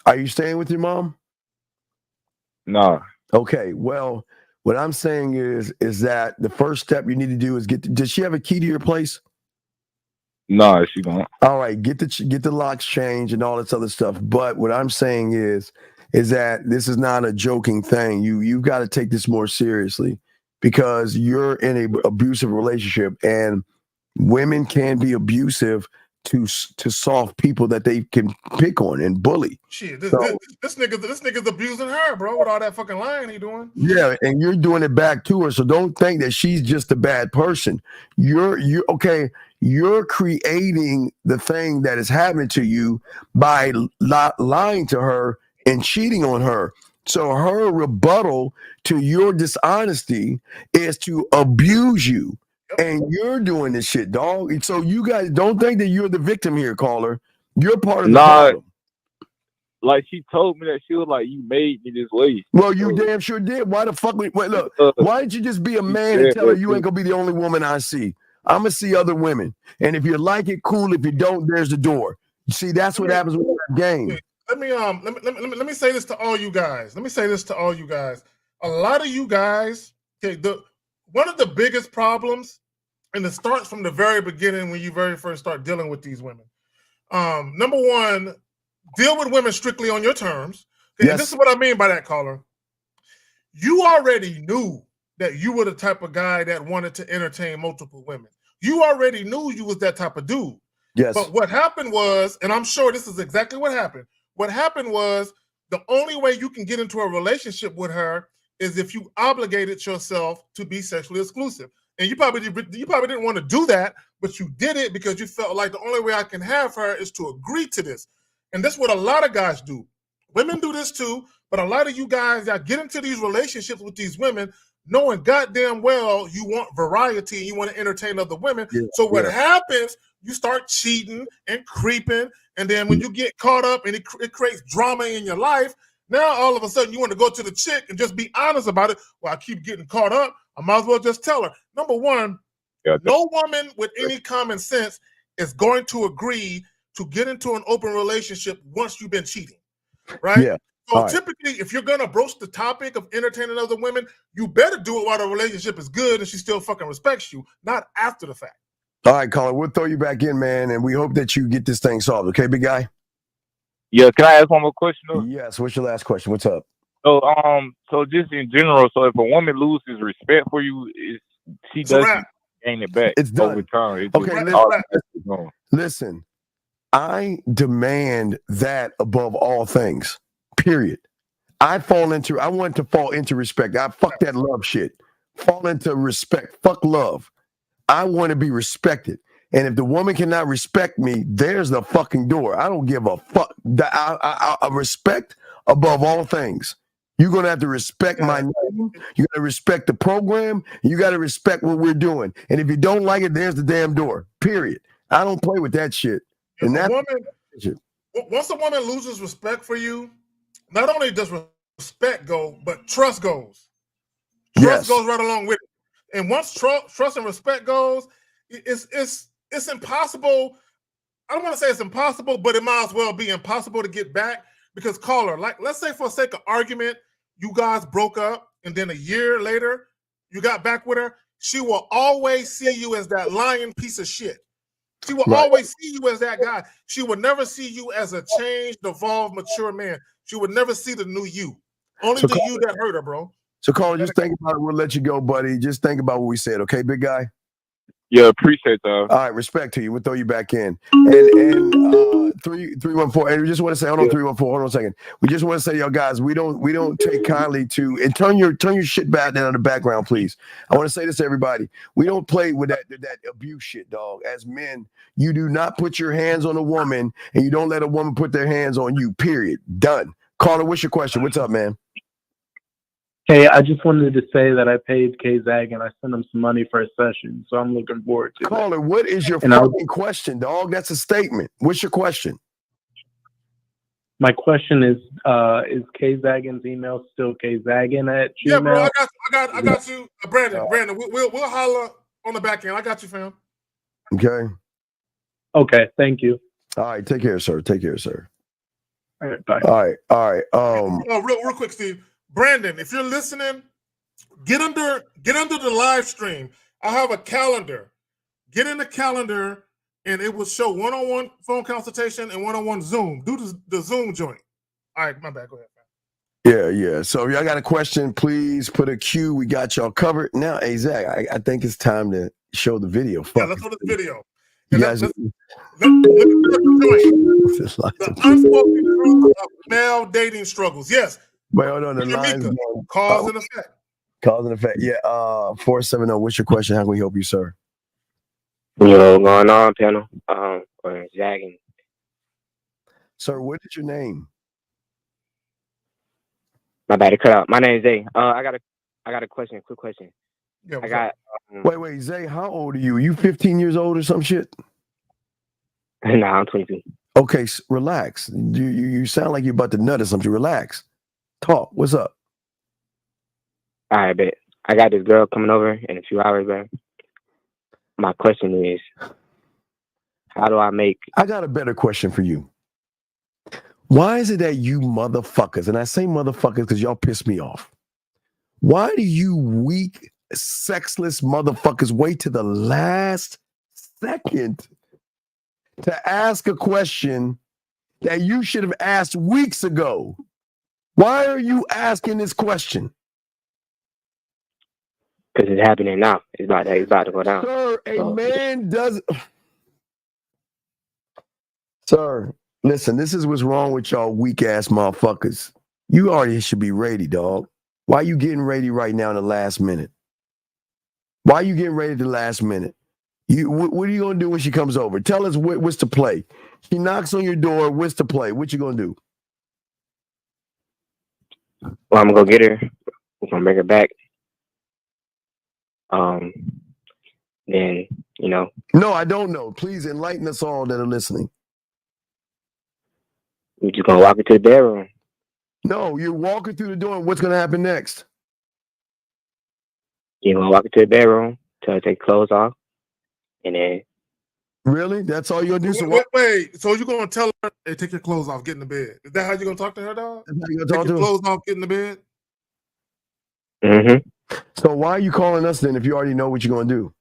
Are you staying with your mom? No. Okay. Well, what I'm saying is that the first step you need to do is does she have a key to your place? No, she don't. All right, get the locks changed and all this other stuff. But what I'm saying is is that this is not a joking thing. You've got to take this more seriously because you're in an abusive relationship, and women can be abusive to soft people that they can pick on and bully. Shit, this nigga's abusing her, bro, with all that fucking lying he doing. Yeah, and you're doing it back to her. So don't think that she's just a bad person. You're creating the thing that is happening to you by lying to her and cheating on her. So her rebuttal to your dishonesty is to abuse you. And you're doing this shit, dog. So you guys don't think that you're the victim here, caller. You're part of the problem. Like she told me that she was like, "You made me this way." Well, you damn sure did. Why the fuck? Wait, look. Why didn't you just be a man and tell her you ain't gonna be the only woman I see? I'm gonna see other women, and if you like it, cool. If you don't, there's the door. See, that's what happens with that game. Let me say this to all you guys. A lot of you guys, okay, one of the biggest problems, and it starts from the very beginning when you very first start dealing with these women. Number one, deal with women strictly on your terms. Okay, yes. This is what I mean by that, caller. You already knew that you were the type of guy that wanted to entertain multiple women. You already knew you was that type of dude. Yes. But what happened was, and I'm sure this is exactly what happened. What happened was the only way you can get into a relationship with her is if you obligated yourself to be sexually exclusive. And you probably didn't want to do that, but you did it because you felt like the only way I can have her is to agree to this. And that's what a lot of guys do. Women do this too, but a lot of you guys that get into these relationships with these women knowing goddamn well you want variety and you want to entertain other women. Yeah, so what happens, you start cheating and creeping, and then when you get caught up and it creates drama in your life, now all of a sudden you want to go to the chick and just be honest about it. Well, I keep getting caught up. I might as well just tell her. Number one, no woman with any common sense is going to agree to get into an open relationship once you've been cheating, right? Yeah. So typically, if you're gonna broach the topic of entertaining other women, you better do it while the relationship is good and she still fucking respects you, not after the fact. All right, Colin, we'll throw you back in, man, and we hope that you get this thing solved. Okay, big guy? Yeah, can I ask one more question? Yes, what's your last question? What's up? So just in general, so if a woman loses respect for you, she doesn't gain it back. It's done. Over time. Listen, I demand that above all things. Period. I want to fall into respect. I fuck that love shit. Fall into respect. Fuck love. I want to be respected. And if the woman cannot respect me, there's the fucking door. I don't give a fuck. I respect above all things. You're going to have to respect my name. You got to respect the program. You got to respect what we're doing. And if you don't like it, there's the damn door. Period. I don't play with that shit. And once a woman loses respect for you, not only does respect go, but trust goes. Trust goes right along with it. And once trust and respect goes, it's impossible. I don't want to say it's impossible, but it might as well be impossible to get back. Because caller, like, let's say for sake of argument, you guys broke up, and then a year later, you got back with her. She will always see you as that lying piece of shit. She will always see you as that guy. She will never see you as a changed, evolved, mature man. She would never see the new you. Only the you that hurt her, bro. So, caller, just think about it. We'll let you go, buddy. Just think about what we said, okay, big guy? Yeah, appreciate that. All right, respect to you. We'll throw you back in. And 314. And we just want to say, hold on, 314. Hold on a second. We just want to say, y'all guys, we don't take kindly to, and turn your shit back down in the background, please. I want to say this to everybody. We don't play with that abuse shit, dog. As men, you do not put your hands on a woman, and you don't let a woman put their hands on you. Period. Done. Caller, what's your question? What's up, man? Hey, I just wanted to say that I paid K-Zag and I sent him some money for a session, so I'm looking forward to it. Caller, what is your fucking question, dog? That's a statement. What's your question? My question is K-Zagin's email still K-Zagin at Gmail? Yeah, bro, I got you. Brandon, we'll holler on the back end. I got you, fam. Okay, thank you. All right, take care, sir. Take care, sir. All right, bye. All right. Real quick, Steve. Brandon, if you're listening, get under the live stream. I have a calendar. Get in the calendar, and it will show one-on-one phone consultation and one-on-one Zoom. Do the Zoom joint. All right, my bad. Go ahead. Yeah. So if y'all got a question, please put a Q. We got y'all covered. Now, hey, Zach, I think it's time to show the video. Yeah, let's go to the video. You guys, let me the unspoken truth of male dating struggles. Yes. Wait, hold on. The lines cause and effect. Cause and effect. Yeah. 470. What's your question? How can we help you, sir? Yo, going on, panel? Or zagging. Sir, what is your name? My bad, it cut out. My name is Zay. I got a question. Quick question. Yeah, I got. Wait, Zay. How old are you? You 15 years old or some shit? Nah, I'm 22. Okay, relax. You sound like you're about to nut or something. Relax. Talk. What's up? All right, bet. I got this girl coming over in a few hours, man. My question is, how do I make... I got a better question for you. Why is it that you motherfuckers, and I say motherfuckers because y'all piss me off. Why do you weak, sexless motherfuckers wait to the last second to ask a question that you should have asked weeks ago? Why are you asking this question? Because it's happening now. It's about to go down. Sir, man does... Sir, listen, this is what's wrong with y'all weak-ass motherfuckers. You already should be ready, dog. Why you getting ready right now in the last minute? Why you getting ready at the last minute? What are you going to do when she comes over? Tell us what's the play. She knocks on your door. What's the play? What you going to do? Well, I'm going to go get her. I'm going to bring her back. Then, you know. No, I don't know. Please enlighten us all that are listening. We're just going to walk into the bedroom. No, you're walking through the door, and what's going to happen next? You're going to walk into the bedroom, tell her to take clothes off, and then... Really? That's all you're going to do? Wait. So you're going to tell her, hey, take your clothes off, get in the bed. Is that how you're going to talk to her, dog? That's how you're take going to your talk to clothes off, get in the bed? Mm-hmm. So why are you calling us then if you already know what you're going to do?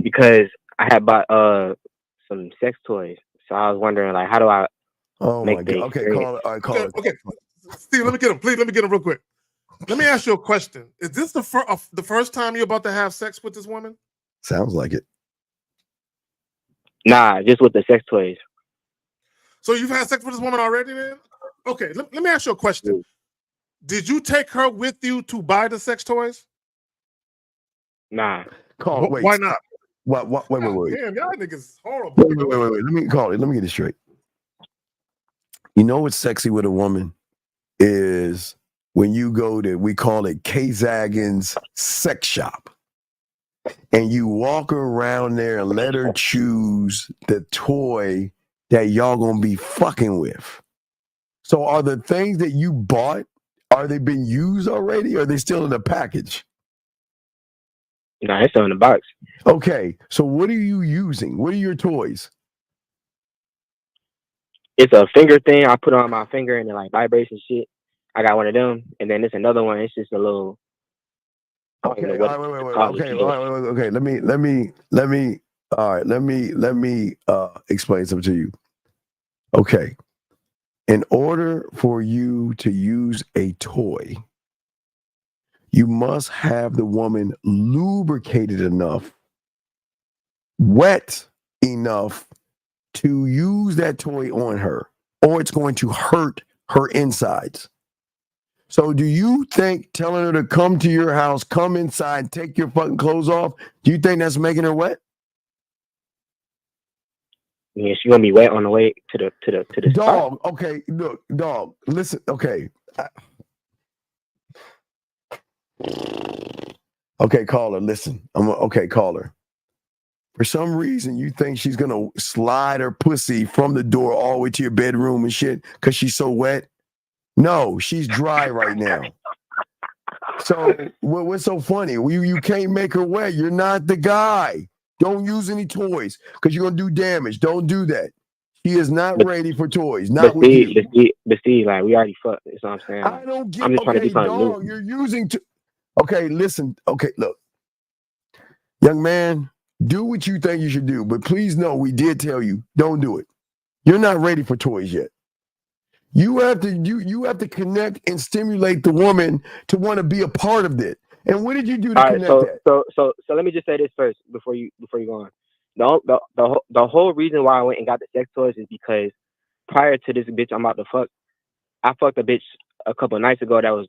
Because I had bought some sex toys. So I was wondering, like, how do I make the Okay, experience? call it. All right, call it. Okay. Steve, let me get him. Please, let me get him real quick. Let me ask you a question. Is this the first time you're about to have sex with this woman? Sounds like it. Nah, just with the sex toys. So you've had sex with this woman already, man? Okay, let me ask you a question. Did you take her with you to buy the sex toys? Nah. Wait. Why not? Wait. Damn, y'all niggas horrible. Wait. Let me call it. Let me get it straight. You know what's sexy with a woman is when you go to, we call it K-Zagin's sex shop. And you walk around there and let her choose the toy that y'all gonna be fucking with. So are the things that you bought, are they been used already or are they still in the package? No, it's still in the box. Okay, so what are you using? What are your toys? It's a finger thing I put on my finger and it like vibrates and shit. I got one of them, and then there's another one. It's just a little. Okay, wait. Okay, let me explain something to you. Okay, in order for you to use a toy, you must have the woman lubricated enough, wet enough to use that toy on her, or it's going to hurt her insides. So do you think telling her to come to your house, come inside, take your fucking clothes off, do you think that's making her wet? Yeah, she's gonna be wet on the way to the dog. spot. Okay, look, dog. Listen, okay. Okay, caller, listen. Okay, caller. For some reason, you think she's gonna slide her pussy from the door all the way to your bedroom and shit because she's so wet? No, she's dry right now. So what's so funny? You can't make her wet. You're not the guy. Don't use any toys because you're gonna do damage. Don't do that. She is not ready for toys. Not with you. But Steve, like we already fucked. That's what I'm saying. I don't get. I'm just trying to Okay, do something dog. new. You're using. Okay, listen. Okay, look, young man. Do what you think you should do, but please know we did tell you don't do it. You're not ready for toys yet. You have to connect and stimulate the woman to want to be a part of it. And what did you do to All right, connect that? so let me just say this first before you go on. The whole reason why I went and got the sex toys is because prior to this bitch I'm about to fuck, I fucked a bitch a couple of nights ago that was,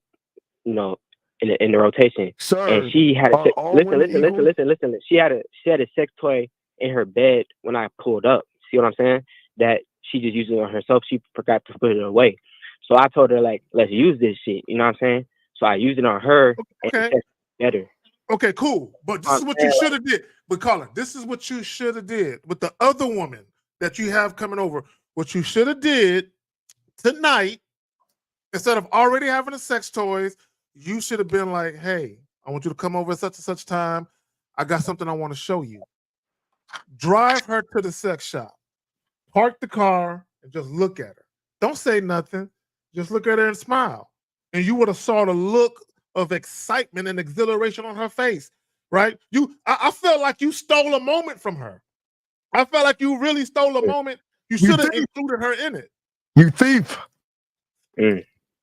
you know, in the rotation. Sir, and she had a listen. She had a sex toy in her bed when I pulled up. See what I'm saying? That she just used it on herself. She forgot to put it away. So I told her, like, let's use this shit. You know what I'm saying? So I used it on her and it's better. Okay, cool. But this is what you should have did. But Colin, this is what you should have did with the other woman that you have coming over. What you should have did tonight, instead of already having the sex toys, you should have been like, hey, I want you to come over at such and such time. I got something I want to show you. Drive her to the sex shop. Park the car and just look at her. Don't say nothing. Just look at her and smile. And you would have saw the look of excitement and exhilaration on her face, right? I felt like you stole a moment from her. I felt like you really stole a moment. You should have included her in it. You thief.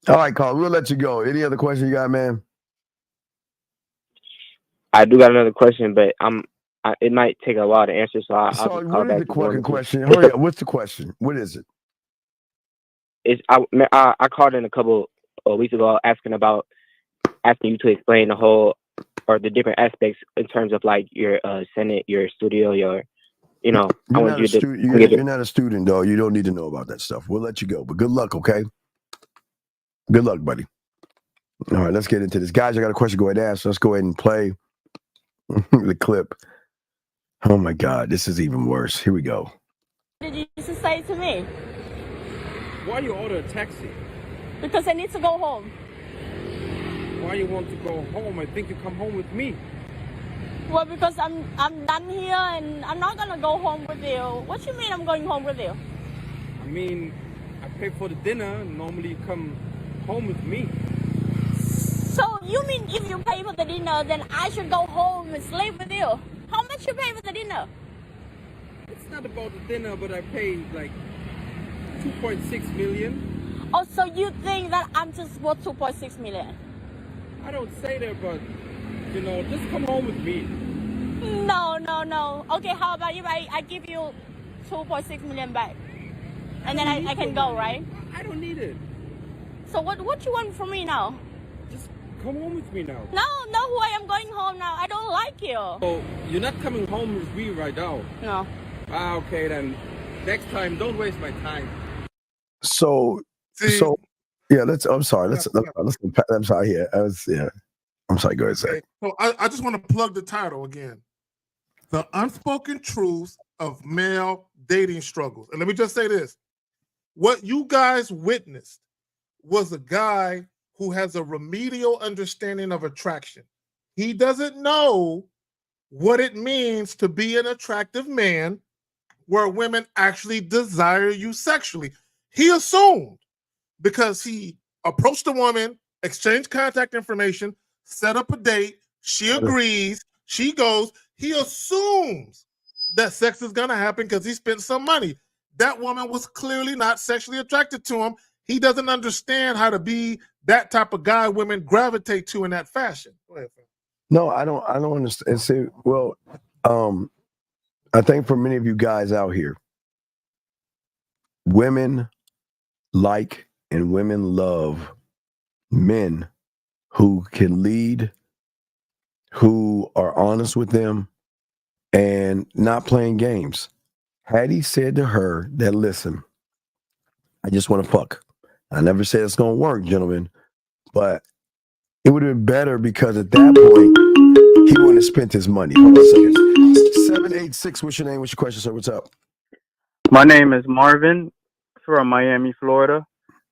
All right, Carl, we'll let you go. Any other question you got, man? I do got another question, but it might take a while to answer, so I'll Sorry, call what back. is the fucking question? Hurry up. What's the question? What is it? I called in a couple of weeks ago asking you to explain the whole or the different aspects in terms of like your Senate, your studio, your, you know. You're not a student, though. You don't need to know about that stuff. We'll let you go, but good luck, okay? Good luck, buddy. All right, let's get into this. Guys, I got a question. Go ahead and ask. Let's go ahead and play the clip. Oh, my God. This is even worse. Here we go. What did you say to me? Why you order a taxi? Because I need to go home. Why you want to go home? I think you come home with me. Well, because I'm done here and I'm not gonna go home with you. What you mean I'm going home with you? I mean, I pay for the dinner. Normally you come home with me. So you mean if you pay for the dinner, then I should go home and sleep with you? How much you pay for the dinner? It's not about the dinner, but I paid like 2.6 million. Oh, so you think that I'm just worth 2.6 million? I don't say that, but you know, just come home with me. No. Okay, how about if I give you 2.6 million back? And then I can go, right? I don't need it. So what you want from me now? Just come home with me now. No way, I'm going home now. I don't like you. So you're not coming home with me right now? No. Okay, then next time, don't waste my time. So yeah, I'm sorry. I'm sorry. Yeah, I'm sorry. Go ahead, Zach. So I just want to plug the title again: "The Unspoken Truths of Male Dating Struggles." And let me just say this: what you guys witnessed was a guy who has a remedial understanding of attraction. He doesn't know what it means to be an attractive man, where women actually desire you sexually. He assumed, because he approached a woman, exchanged contact information, set up a date, she agrees, she goes, he assumes that sex is going to happen because he spent some money. That woman was clearly not sexually attracted to him. He doesn't understand how to be that type of guy women gravitate to in that fashion. Go ahead, Phil. No, I don't understand. See, well, I think for many of you guys out here, women like and women love men who can lead, who are honest with them, and not playing games. Had he said to her that, listen, I just want to fuck. I never said it's going to work, gentlemen, but it would have been better because at that point, he wouldn't have spent his money. Hold on a second. 786, what's your name? What's your question, sir? What's up? My name is Marvin from Miami, Florida.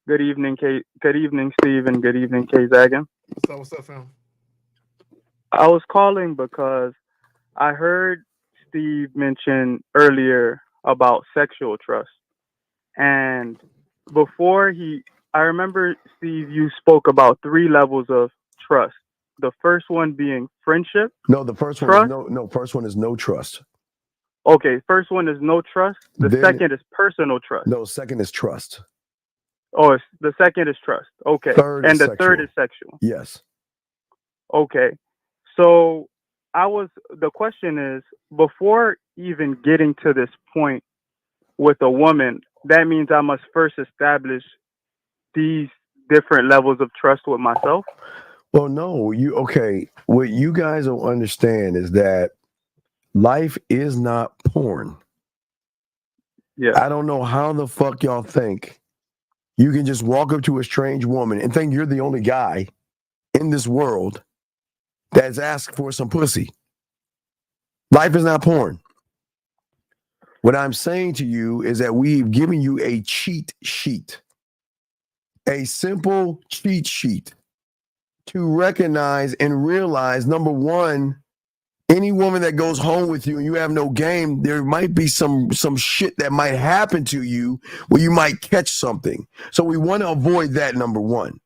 Good evening, Good evening, Steve, and good evening, Kay Zagan. What's up, fam? I was calling because I heard Steve mention earlier about sexual trust. And before I remember, Steve, you spoke about 3 levels of trust. The first one being friendship. No, the first one is first one is no trust. Okay, first one is no trust. The second is personal trust. No, second is trust. Oh, the second is trust. Okay. Third And is the third sexual. is sexual. Yes. Okay. So the question is, before even getting to this point with a woman, that means I must first establish these different levels of trust with myself. Well, no, okay. What you guys don't understand is that life is not porn. Yeah. I don't know how the fuck y'all think you can just walk up to a strange woman and think you're the only guy in this world that's asked for some pussy. Life is not porn. What I'm saying to you is that we've given you a cheat sheet, a simple cheat sheet to recognize and realize, number one, any woman that goes home with you and you have no game, there might be some shit that might happen to you where you might catch something. So we want to avoid that, number one.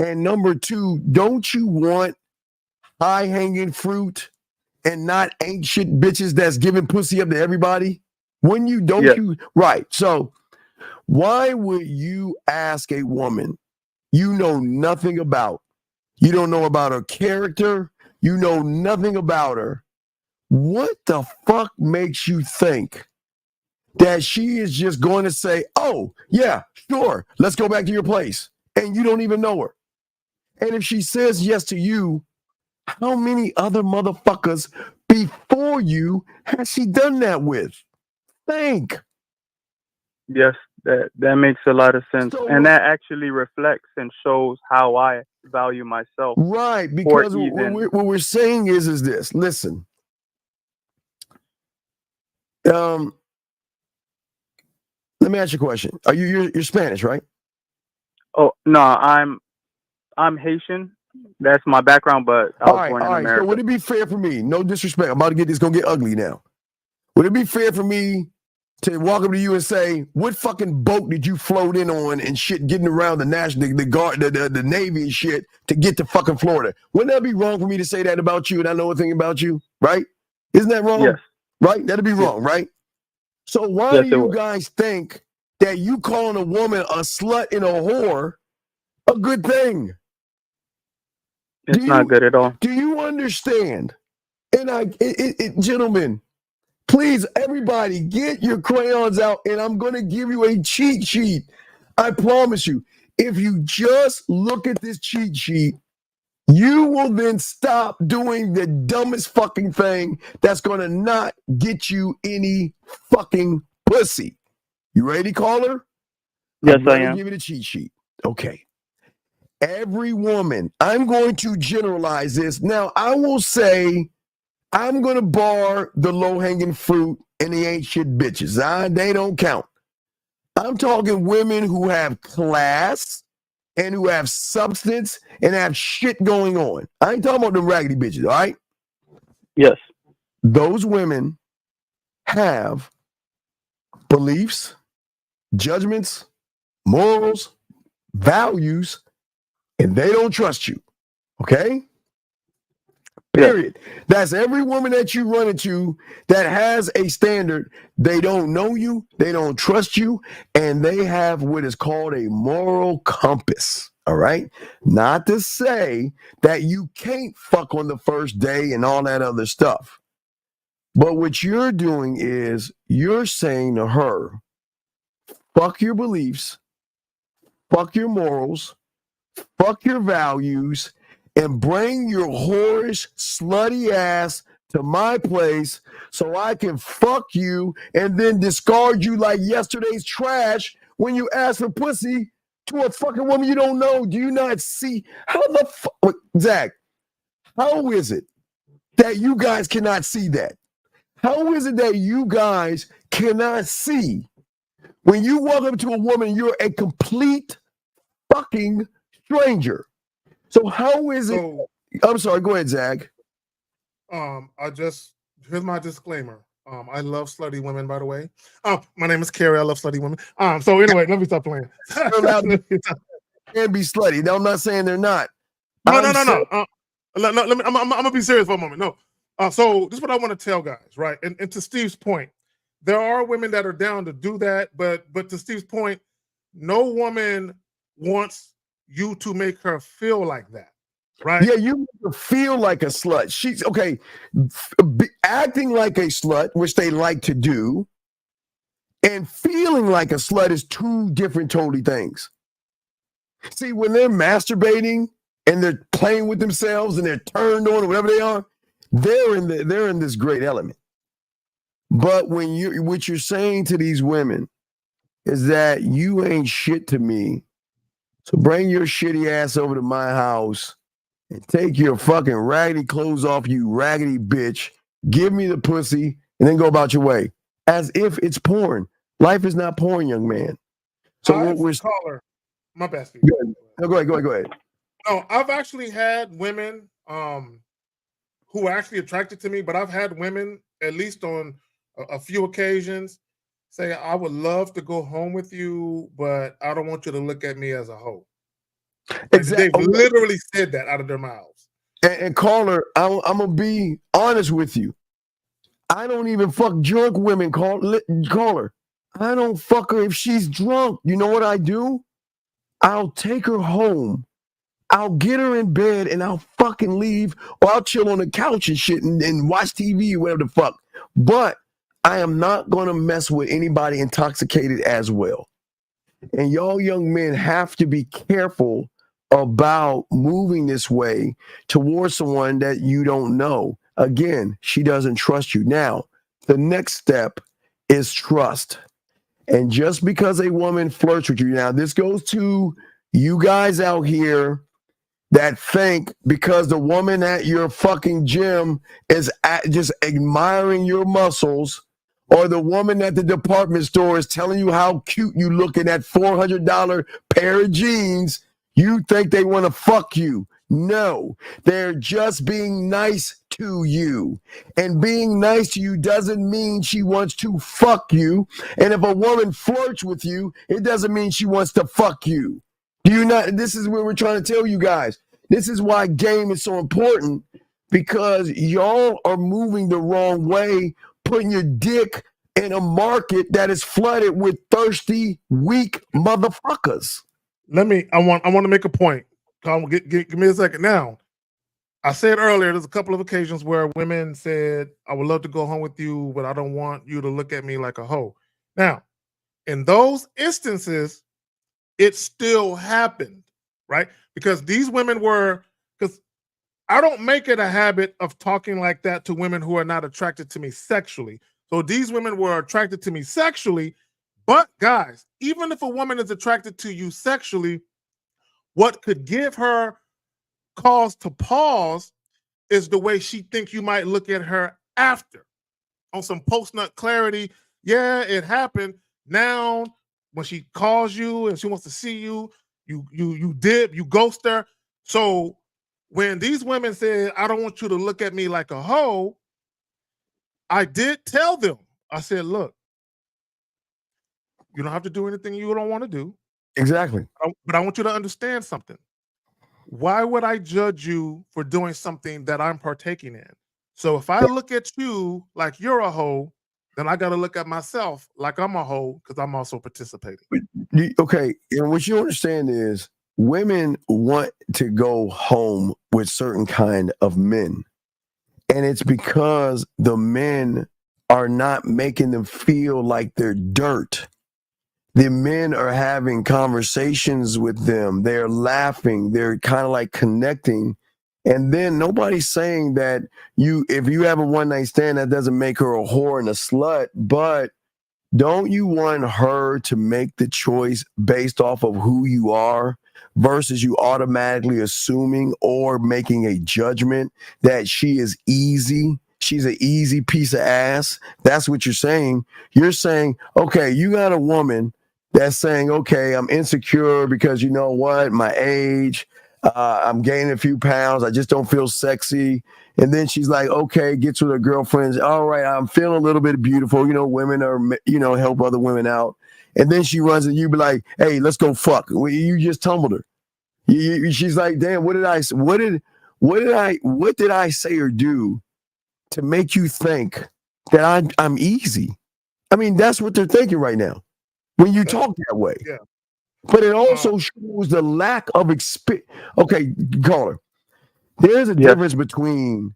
And number two, don't you want high-hanging fruit and not ain't shit bitches that's giving pussy up to everybody? When you don't, you right. So why would you ask a woman you know nothing about? You don't know about her character. You know nothing about her. What the fuck makes you think that she is just going to say, oh, yeah, sure, let's go back to your place, and you don't even know her? And if she says yes to you, how many other motherfuckers before you has she done that with? Think. Yes, that makes a lot of sense. And that actually reflects and shows how I value myself. Right, because what we're saying is this. Listen. Let me ask you a question. You're Spanish, right? Oh, no, I'm Haitian. That's my background, but I was born in America. So would it be fair for me, no disrespect, I'm about to get this, gonna get ugly now. Would it be fair for me to walk up to you and say, what fucking boat did you float in on and shit getting around the Navy and shit to get to fucking Florida? Wouldn't that be wrong for me to say that about you and I know a thing about you, right? Isn't that wrong? Yes. Right? That'd be wrong, right? So why do you guys think that you calling a woman a slut and a whore a good thing? It's not good at all. Do you understand? And gentlemen, please, everybody, get your crayons out, and I'm going to give you a cheat sheet. I promise you, if you just look at this cheat sheet, you will then stop doing the dumbest fucking thing that's going to not get you any fucking pussy. You ready, caller? Yes, I am. Give you the cheat sheet. Okay. Every woman, I'm going to generalize this. Now, I will say, I'm going to bar the low-hanging fruit and the ain't shit bitches. They don't count. I'm talking women who have class and who have substance and have shit going on. I ain't talking about them raggedy bitches, all right? Yes. Those women have beliefs, judgments, morals, values, and they don't trust you, okay? Period. That's every woman that you run into that has a standard. They don't know you, they don't trust you, and they have what is called a moral compass. All right. Not to say that you can't fuck on the first day and all that other stuff. But what you're doing is you're saying to her, fuck your beliefs, fuck your morals, fuck your values, and bring your whorish, slutty ass to my place so I can fuck you and then discard you like yesterday's trash when you ask for pussy to a fucking woman you don't know. Do you not see? How the fuck? Zach, how is it that you guys cannot see that? How is it that you guys cannot see when you walk up to a woman, you're a complete fucking stranger? So how is it? I'm sorry. Go ahead, Zach. Here's my disclaimer. I love slutty women, by the way. My name is Carrie. I love slutty women. So anyway, let me stop playing. Can be slutty. No, I'm not saying they're not. No. Let me. I'm gonna be serious for a moment. No. So this is what I want to tell guys, right? And to Steve's point, there are women that are down to do that, but to Steve's point, no woman wants you to make her feel like that, right? Yeah, you make her feel like a slut. She's okay, acting like a slut, which they like to do, and feeling like a slut is two different totally things. See, when they're masturbating and they're playing with themselves and they're turned on or whatever they are, they're in this great element. But what you're saying to these women is that you ain't shit to me. So bring your shitty ass over to my house and take your fucking raggedy clothes off, you raggedy bitch. Give me the pussy and then go about your way. As if it's porn. Life is not porn, young man. So what we're caller. My bad, Steve. No, go ahead. No, I've actually had women who are actually attracted to me, but I've had women, at least on a few occasions, say, I would love to go home with you, but I don't want you to look at me as a hoe. Exactly. They've literally said that out of their mouths. And caller, I'm going to be honest with you. I don't even fuck drunk women, caller. I don't fuck her if she's drunk. You know what I do? I'll take her home. I'll get her in bed and I'll fucking leave, or I'll chill on the couch and shit and watch TV or whatever the fuck. But I am not going to mess with anybody intoxicated as well. And y'all young men have to be careful about moving this way towards someone that you don't know. Again, she doesn't trust you. Now, the next step is trust. And just because a woman flirts with you, now this goes to you guys out here that think because the woman at your fucking gym is just admiring your muscles, or the woman at the department store is telling you how cute you look in that $400 pair of jeans, you think they want to fuck you. No, they're just being nice to you. And being nice to you doesn't mean she wants to fuck you. And if a woman flirts with you, it doesn't mean she wants to fuck you. Do you not? This is what we're trying to tell you guys. This is why game is so important, because y'all are moving the wrong way, putting your dick in a market that is flooded with thirsty, weak motherfuckers. I want to make a point. Give me a second. Now, I said earlier, there's a couple of occasions where women said, I would love to go home with you, but I don't want you to look at me like a hoe. Now, in those instances, it still happened, right? Because these women because I don't make it a habit of talking like that to women who are not attracted to me sexually. So these women were attracted to me sexually. But guys, even if a woman is attracted to you sexually, what could give her cause to pause is the way she thinks you might look at her after. On some post-nut clarity, yeah, it happened. Now, when she calls you and she wants to see you, you dip, you ghost her. So when these women said, I don't want you to look at me like a hoe, I did tell them, I said, look, you don't have to do anything you don't want to do. Exactly. But I want you to understand something. Why would I judge you for doing something that I'm partaking in? So if I look at you like you're a hoe, then I got to look at myself like I'm a hoe because I'm also participating. Okay, and what you understand is women want to go home with certain kind of men. And it's because the men are not making them feel like they're dirt. The men are having conversations with them. They're laughing. They're kind of like connecting. And then nobody's saying that if you have a one-night stand, that doesn't make her a whore and a slut. But don't you want her to make the choice based off of who you are versus you automatically assuming or making a judgment that she is easy? She's an easy piece of ass. That's what you're saying. You're saying, okay, you got a woman that's saying, okay, I'm insecure because you know what, my age, I'm gaining a few pounds, I just don't feel sexy. And then she's like, okay, gets with her girlfriends. All right, I'm feeling a little bit beautiful. You know, women are, help other women out. And then she runs and you be like, hey, let's go fuck. You just tumbled her. She's like, damn, what did I say or do to make you think that I'm easy? I mean, that's what they're thinking right now when you talk that way. Yeah. but it also shows the lack of experience. Okay, caller, there's a difference between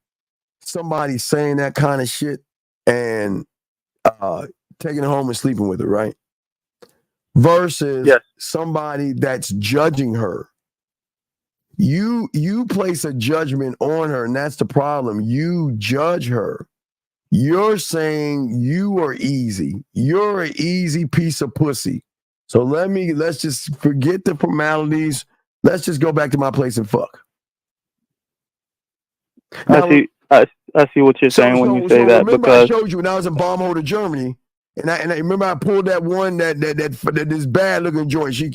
somebody saying that kind of shit and taking it home and sleeping with it, right? Versus somebody that's judging her. You place a judgment on her, and that's the problem. You judge her. You're saying you are easy. You're an easy piece of pussy. So let's just forget the formalities. Let's just go back to my place and fuck. Now, I see what you're saying when you say that. Remember, Because I showed you when I was in Baumholder, Germany, and I remember I pulled that one that this bad looking joint. She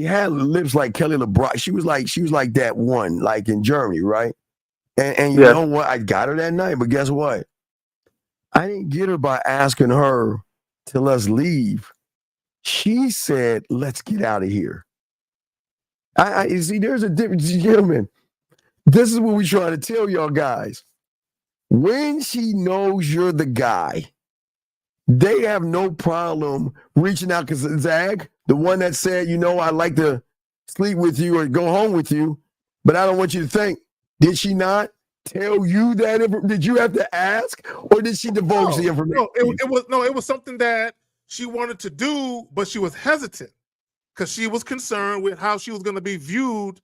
had lips like Kelly LeBron. She was like that one, like in Germany, right? And you know what? I got her that night, but guess what? I didn't get her by asking her to let's leave. She said, let's get out of here. You see, there's a difference, gentlemen. This is what we try to tell y'all guys. When she knows you're the guy, they have no problem reaching out. Because Zag, the one that said, I'd like to sleep with you or go home with you, but I don't want you to think. Did she not tell you that? Did you have to ask, or did she divulge the information? No, it was something that she wanted to do, but she was hesitant because she was concerned with how she was going to be viewed.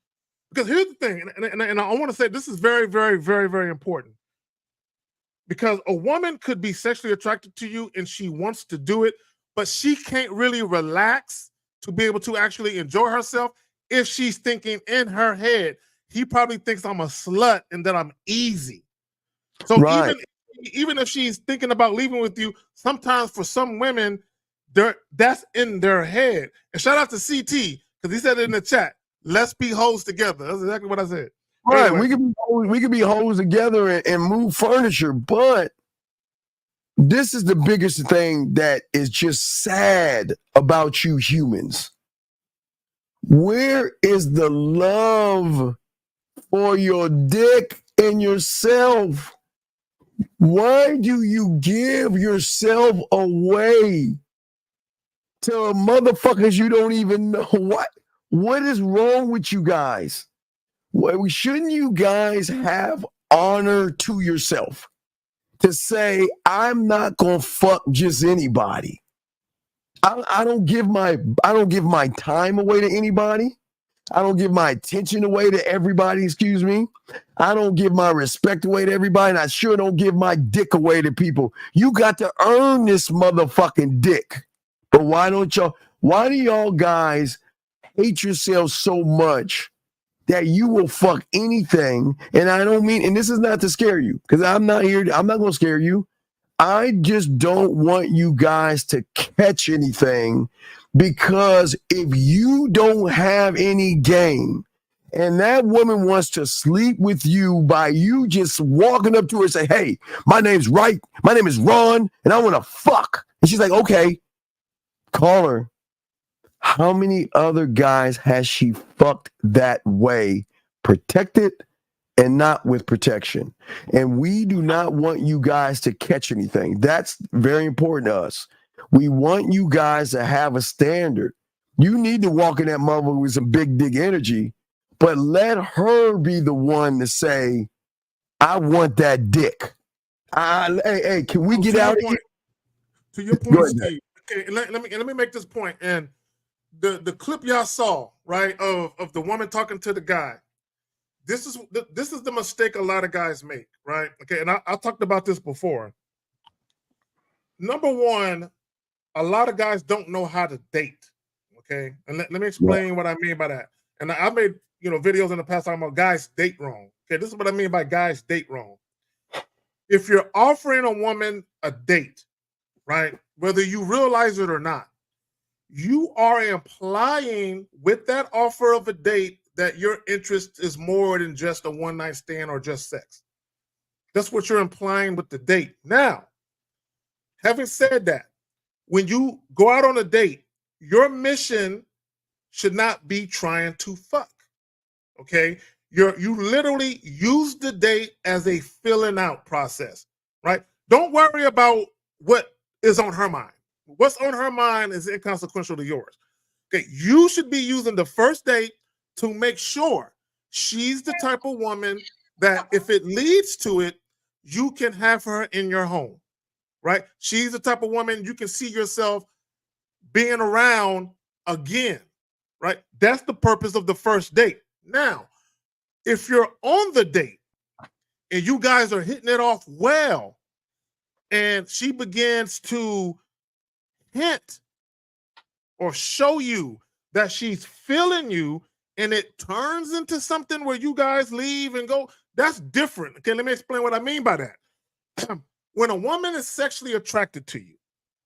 Because here's the thing, and I want to say this is very, very, very, very important. Because a woman could be sexually attracted to you and she wants to do it, but she can't really relax to be able to actually enjoy herself if she's thinking in her head, he probably thinks I'm a slut and that I'm easy. So even if she's thinking about leaving with you, sometimes for some women, that's in their head. And shout out to CT, because he said it in the chat. Let's be hoes together. That's exactly what I said. Right, anyway. we could be hoes together and move furniture, but this is the biggest thing that is just sad about you humans. Where is the love for your dick and yourself? Why do you give yourself away to motherfuckers you don't even know? What is wrong with you guys? Shouldn't you guys have honor to yourself to say, I'm not gonna fuck just anybody? I don't give my time away to anybody. I don't give my attention away to everybody, excuse me. I don't give my respect away to everybody, and I sure don't give my dick away to people. You got to earn this motherfucking dick. But why do y'all guys hate yourselves so much that you will fuck anything? And I don't mean, and this is not to scare you, because I'm not going to scare you. I just don't want you guys to catch anything, because if you don't have any game and that woman wants to sleep with you by you just walking up to her and say, hey, my name is Ron, and I want to fuck. And she's like, okay, call her. How many other guys has she fucked that way, protected and not with protection? And we do not want you guys to catch anything. That's very important to us. We want you guys to have a standard. You need to walk in that mother with some big dick energy, but let her be the one to say, I want that dick. Hey, can we get out of here? To your point, Steve. Okay, let me make this point. And the clip y'all saw, right, of the woman talking to the guy. This is the mistake a lot of guys make, right? Okay, and I talked about this before. Number one, a lot of guys don't know how to date. Okay, and let me explain what I mean by that. And I made videos in the past talking about guys date wrong. Okay, this is what I mean by guys date wrong. If you're offering a woman a date, right, whether you realize it or not, you are implying with that offer of a date that your interest is more than just a one-night stand or just sex. That's what you're implying with the date. Now, having said that, when you go out on a date, your mission should not be trying to fuck. Okay? You literally use the date as a filling out process, right? Don't worry about what is on her mind. What's on her mind is inconsequential to yours. Okay, you should be using the first date to make sure she's the type of woman that if it leads to it, you can have her in your home, right? She's the type of woman you can see yourself being around again, right? That's the purpose of the first date. Now, if you're on the date and you guys are hitting it off well, and she begins to hint or show you that she's feeling you, and it turns into something where you guys leave and go, that's different. Okay, let me explain what I mean by that. When a woman is sexually attracted to you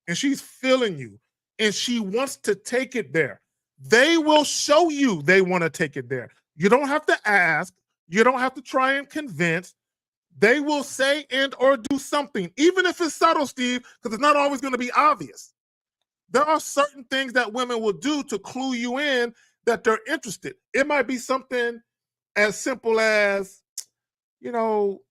and she's feeling you and she wants to take it there, they will show you they want to take it there. You don't have to ask. You don't have to try and convince. They will say and or do something, even if it's subtle, Steve, because it's not always going to be obvious. There are certain things that women will do to clue you in that they're interested. It might be something as simple as, you know,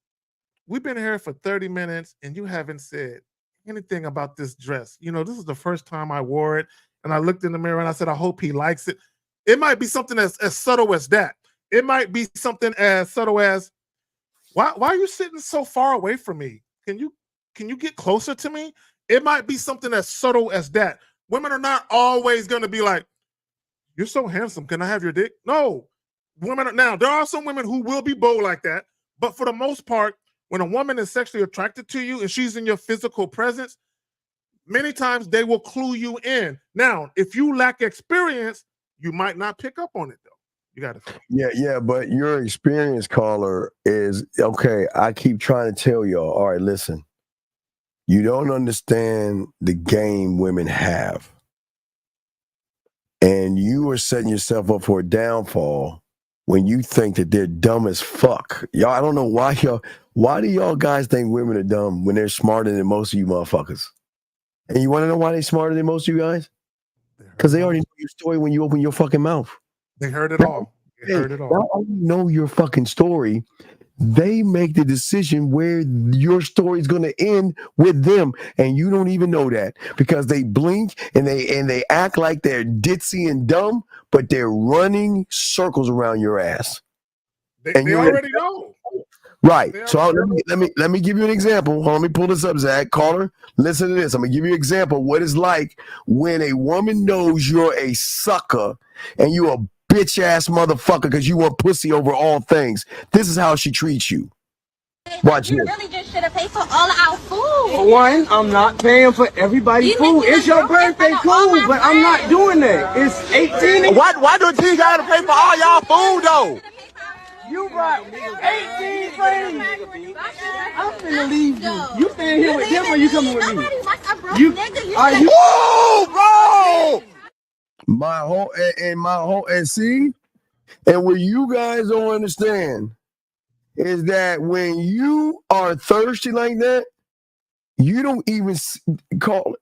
we've been here for 30 minutes and you haven't said anything about this dress. You know, this is the first time I wore it, and I looked in the mirror and I said, I hope he likes it. It might be something as subtle as that. It might be something as subtle as, why are you sitting so far away from me? Can you get closer to me? It might be something as subtle as that. Women are not always going to be like, you're so handsome, can I have your dick? No. Now, there are some women who will be bold like that, but for the most part, when a woman is sexually attracted to you and she's in your physical presence, many times they will clue you in. Now, if you lack experience, you might not pick up on it, though. You got to. Yeah, but your experience, caller, is okay. I keep trying to tell y'all. All right, listen. You don't understand the game women have, and you are setting yourself up for a downfall when you think that they're dumb as fuck. Y'all, I don't know why y'all. Why do y'all guys think women are dumb when they're smarter than most of you motherfuckers? And you want to know why they're smarter than most of you guys? Because they already know your story when you open your fucking mouth. They heard it all. They heard it all. Not only know your fucking story, they make the decision where your story is going to end with them, and you don't even know that because they blink and they act like they're ditzy and dumb, but they're running circles around your ass. They already know. Right. So let me give you an example. Hold on, let me pull this up, Zach. Caller, listen to this. I'm gonna give you an example of what it's like when a woman knows you're a sucker and you a bitch ass motherfucker because you want pussy over all things. This is how she treats you. Watch You this. really just should have paid for all our food. For one, I'm not paying for everybody's food. It's your birthday, cool, but I'm not doing that. It's 18. Why do you gotta pay for all y'all food though? You brought 18 friends. I'm finna leave you. You staying here with them or you coming with me? Are you? Whoa, bro! My whole and see, and what you guys don't understand is that when you are thirsty like that, you don't even call.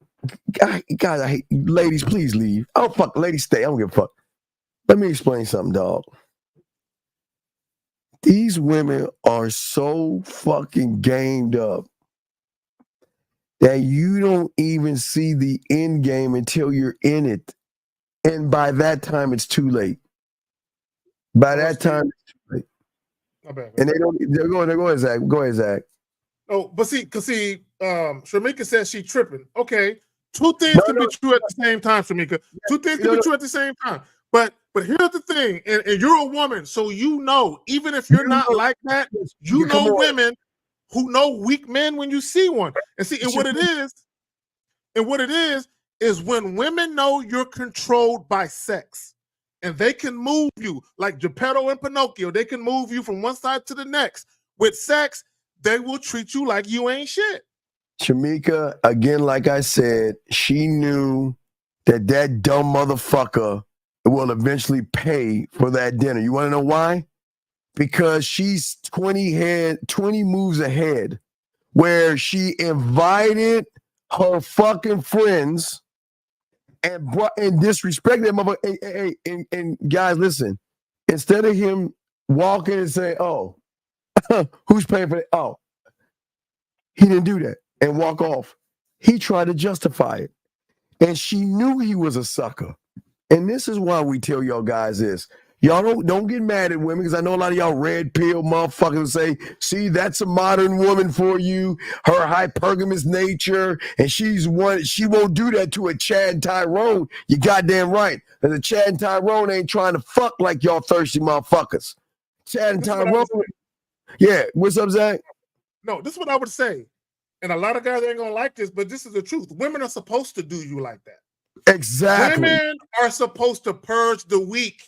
God, I hate ladies. Please leave. Oh fuck, ladies, stay. I don't give a fuck. Let me explain something, dog. These women are so fucking gamed up that you don't even see the end game until you're in it. And by that time, it's too late. By that time, it's too late. And they're going, Zach. Go ahead, Zach. Oh, but Shamika says she tripping. Okay. Two things can be true at the same time, Shamika. Two things can be true at the same time. But here's the thing, and you're a woman, so you know, even if you're not like that, you know women who know weak men when you see one. And see, and what it is when women know you're controlled by sex, and they can move you like Geppetto and Pinocchio. They can move you from one side to the next. With sex, they will treat you like you ain't shit. Shamika, again, like I said, she knew that dumb motherfucker will eventually pay for that dinner. You want to know why? Because she's 20 moves ahead, where she invited her fucking friends and disrespected that motherfucker. And guys, listen. Instead of him walking and saying, "Oh, who's paying for it?" Oh, he didn't do that and walk off. He tried to justify it. and she knew he was a sucker. And this is why we tell y'all guys this. Y'all don't get mad at women, because I know a lot of y'all red pill motherfuckers say, see, that's a modern woman for you, her hypergamous nature, and she won't do that to a Chad and Tyrone. You goddamn right. And the Chad and Tyrone ain't trying to fuck like y'all thirsty motherfuckers. Chad and Tyrone. Yeah, what's up, Zach? No, this is what I would say. And a lot of guys ain't gonna like this, but this is the truth. Women are supposed to do you like that. Exactly. Women are supposed to purge the weak.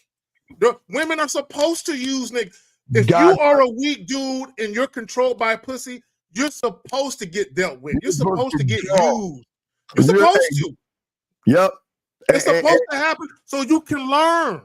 The women are supposed to use niggas. If you are a weak dude and you're controlled by a pussy, you're supposed to get dealt with. You're supposed to get used. You're supposed to. Yep. It's supposed to happen so you can learn.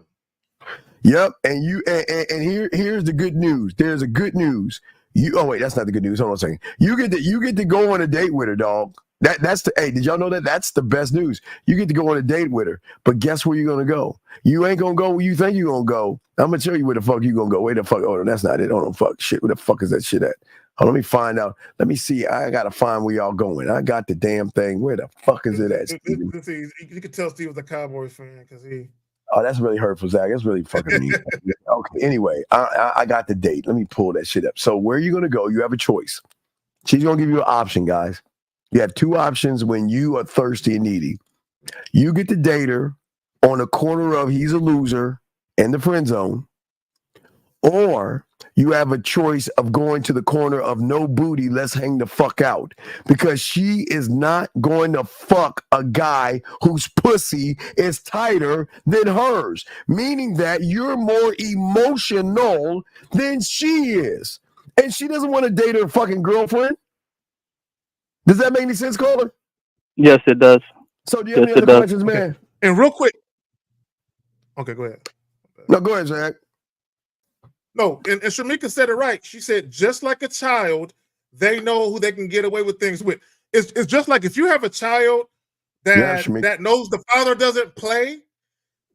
Yep. And here's the good news. There's a good news. Wait, that's not the good news. Hold on a second. You get to go on a date with her, dog. Hey, did y'all know that? That's the best news. You get to go on a date with her, but guess where you're gonna go? You ain't gonna go where you think you're gonna go. I'm gonna tell you where the fuck you gonna go. Wait the fuck. Oh, no, that's not it. Hold on, fuck. Shit, where the fuck is that shit at? Let me find out. Let me see. I gotta find where y'all going. I got the damn thing. Where the fuck is it at? You can tell Steve was a Cowboys fan because he. Oh, that's really hurtful, Zach. That's really fucking mean. Okay. Anyway, I got the date. Let me pull that shit up. So where are you gonna go? You have a choice. She's gonna give you an option, guys. You have two options when you are thirsty and needy. You get to date her on the corner of he's a loser in the friend zone, or you have a choice of going to the corner of no booty, let's hang the fuck out. Because she is not going to fuck a guy whose pussy is tighter than hers, meaning that you're more emotional than she is. And she doesn't want to date her fucking girlfriend. Does that make any sense, caller? Yes, it does. So do you have any other questions, man? And real quick. Okay, go ahead. No, go ahead, Zach. No, and Shamika said it right. She said, just like a child, they know who they can get away with things with. It's just like if you have a child that knows the father doesn't play,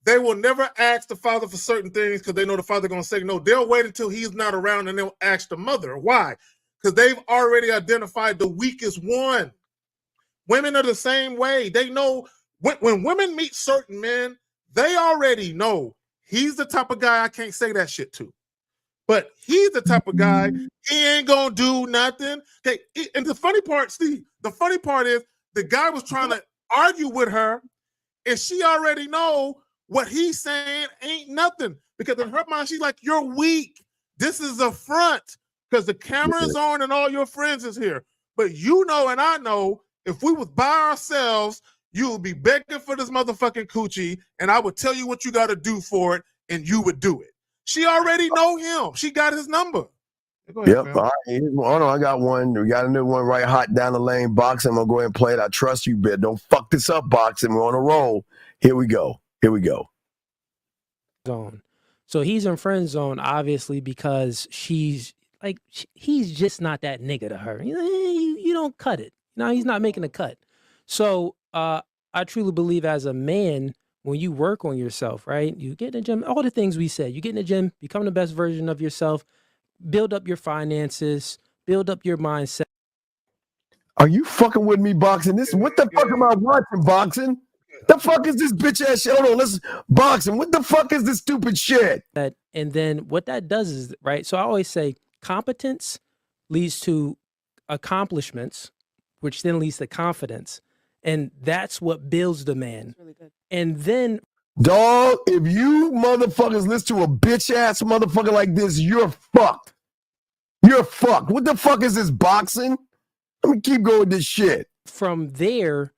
they will never ask the father for certain things because they know the father going to say no. They'll wait until he's not around and they'll ask the mother. Why? Because they've already identified the weakest one. Women are the same way. They know when women meet certain men, they already know he's the type of guy I can't say that shit to. But he's the type of guy, he ain't gonna do nothing. Okay, and the funny part, Steve, the funny part is the guy was trying to argue with her, and she already know what he's saying ain't nothing. Because in her mind, she's like, you're weak. This is a front. Because the camera is on and all your friends is here. But you know and I know if we was by ourselves, you would be begging for this motherfucking coochie, and I would tell you what you got to do for it, and you would do it. She already know him. She got his number. Go ahead, Yep. All right. Hold on, I got one. We got a new one right hot down the lane. Boxing. I'm going to go ahead and play it. I trust you, bitch. Don't fuck this up, boxing. We're on a roll. Here we go. Zone. So he's in friend zone, obviously, because he's just not that nigga to her. You don't cut it. No, he's not making a cut. So I truly believe as a man, when you work on yourself, right? You get in the gym, all the things we said. You get in the gym, become the best version of yourself, build up your finances, build up your mindset. Are you fucking with me, boxing? What the fuck am I watching, boxing? The fuck is this bitch ass shit? Hold on, listen. Boxing, what the fuck is this stupid shit? And then what that does is, right? So I always say competence leads to accomplishments, which then leads to confidence. And that's what builds the man. Really good. And then, dog, if you motherfuckers listen to a bitch ass motherfucker like this, you're fucked. You're fucked. What the fuck is this, boxing? Let me keep going with this shit. From there,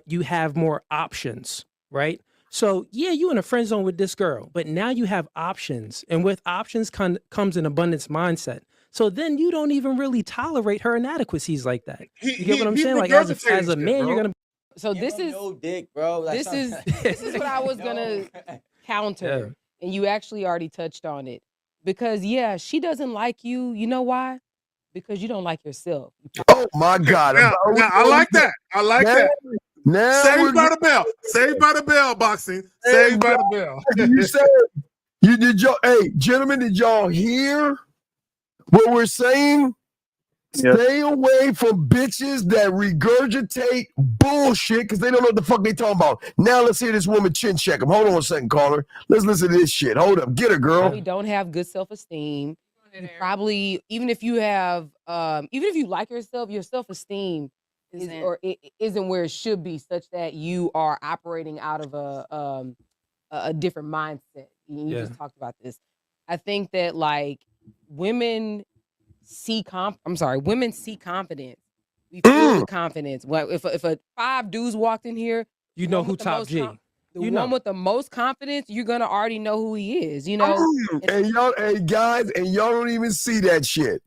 you have more options, right? So yeah, you in a friend zone with this girl, but now you have options, and with options comes an abundance mindset. So then you don't even really tolerate her inadequacies like that. You get what I'm saying? Like as a man, you're gonna. So this is no dick, bro. Like, this is what I was gonna counter, and you actually already touched on it. Because yeah, she doesn't like you. You know why? Because you don't like yourself. Oh my God! Now, I like that. I like that. Now Saved by the bell. Saved by the bell, boxing. Saved by the bell. You said did y'all? Hey, gentlemen, did y'all hear what we're saying? Stay away from bitches that regurgitate bullshit because they don't know what the fuck they talking about. Now let's hear this woman chin check him. Hold on a second, caller. Let's listen to this shit. Hold up. Get her, girl. Probably don't have good self-esteem. You probably, even if you have, even if you like yourself, your self-esteem isn't where it should be, such that you are operating out of a different mindset. You just talked about this. I think that like women see confidence. We feel the confidence. Well, if a 5 dudes walked in here, you know who top G. The one with the most confidence, you're gonna already know who he is. You know, and y'all, hey guys, and y'all don't even see that shit,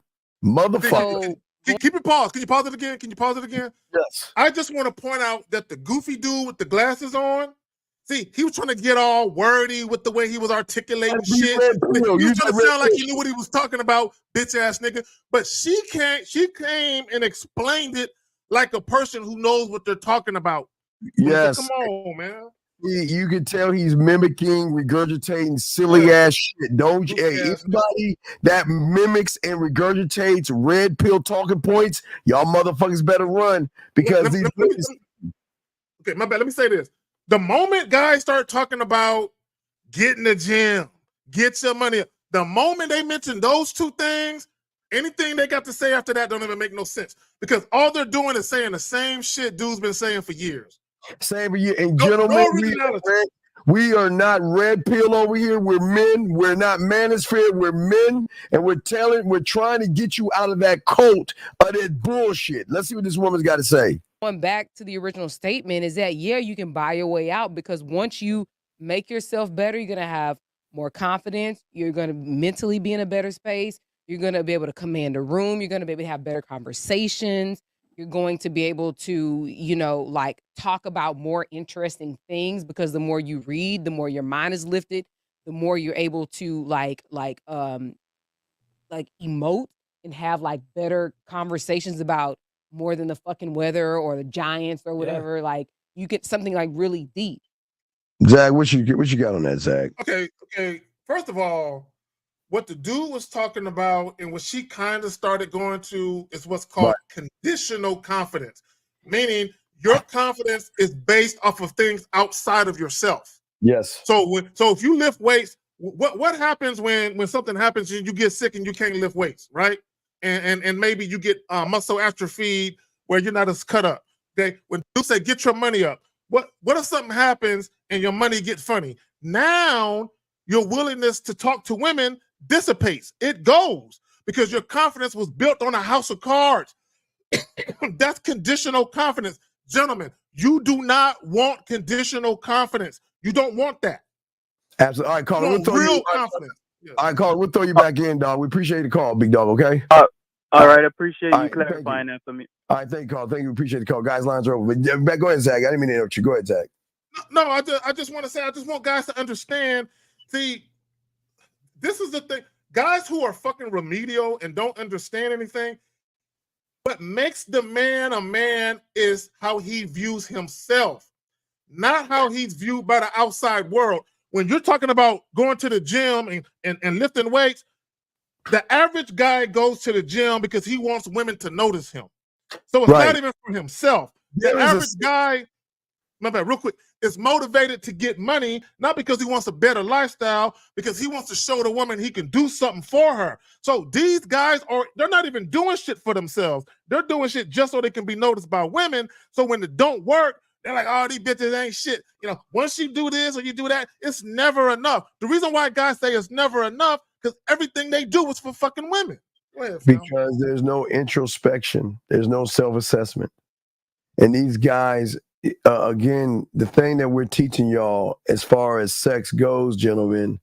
motherfucker. Keep it paused. Can you pause it again? Yes. I just want to point out that the goofy dude with the glasses on, see, he was trying to get all wordy with the way he was articulating shit. He was trying to sound like he knew what he was talking about, bitch ass nigga. But she came and explained it like a person who knows what they're talking about. Yes. Come on, man. You can tell he's mimicking, regurgitating silly ass shit. Don't anybody that mimics and regurgitates red pill talking points, y'all motherfuckers better run because these. Okay, my bad. Let me say this. The moment guys start talking about getting the gym, get your money, the moment they mention those two things, anything they got to say after that don't even make no sense because all they're doing is saying the same shit dudes been saying for years. Same for you. And gentlemen, we are not red pill over here. We're men. We're not manosphere. We're men. And we're trying to get you out of that cult of that bullshit. Let's see what this woman's got to say. Going back to the original statement is that, yeah, you can buy your way out because once you make yourself better, you're going to have more confidence. You're going to mentally be in a better space. You're going to be able to command a room. You're going to be able to have better conversations. You're going to be able to, like talk about more interesting things because the more you read, the more your mind is lifted, the more you're able to like emote and have like better conversations about more than the fucking weather or the Giants or whatever. Yeah. Like you get something like really deep. Zach, what you got on that, Zach? Okay. First of all, what the dude was talking about and what she kind of started going to is what's called conditional confidence, meaning your confidence is based off of things outside of yourself. Yes. So if you lift weights, what happens when something happens and you get sick and you can't lift weights, right? And maybe you get muscle atrophy where you're not as cut up. Okay, when you say get your money up, what if something happens and your money gets funny? Now your willingness to talk to women dissipates. It goes because your confidence was built on a house of cards. That's conditional confidence. Gentlemen, you do not want conditional confidence. You don't want that. Absolutely. All right, Carl, we'll throw real you. Confidence. All right, Carl, we'll throw you back in, dog. We appreciate the call, big dog, okay? All right, appreciate you clarifying that for me. All right, thank you, Carl. Thank you. Appreciate the call. Guys, lines are open. But go ahead, Zach. I didn't mean to interrupt you. Go ahead, Zach. No, I just want to say, I just want guys to understand. See, this is the thing. Guys who are fucking remedial and don't understand anything, what makes the man a man is how he views himself, not how he's viewed by the outside world. When you're talking about going to the gym and lifting weights, the average guy goes to the gym because he wants women to notice him. So it's not even for himself. The average guy, my bad, real quick, is motivated to get money, not because he wants a better lifestyle, because he wants to show the woman he can do something for her. So these guys they're not even doing shit for themselves. They're doing shit just so they can be noticed by women. So when it don't work, they're like, oh, these bitches ain't shit. Once you do this or you do that, it's never enough. The reason why guys say it's never enough, because everything they do is for fucking women. Go ahead, because there's no introspection. There's no self-assessment. And these guys, again, the thing that we're teaching y'all as far as sex goes, gentlemen,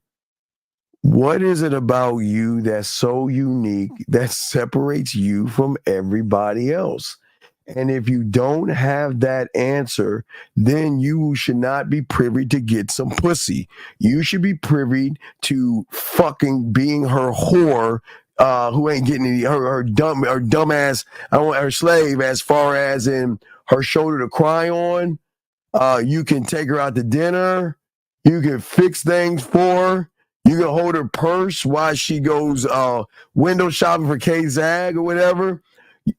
what is it about you that's so unique that separates you from everybody else? And if you don't have that answer, then you should not be privy to get some pussy. You should be privy to fucking being her whore, who ain't getting any, her dumbass, her slave, as far as in her shoulder to cry on. You can take her out to dinner. You can fix things for her. You can hold her purse while she goes window shopping for K-Zag or whatever.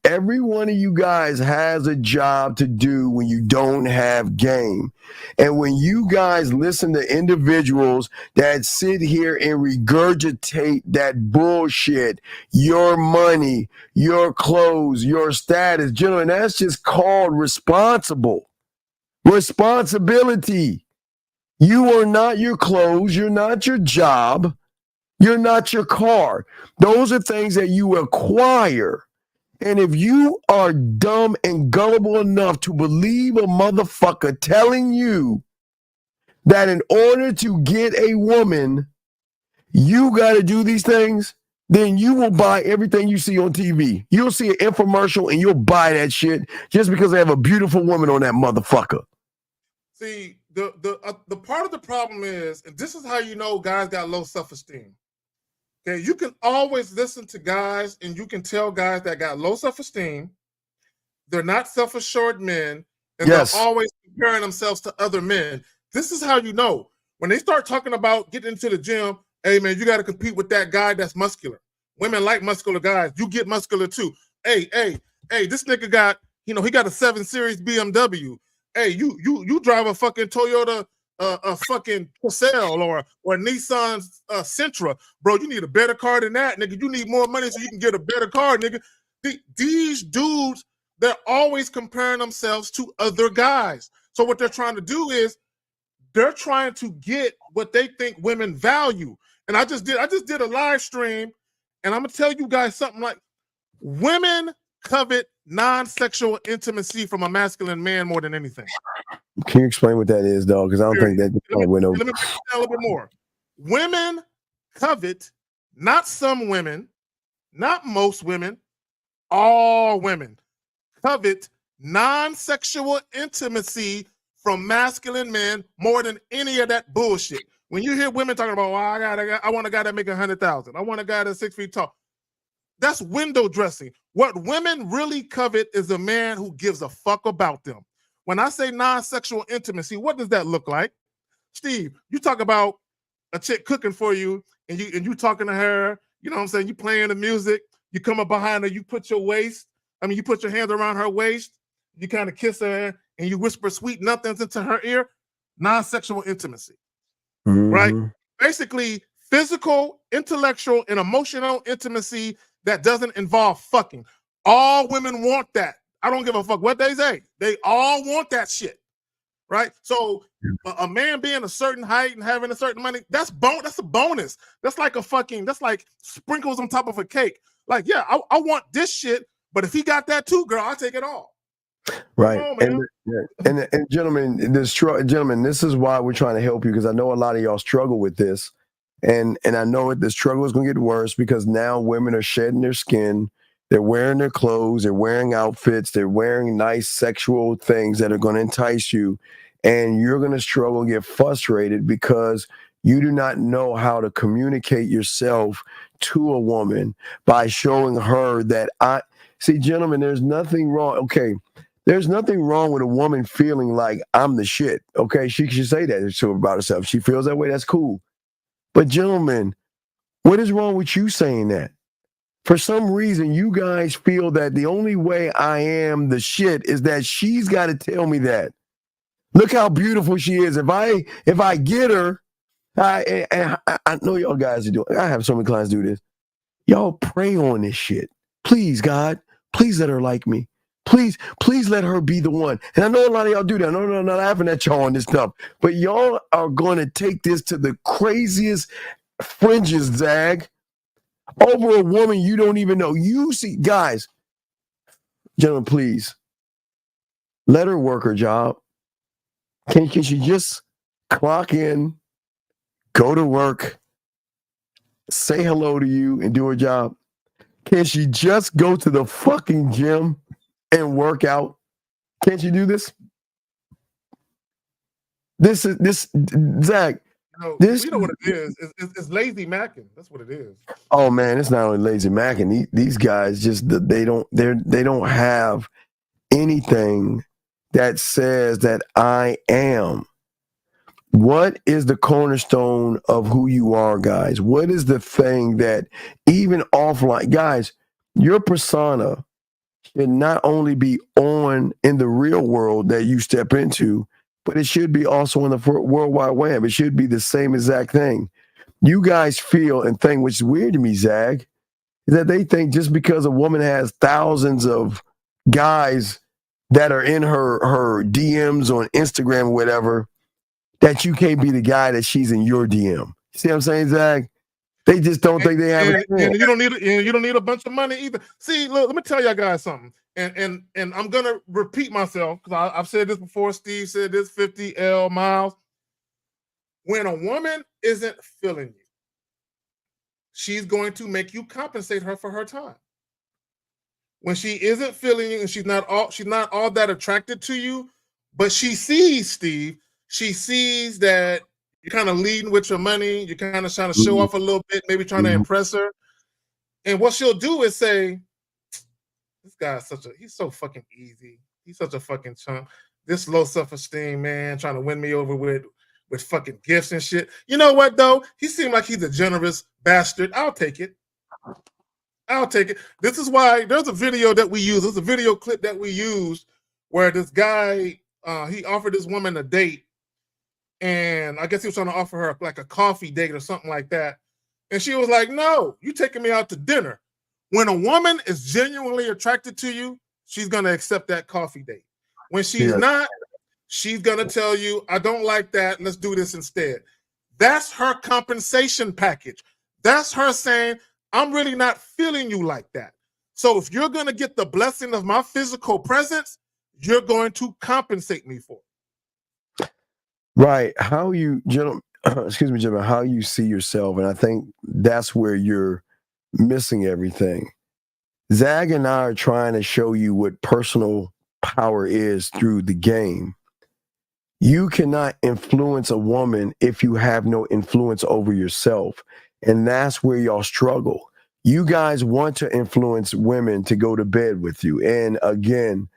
Every one of you guys has a job to do when you don't have game. And when you guys listen to individuals that sit here and regurgitate that bullshit, your money, your clothes, your status, gentlemen, that's just called responsible. Responsibility. You are not your clothes. You're not your job. You're not your car. Those are things that you acquire. And if you are dumb and gullible enough to believe a motherfucker telling you that in order to get a woman, you got to do these things, then you will buy everything you see on TV. You'll see an infomercial and you'll buy that shit just because they have a beautiful woman on that motherfucker. See, the part of the problem is, and this is how you know guys got low self-esteem. Okay, you can always listen to guys and you can tell guys that got low self-esteem, they're not self-assured men, and they're always comparing themselves to other men. This is how you know. When they start talking about getting into the gym, hey man, you got to compete with that guy that's muscular. Women like muscular guys. You get muscular too. Hey, this nigga got, he got a 7 Series BMW. Hey, you drive a fucking Toyota a fucking Tercel or a Nissan Sentra, bro. You need a better car than that, nigga. You need more money so you can get a better car, nigga. These dudes, they're always comparing themselves to other guys. So what they're trying to do is they're trying to get what they think women value. And I just did a live stream, and I'm gonna tell you guys something like women covet non-sexual intimacy from a masculine man more than anything. Can you explain what that is, though? Because I don't think that went over. Let me break it down a little bit more. Women covet, not some women, not most women, all women covet non-sexual intimacy from masculine men more than any of that bullshit. When you hear women talking about, well, I want a guy that make 100,000. I want a guy that's 6 feet tall. That's window dressing. What women really covet is a man who gives a fuck about them. When I say non-sexual intimacy, what does that look like? Steve, you talk about a chick cooking for you and you talking to her, you know what I'm saying? You playing the music, you come up behind her, you put your hands around her waist, you kind of kiss her and you whisper sweet nothings into her ear. Non-sexual intimacy, right? Basically, physical, intellectual, and emotional intimacy that doesn't involve fucking. All women want that. I don't give a fuck what they say. They all want that shit, right? So a man being a certain height and having a certain money, that's a bonus. That's like sprinkles on top of a cake. Like, yeah, I want this shit, but if he got that too, girl, I'll take it all. Right. On, and gentlemen, this is why we're trying to help you, because I know a lot of y'all struggle with this. And I know the struggle is going to get worse because now women are shedding their skin. They're wearing their clothes. They're wearing outfits. They're wearing nice sexual things that are going to entice you. And you're going to struggle and get frustrated because you do not know how to communicate yourself to a woman by showing her that see, gentlemen, there's nothing wrong. Okay. There's nothing wrong with a woman feeling like I'm the shit. Okay. She should say that to her about herself. She feels that way. That's cool. But gentlemen, what is wrong with you saying that? For some reason, you guys feel that the only way I am the shit is that she's got to tell me that. Look how beautiful she is. If I get her, I know y'all guys are doing. I have so many clients do this. Y'all pray on this shit. Please, God, please let her like me. Please let her be the one. And I know a lot of y'all do that. No, I'm not laughing at y'all on this stuff. But y'all are going to take this to the craziest fringes, Zag, over a woman you don't even know. You see, guys, gentlemen, please, let her work her job. Can she just clock in, go to work, say hello to you, and do her job? Can she just go to the fucking gym and work out? Can't you do this? This Zach. You know what it is? It's lazy macking. That's what it is. Oh man, it's not only lazy macking. These guys just they don't have anything that says that I am. What is the cornerstone of who you are, guys? What is the thing that even offline, guys, your persona should not only be on in the real world that you step into, but it should be also on the World Wide Web. It should be the same exact thing. You guys feel and think, which is weird to me, Zag, is that they think just because a woman has thousands of guys that are in her DMs on Instagram or whatever, that you can't be the guy that she's in your DM. See what I'm saying, Zag? They just don't think they have it. And you don't need a bunch of money either. See, look, let me tell y'all guys something. And I'm gonna repeat myself because I've said this before. Steve said this, 50L Miles. When a woman isn't feeling you, she's going to make you compensate her for her time. When she isn't feeling you and she's not all that attracted to you, but she sees, Steve, she sees that you're kind of leading with your money, you're kind of trying to show off a little bit, maybe trying to impress her. And what she'll do is say, this guy's he's so fucking easy. He's such a fucking chump. This low self-esteem man trying to win me over with fucking gifts and shit. You know what though? He seemed like he's a generous bastard. I'll take it. This is why there's a video that we use. There's a video clip that we used where this guy, he offered this woman a date. And I guess he was trying to offer her like a coffee date or something like that. And she was like, no, you taking me out to dinner. When a woman is genuinely attracted to you, she's going to accept that coffee date. When she's not, she's going to tell you, I don't like that. Let's do this instead. That's her compensation package. That's her saying, I'm really not feeling you like that. So if you're going to get the blessing of my physical presence, you're going to compensate me for it. Right. How you, gentlemen, how you see yourself. And I think that's where you're missing everything. Zag and I are trying to show you what personal power is through the game. You cannot influence a woman if you have no influence over yourself. And that's where y'all struggle. You guys want to influence women to go to bed with you. And again,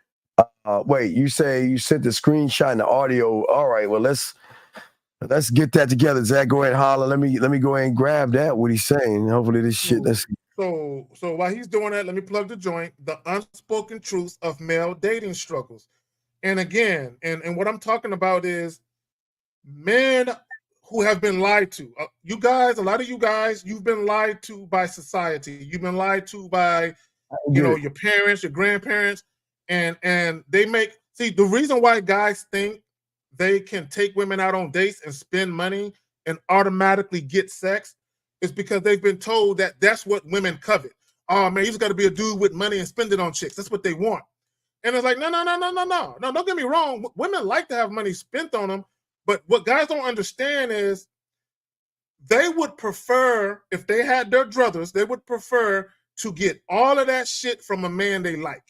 wait, you say you sent the screenshot and the audio. All right, well, let's get that together. Zach, go ahead and holler. Let me go ahead and grab that, what he's saying. Hopefully this shit, So while he's doing that, let me plug the joint, the unspoken truths of male dating struggles. And again, and what I'm talking about is men who have been lied to. You guys, a lot of you guys, you've been lied to by society. You've been lied to by, your parents, your grandparents, and they see the reason why guys think they can take women out on dates and spend money and automatically get sex is because they've been told that that's what women covet. Oh man, you just got to be a dude with money and spend it on chicks. That's what they want. And it's like, no. Don't get me wrong. Women like to have money spent on them. But what guys don't understand is they would prefer, if they had their druthers, they would prefer to get all of that shit from a man they like.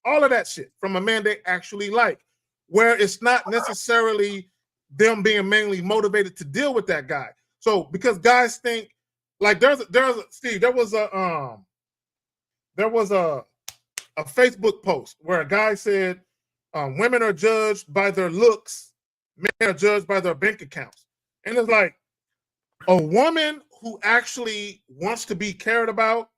All of that shit from a man they actually like. Where it's not necessarily them being mainly motivated to deal with that guy. So because guys think, like there's Steve, there was a Facebook post where a guy said women are judged by their looks, men are judged by their bank accounts. And it's like a woman who actually wants to be cared about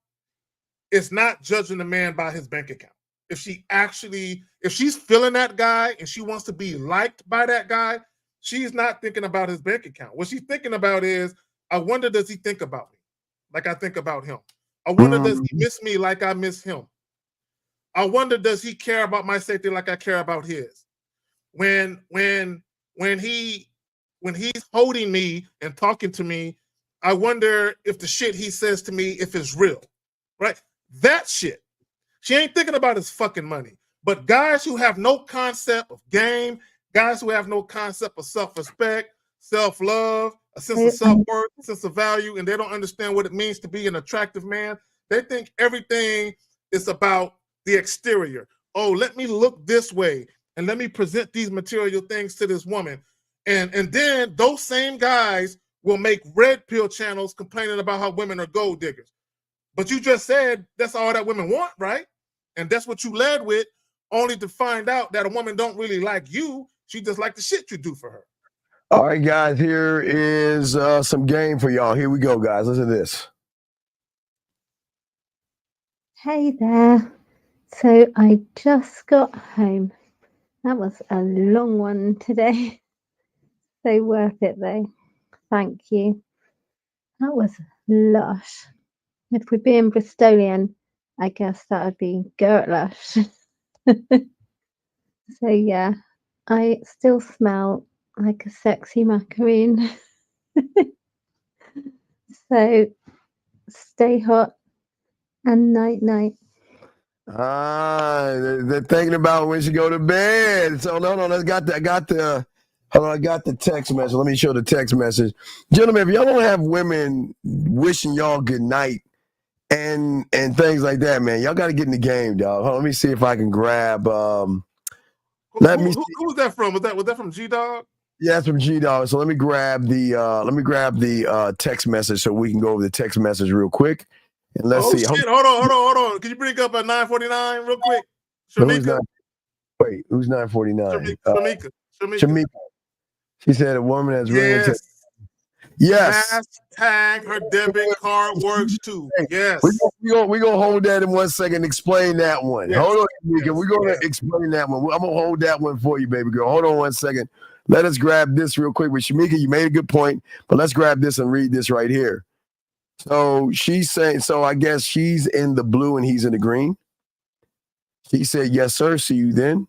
is not judging a man by his bank account. If she's feeling that guy and she wants to be liked by that guy, she's not thinking about his bank account. What she's thinking about is, I wonder, does he think about me like I think about him? I wonder, does he miss me like I miss him? I wonder, does he care about my safety like I care about his? When he's holding me and talking to me, I wonder if the shit he says to me, if it's real, right? That shit. She ain't thinking about his fucking money. But guys who have no concept of game, guys who have no concept of self-respect, self-love, a sense of self-worth, a sense of value, and they don't understand what it means to be an attractive man, they think everything is about the exterior. Oh, let me look this way and let me present these material things to this woman. And then those same guys will make red pill channels complaining about how women are gold diggers. But you just said that's all that women want, right? And that's what you led with, only to find out that a woman don't really like you. She just like the shit you do for her. All right, guys, here is some game for y'all. Here we go, guys. Listen to this. Hey there. So I just got home. That was a long one today. So worth it though. Thank you. That was lush. If we're being Bristolian, I guess that would be Gert lush. So yeah, I still smell like a sexy macaroon. So stay hot and night night. They're thinking about when she go to bed. So no, I got the text message. Let me show the text message. Gentlemen, if y'all don't have women wishing y'all good night and things like that, man, y'all got to get in the game, dog. Hold on, let me see if I can grab. Who was that from? Was that from G Dog? Yeah, that's from G Dog. So let me grab the text message so we can go over the text message real quick. And let's see. Shit. Hold on. Can you bring up a 949 real quick? Shamika. Who's 949? Shamika. She said a woman has really Yes. Hashtag her debit card works too. Yes. We're gonna hold that in 1 second. Explain that one. Yes. Hold on, Shamika. We're gonna explain that one. I'm gonna hold that one for you, baby girl. Hold on 1 second. Let us grab this real quick. But Shamika, you made a good point, but let's grab this and read this right here. So she's saying, so I guess she's in the blue and he's in the green. She said, yes, sir. See you then.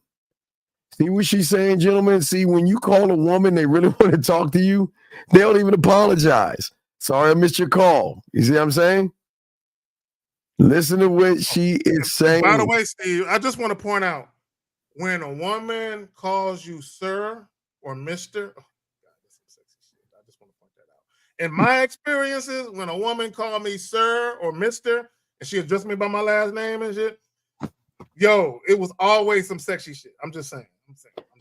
See what she's saying, gentlemen? See, when you call a woman, they really want to talk to you. They don't even apologize. Sorry, I missed your call. You see what I'm saying? Listen to what she is saying. By the way, Steve, I just want to point out, when a woman calls you sir or mister, in my experiences, when a woman called me sir or mister, and she addressed me by my last name and shit, yo, it was always some sexy shit. I'm just saying.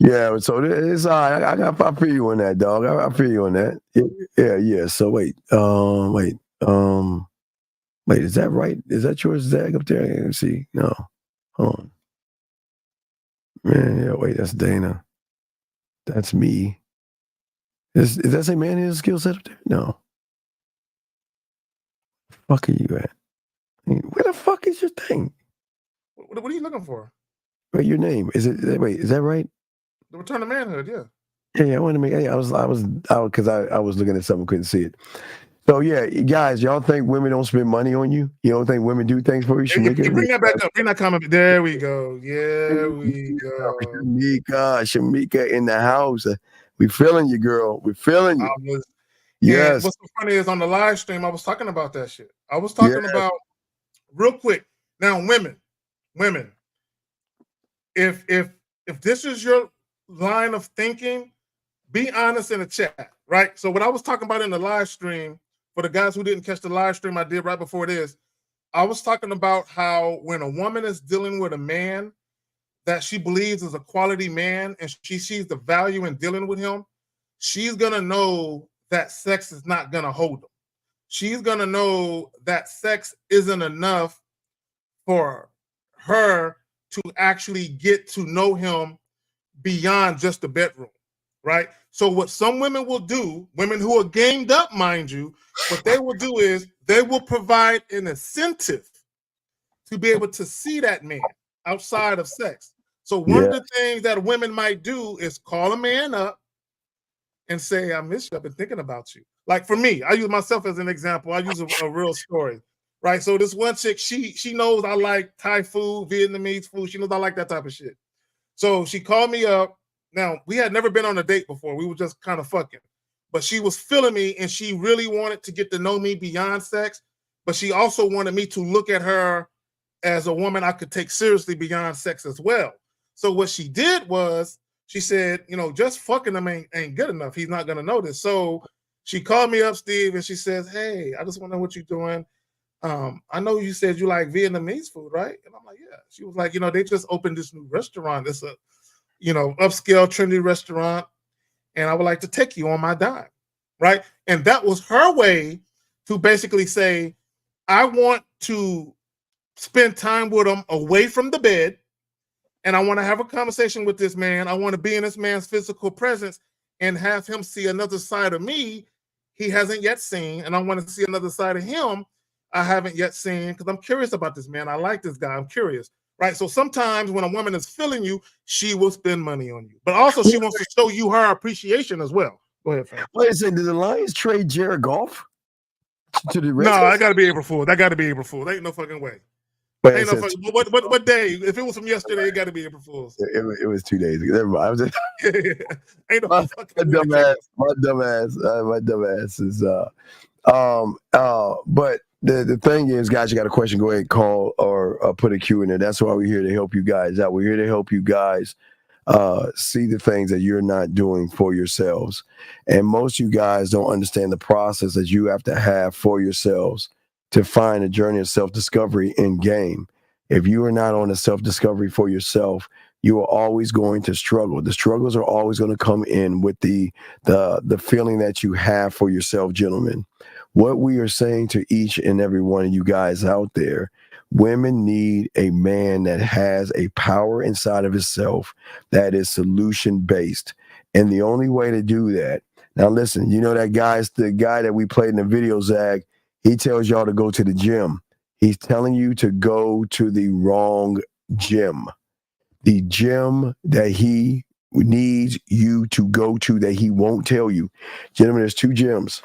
Yeah, so it's all right. I feel you on that, dog. I feel you on that. Yeah. So wait, is that right? Is that yours, Zach, up there? I can't see. No. Hold on. Man, yeah, wait, that's Dana. That's me. Is that say man his skill set up there? No. Fuck are you at? Where the fuck is your thing? What are you looking for? Wait, your name. Is that right? The Return to Manhood, yeah. Yeah, I wanted to make. I was because I was looking at something, couldn't see it. So yeah, guys, y'all think women don't spend money on you? You don't think women do things for you? Hey, bring that back up. Bring that comment. There we go. Yeah, we go. Shamika in the house. We feeling you, girl. We feeling you. Yes. What's so funny is on the live stream, I was talking about that shit. I was talking about real quick. Now, women, if this is your line of thinking, be honest in the chat, right? So what I was talking about in the live stream, for the guys who didn't catch the live stream I did right before this, I was talking about how when a woman is dealing with a man that she believes is a quality man and she sees the value in dealing with him, she's going to know that sex is not going to hold him. She's going to know that sex isn't enough for her to actually get to know him beyond just the bedroom, right? So what some women will do, women who are gamed up, mind you, what they will do is they will provide an incentive to be able to see that man outside of sex. So one of the things that women might do is call a man up and say, I miss you, I've been thinking about you. Like for me, I use myself as an example. I use a real story, right? So this one chick, she knows I like Thai food, Vietnamese food. She knows I like that type of shit. So she called me up. Now, we had never been on a date before. We were just kind of fucking. But she was feeling me, and she really wanted to get to know me beyond sex. But she also wanted me to look at her as a woman I could take seriously beyond sex as well. So what she did was, she said, just fucking him ain't good enough. He's not going to know this. So she called me up, Steve, and she says, hey, I just want to know what you're doing. I know you said you like Vietnamese food, right? And I'm like, yeah. She was like, they just opened this new restaurant. It's a, upscale, trendy restaurant. And I would like to take you on my dime, right? And that was her way to basically say, I want to spend time with him away from the bed. And I want to have a conversation with this man. I want to be in this man's physical presence and have him see another side of me he hasn't yet seen. And I want to see another side of him I haven't yet seen because I'm curious about this man. I like this guy. I'm curious, right? So sometimes when a woman is feeling you, she will spend money on you, but also she wants to show you her appreciation as well. Go ahead, Fab. Wait a second, did the Lions trade Jared Goff to the No, Redskins? I gotta be April Fool. That gotta be April Fool. Ain't no fucking way. Wait, Ain't no fucking, what day? If it was from yesterday, it gotta be April Fool's. It was 2 days ago. Never mind. I was just, Ain't no my fucking way. dumbass is but the thing is, guys, you got a question, go ahead and call or put a Q in there. That's why we're here to help you guys out. We're here to help you guys see the things that you're not doing for yourselves. And most of you guys don't understand the process that you have to have for yourselves to find a journey of self-discovery in game. If you are not on a self-discovery for yourself, you are always going to struggle. The struggles are always going to come in with the feeling that you have for yourself, gentlemen. What we are saying to each and every one of you guys out there, women need a man that has a power inside of himself that is solution-based. And the only way to do that, now listen, you know that the guy that we played in the video, Zag, he tells y'all to go to the gym. He's telling you to go to the wrong gym. The gym that he needs you to go to that he won't tell you. Gentlemen, there's 2 gyms.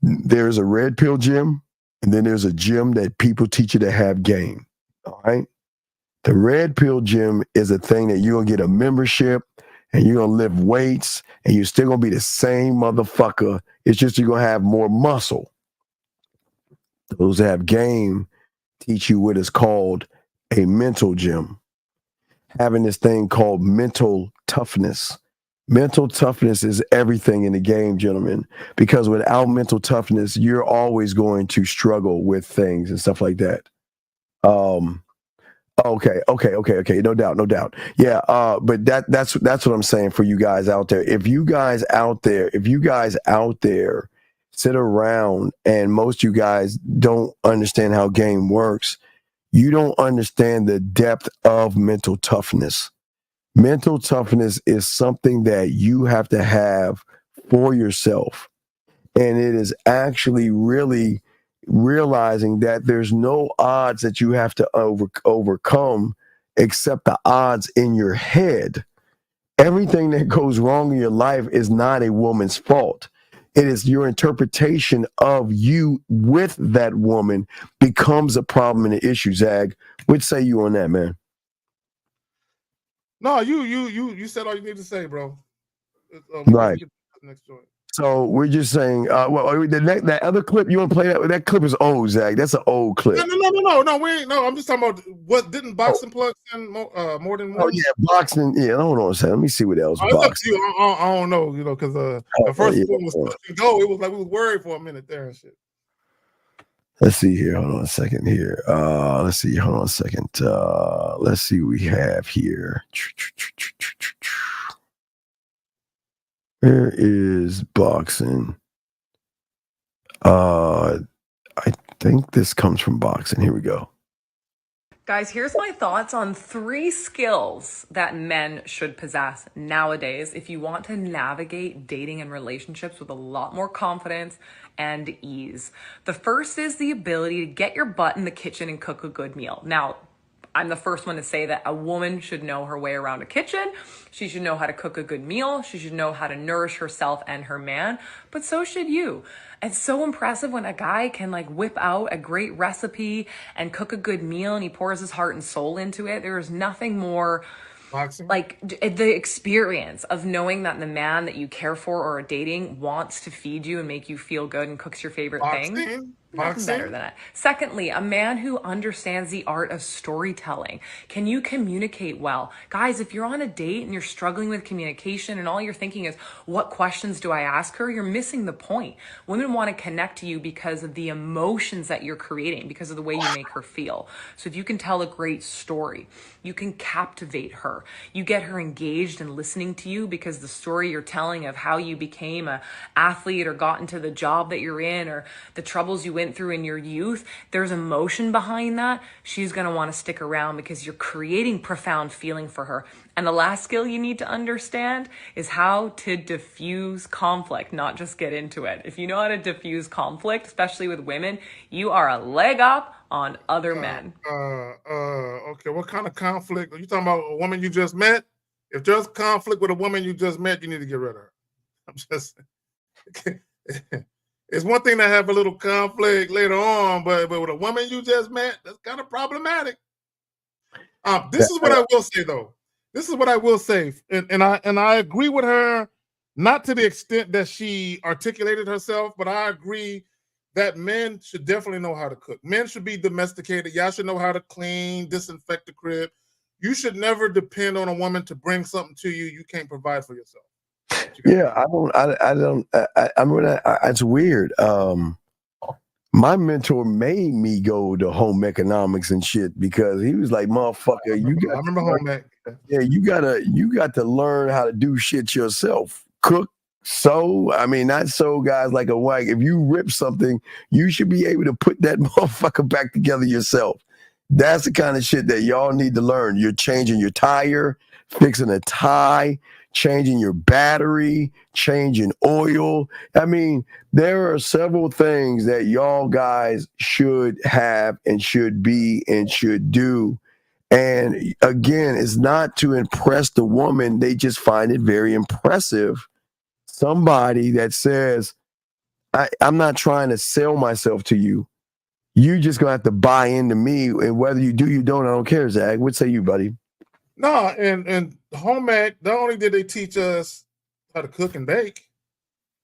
There's a red pill gym, and then there's a gym that people teach you to have game. All right? The red pill gym is a thing that you're going to get a membership, and you're going to lift weights, and you're still going to be the same motherfucker. It's just you're going to have more muscle. Those that have game teach you what is called a mental gym. Having this thing called mental toughness. Mental toughness is everything in the game, gentlemen, because without mental toughness, you're always going to struggle with things and stuff like that. Okay. No doubt. Yeah. But that's what I'm saying for you guys out there. If you guys out there sit around and most of you guys don't understand how game works, you don't understand the depth of mental toughness. Mental toughness is something that you have to have for yourself. And it is actually really realizing that there's no odds that you have to overcome except the odds in your head. Everything that goes wrong in your life is not a woman's fault. It is your interpretation of you with that woman becomes a problem and an issue, Zag. What say you on that, man? No, you said all you need to say, bro. Right. Next joint. So we're just saying, that other clip, you want to play that? That clip is old, Zach. That's an old clip. No, we ain't. No, I'm just talking about what didn't boxing plug in more than one? Oh, yeah, boxing. Yeah, hold on a second. Let me see what else. It's up to you. I don't know, because the first one was touch and go. It was like we was worried for a minute there and shit. Let's see here. Hold on a second here. Let's see. Hold on a second. Let's see what we have here. Where is boxing? I think this comes from boxing. Here we go. Guys, here's my thoughts on 3 skills that men should possess nowadays if you want to navigate dating and relationships with a lot more confidence and ease. The first is the ability to get your butt in the kitchen and cook a good meal. Now, I'm the first one to say that a woman should know her way around a kitchen. She should know how to cook a good meal. She should know how to nourish herself and her man, but so should you. It's so impressive when a guy can whip out a great recipe and cook a good meal and he pours his heart and soul into it. There is nothing more boxing, the experience of knowing that the man that you care for or are dating wants to feed you and make you feel good and cooks your favorite thing. Nothing better than it. Secondly, a man who understands the art of storytelling. Can you communicate well? Guys, if you're on a date and you're struggling with communication and all you're thinking is, what questions do I ask her? You're missing the point. Women want to connect to you because of the emotions that you're creating, because of the way you make her feel. So if you can tell a great story, you can captivate her. You get her engaged and listening to you because the story you're telling of how you became an athlete or got into the job that you're in or the troubles you went through in your youth, there's emotion behind that. She's going to want to stick around because you're creating profound feeling for her. And the last skill you need to understand is how to diffuse conflict, not just get into it. If you know how to diffuse conflict, especially with women, you are a leg up on other men. Okay, what kind of conflict? Are you talking about a woman you just met? If there's conflict with a woman you just met, you need to get rid of her. I'm just it's one thing to have a little conflict later on, but with a woman you just met, that's kind of problematic. This is what I will say though. This is what I will say, and I agree with her, not to the extent that she articulated herself, but I agree that men should definitely know how to cook. Men should be domesticated. Y'all should know how to clean, disinfect the crib. You should never depend on a woman to bring something to you you can't provide for yourself. Yeah, it's weird. My mentor made me go to home economics and shit because he was like, motherfucker, I remember home ec. Yeah, you got to learn how to do shit yourself. Cook, sew. I mean, not sew guys like a wife. If you rip something, you should be able to put that motherfucker back together yourself. That's the kind of shit that y'all need to learn. You're changing your tire, fixing a tie, changing your battery, changing oil. I mean, there are several things that y'all guys should have and should be and should do. And again, it's not to impress the woman. They just find it very impressive. Somebody that says, I'm not trying to sell myself to you. You just gonna have to buy into me. And whether you do, you don't, I don't care, Zach. What say you, buddy? No, and home ec, not only did they teach us how to cook and bake,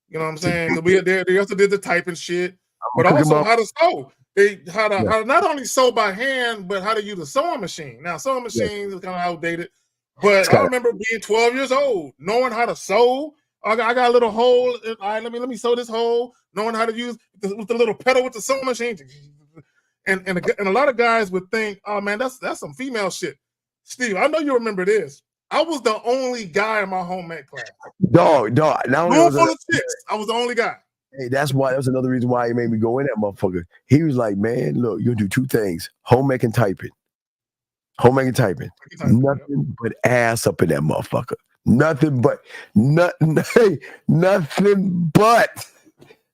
you know what I'm saying? They also did the typing shit, but also how to sew. How to not only sew by hand, but how to use a sewing machine. Now, sewing machines is kind of outdated, but I remember being 12 years old, knowing how to sew. I got a little hole. All right, let me sew this hole. Knowing how to use with the little pedal with the sewing machine. And a lot of guys would think, oh man, that's some female shit. Steve, I know you remember this. I was the only guy in my home ec class. Dog. Now Room full of chicks. I was the only guy. Hey, that's another reason why he made me go in that motherfucker. He was like, man, look, you'll do two things: home ec and typing. Home ec and typing. Nothing but ass up in that motherfucker. Nothing but.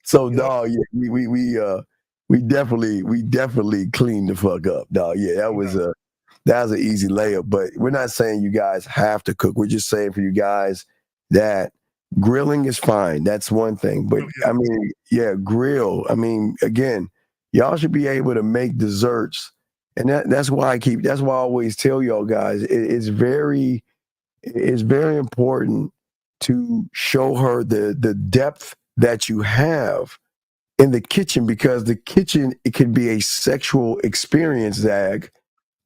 So, dog, yeah, we definitely cleaned the fuck up, dog. Yeah, that was an easy layup. But we're not saying you guys have to cook. We're just saying for you guys that grilling is fine. That's one thing. But I mean, yeah, grill. I mean, again, y'all should be able to make desserts. And that's why I always tell y'all guys, it's very important to show her the depth that you have in the kitchen, because the kitchen, it can be a sexual experience, Zag.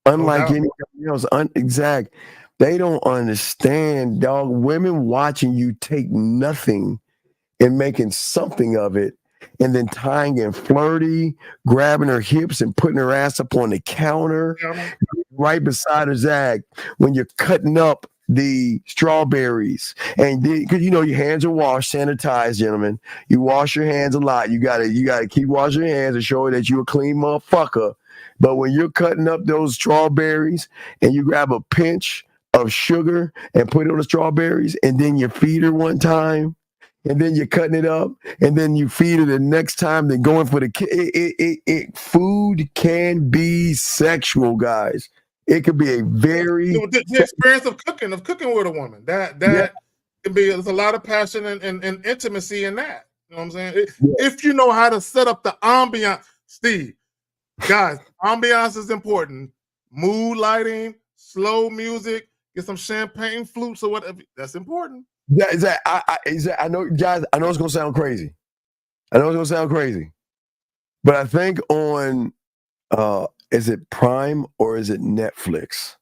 Unlike anything else. Zag, they don't understand, dog. Women watching you take nothing and making something of it, and then tying in flirty, grabbing her hips and putting her ass up on the counter right beside her, Zag, when you're cutting up the strawberries. And because your hands are washed, sanitized, gentlemen. You wash your hands a lot. You gotta keep washing your hands and show her that you're a clean motherfucker. But when you're cutting up those strawberries and you grab a pinch of sugar and put it on the strawberries, and then you feed her one time, and then you're cutting it up, and then you feed her the next time, then going for the food can be sexual, guys. It could be a very the experience of cooking with a woman. That can be, there's a lot of passion and intimacy in that. You know what I'm saying? If you know how to set up the ambiance, Steve, guys, ambiance is important. Mood lighting, slow music, get some champagne flutes or whatever. That's important. I know, guys. I know it's gonna sound crazy. But I think on is it Prime or is it Netflix?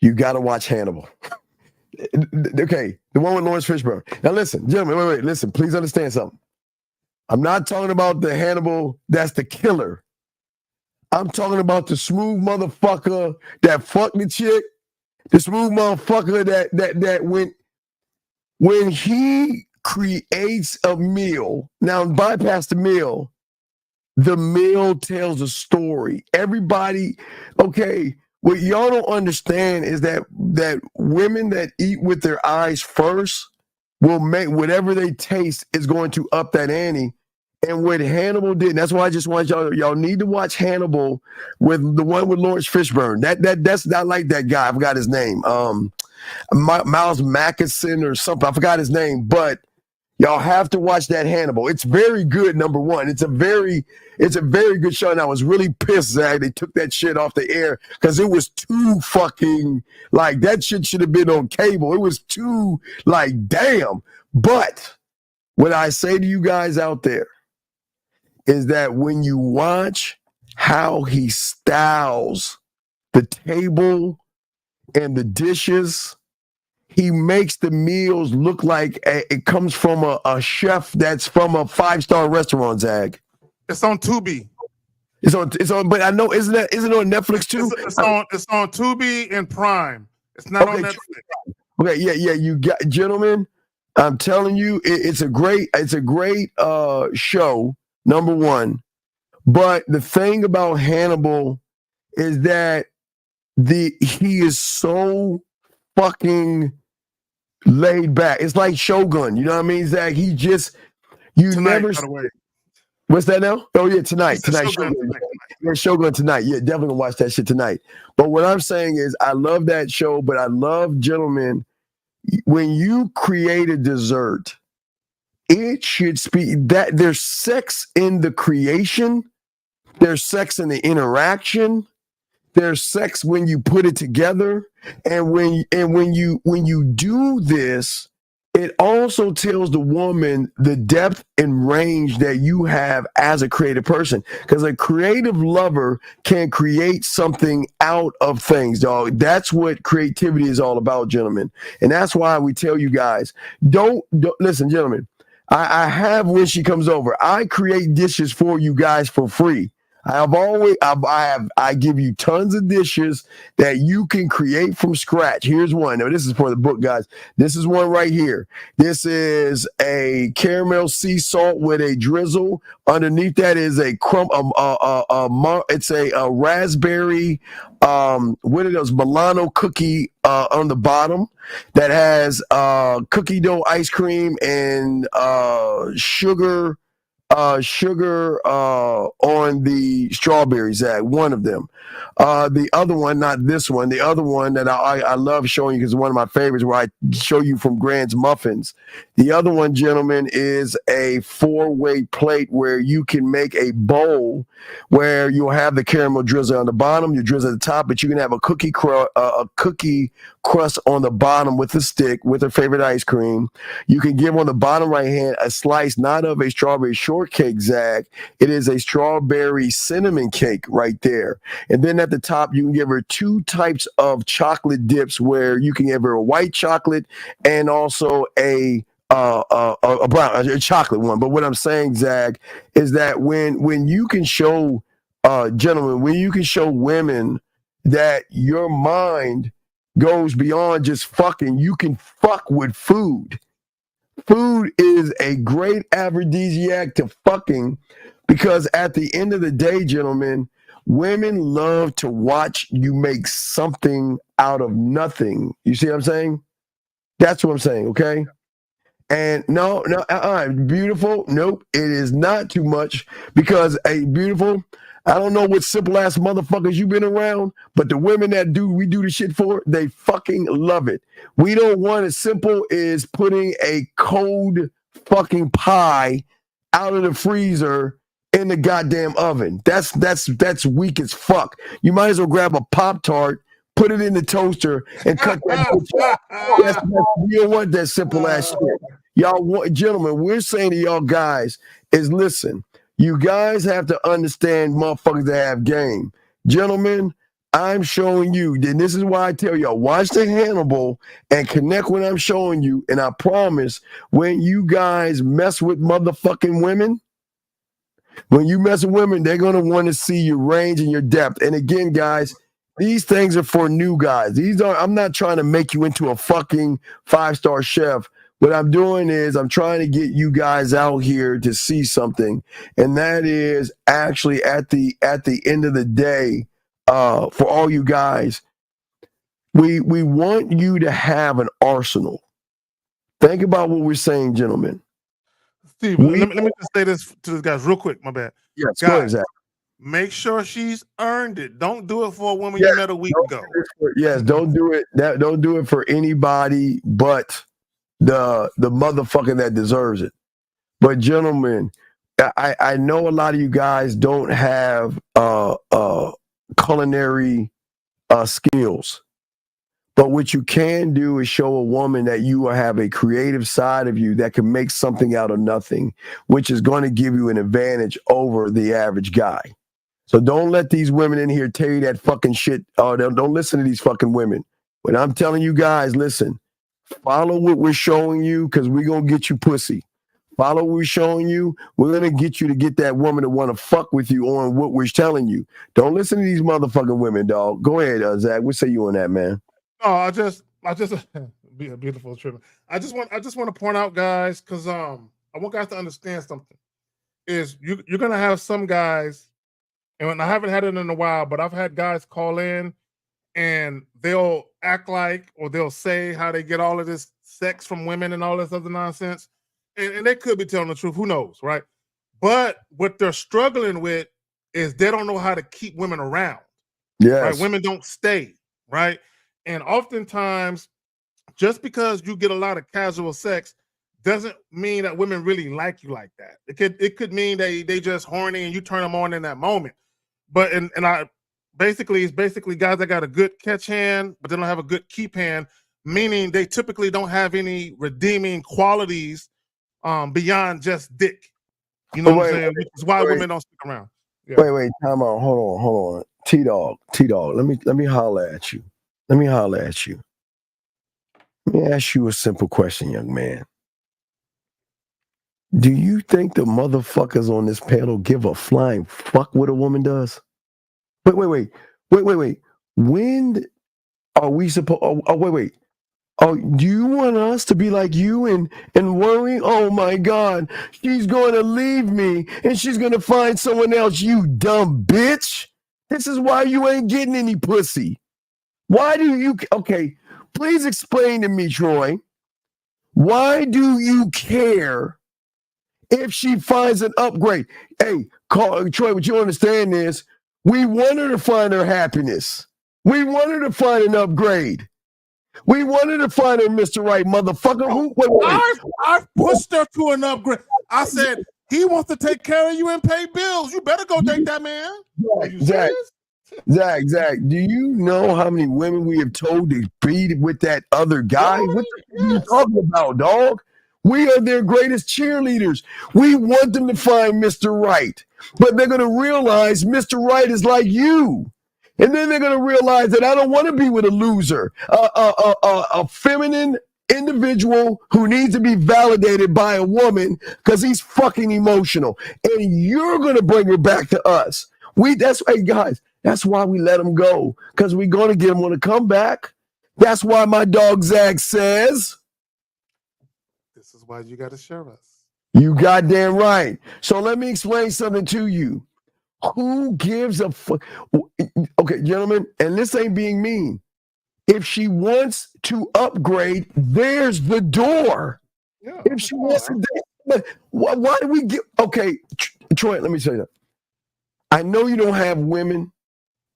You got to watch Hannibal. Okay, the one with Lawrence Fishburne. Now listen, gentlemen, wait, listen. Please understand something. I'm not talking about the Hannibal that's the killer. I'm talking about the smooth motherfucker that fucked the chick. The smooth motherfucker that when he creates a meal, now bypass the meal tells a story. Everybody, okay, what y'all don't understand is that women that eat with their eyes first will make whatever they taste is going to up that ante. And what Hannibal did, and that's why I just want y'all need to watch Hannibal with the one with Lawrence Fishburne. That's I like that guy. I forgot his name. Miles Mackinson or something. I forgot his name, but y'all have to watch that Hannibal. It's very good. Number one, it's a very good show. And I was really pissed that they took that shit off the air because it was too fucking like that shit should have been on cable. It was too like damn. But what I say to you guys out there is that when you watch how he styles the table and the dishes, he makes the meals look like it comes from a chef that's from a 5-star restaurant, Zag. It's on Tubi. It's on, but I know isn't it on Netflix too? It's on Tubi and Prime. It's not on Netflix. Okay, yeah, you got gentlemen. I'm telling you, it's a great show. Number one, but the thing about Hannibal is that he is so fucking laid back. It's like Shogun. You know what I mean, Zach? He just never. What's that now? Oh yeah, tonight Shogun. Yeah, Shogun tonight. Yeah, definitely gonna watch that shit tonight. But what I'm saying is, I love that show. But I love, gentlemen, when you create a dessert, it should speak that there's sex in the creation, there's sex in the interaction, there's sex when you put it together, and when you do this, it also tells the woman the depth and range that you have as a creative person. Because a creative lover can create something out of things, dog. That's what creativity is all about, gentlemen. And that's why we tell you guys, don't listen, gentlemen. I have when she comes over, I create dishes for you guys for free. I give you tons of dishes that you can create from scratch. Here's one. Now, this is for the book, guys. This is one right here. This is a caramel sea salt with a drizzle. Underneath that is a it's a raspberry, what are those, Milano cookie on the bottom that has cookie dough ice cream and sugar on the strawberries, Zach, one of them. The other one, not this one, the other one that I love showing you because it's one of my favorites where I show you from Grand's Muffins. The other one, gentlemen, is a 4-way plate where you can make a bowl where you'll have the caramel drizzle on the bottom, you drizzle at the top, but you can have a cookie crust on the bottom with a stick with her favorite ice cream. You can give on the bottom right hand a slice, not of a strawberry shortcake, Zach. It is a strawberry cinnamon cake right there. And then at the top, you can give her 2 types of chocolate dips where you can give her a white chocolate and also a chocolate one. But what I'm saying, Zach, is that when you can show gentlemen, when you can show women that your mind goes beyond just fucking, you can fuck with food. Food is a great aphrodisiac to fucking, because at the end of the day, gentlemen, women love to watch you make something out of nothing. You see what I'm saying? That's what I'm saying, okay? And no, beautiful. Nope, it is not too much because beautiful. I don't know what simple ass motherfuckers you've been around, but the women that we do the shit for, they fucking love it. We don't want as simple as putting a cold fucking pie out of the freezer in the goddamn oven. That's weak as fuck. You might as well grab a Pop-Tart, put it in the toaster, and cut that bitch out. You don't want that simple ass shit. Y'all, gentlemen, we're saying to y'all guys is, listen, you guys have to understand motherfuckers that have game. Gentlemen, I'm showing you, and this is why I tell y'all, watch the Hannibal and connect when I'm showing you, and I promise when you guys mess with motherfucking women, when you mess with women, they're going to want to see your range and your depth. And again, guys, these things are for new guys. I'm not trying to make you into a fucking 5-star chef. What I'm doing is I'm trying to get you guys out here to see something. And that is actually at the end of the day, for all you guys, we want you to have an arsenal. Think about what we're saying, gentlemen. Steve, let me just say this to the guys real quick. My bad. Yes, guys, go ahead, Zach. make sure she's earned it. Don't do it for a woman you met a week ago. Yes, don't do it. Don't do it for anybody but the motherfucker that deserves it. But gentlemen, I know a lot of you guys don't have culinary skills. But what you can do is show a woman that you have a creative side of you that can make something out of nothing, which is going to give you an advantage over the average guy. So don't let these women in here tell you that fucking shit. Don't listen to these fucking women. When I'm telling you guys, listen, follow what we're showing you because we're going to get you pussy. Follow what we're showing you. We're going to get you to get that woman to want to fuck with you on what we're telling you. Don't listen to these motherfucking women, dog. Go ahead, Zach. What say you on that, man? No, I just be a beautiful trip. I just want to point out, guys, because I want guys to understand something. Is you're gonna have some guys, and I haven't had it in a while, but I've had guys call in and they'll act like or they'll say how they get all of this sex from women and all this other nonsense. And they could be telling the truth, who knows, right? But what they're struggling with is they don't know how to keep women around. Yes. Right? Women don't stay, right? And oftentimes, just because you get a lot of casual sex doesn't mean that women really like you like that. It could mean they just horny and you turn them on in that moment. But it's basically guys that got a good catch hand, but they don't have a good keep hand, meaning they typically don't have any redeeming qualities beyond just dick. You know what I'm saying? Which is why women don't stick around. Yeah. Wait, time out. Hold on. T-Dog. Let me holler at you. Let me ask you a simple question, young man. Do you think the motherfuckers on this panel give a flying fuck what a woman does? Wait. When are we supposed? Oh, wait. Oh, do you want us to be like you and worry? Oh my God, she's going to leave me and she's going to find someone else. You dumb bitch. This is why you ain't getting any pussy. Why do you? Okay, please explain to me, Troy. Why do you care if she finds an upgrade? Hey, Troy, what you understand is we want her to find her happiness. We want her to find an upgrade. We want her to find her Mr. Right motherfucker. I pushed her to an upgrade. I said, he wants to take care of you and pay bills. You better go date that man. Are you serious? Zach, do you know how many women we have told to be with that other guy? What the fuck are you talking about, dog? We are their greatest cheerleaders. We want them to find Mr. Right, but they're going to realize Mr. Right is like you. And then they're going to realize that I don't want to be with a loser, a feminine individual who needs to be validated by a woman because he's fucking emotional. And you're going to bring her back to us. Hey guys, that's why we let him go, because we're going to get him on a comeback. That's why my dog Zach says, this is why you got to share us. You goddamn right. So let me explain something to you. Who gives a fuck? Okay, gentlemen, and this ain't being mean. If she wants to upgrade, there's the door. Yeah, if she wants to, but why do we get? Okay, Troy, let me say that. I know you don't have women.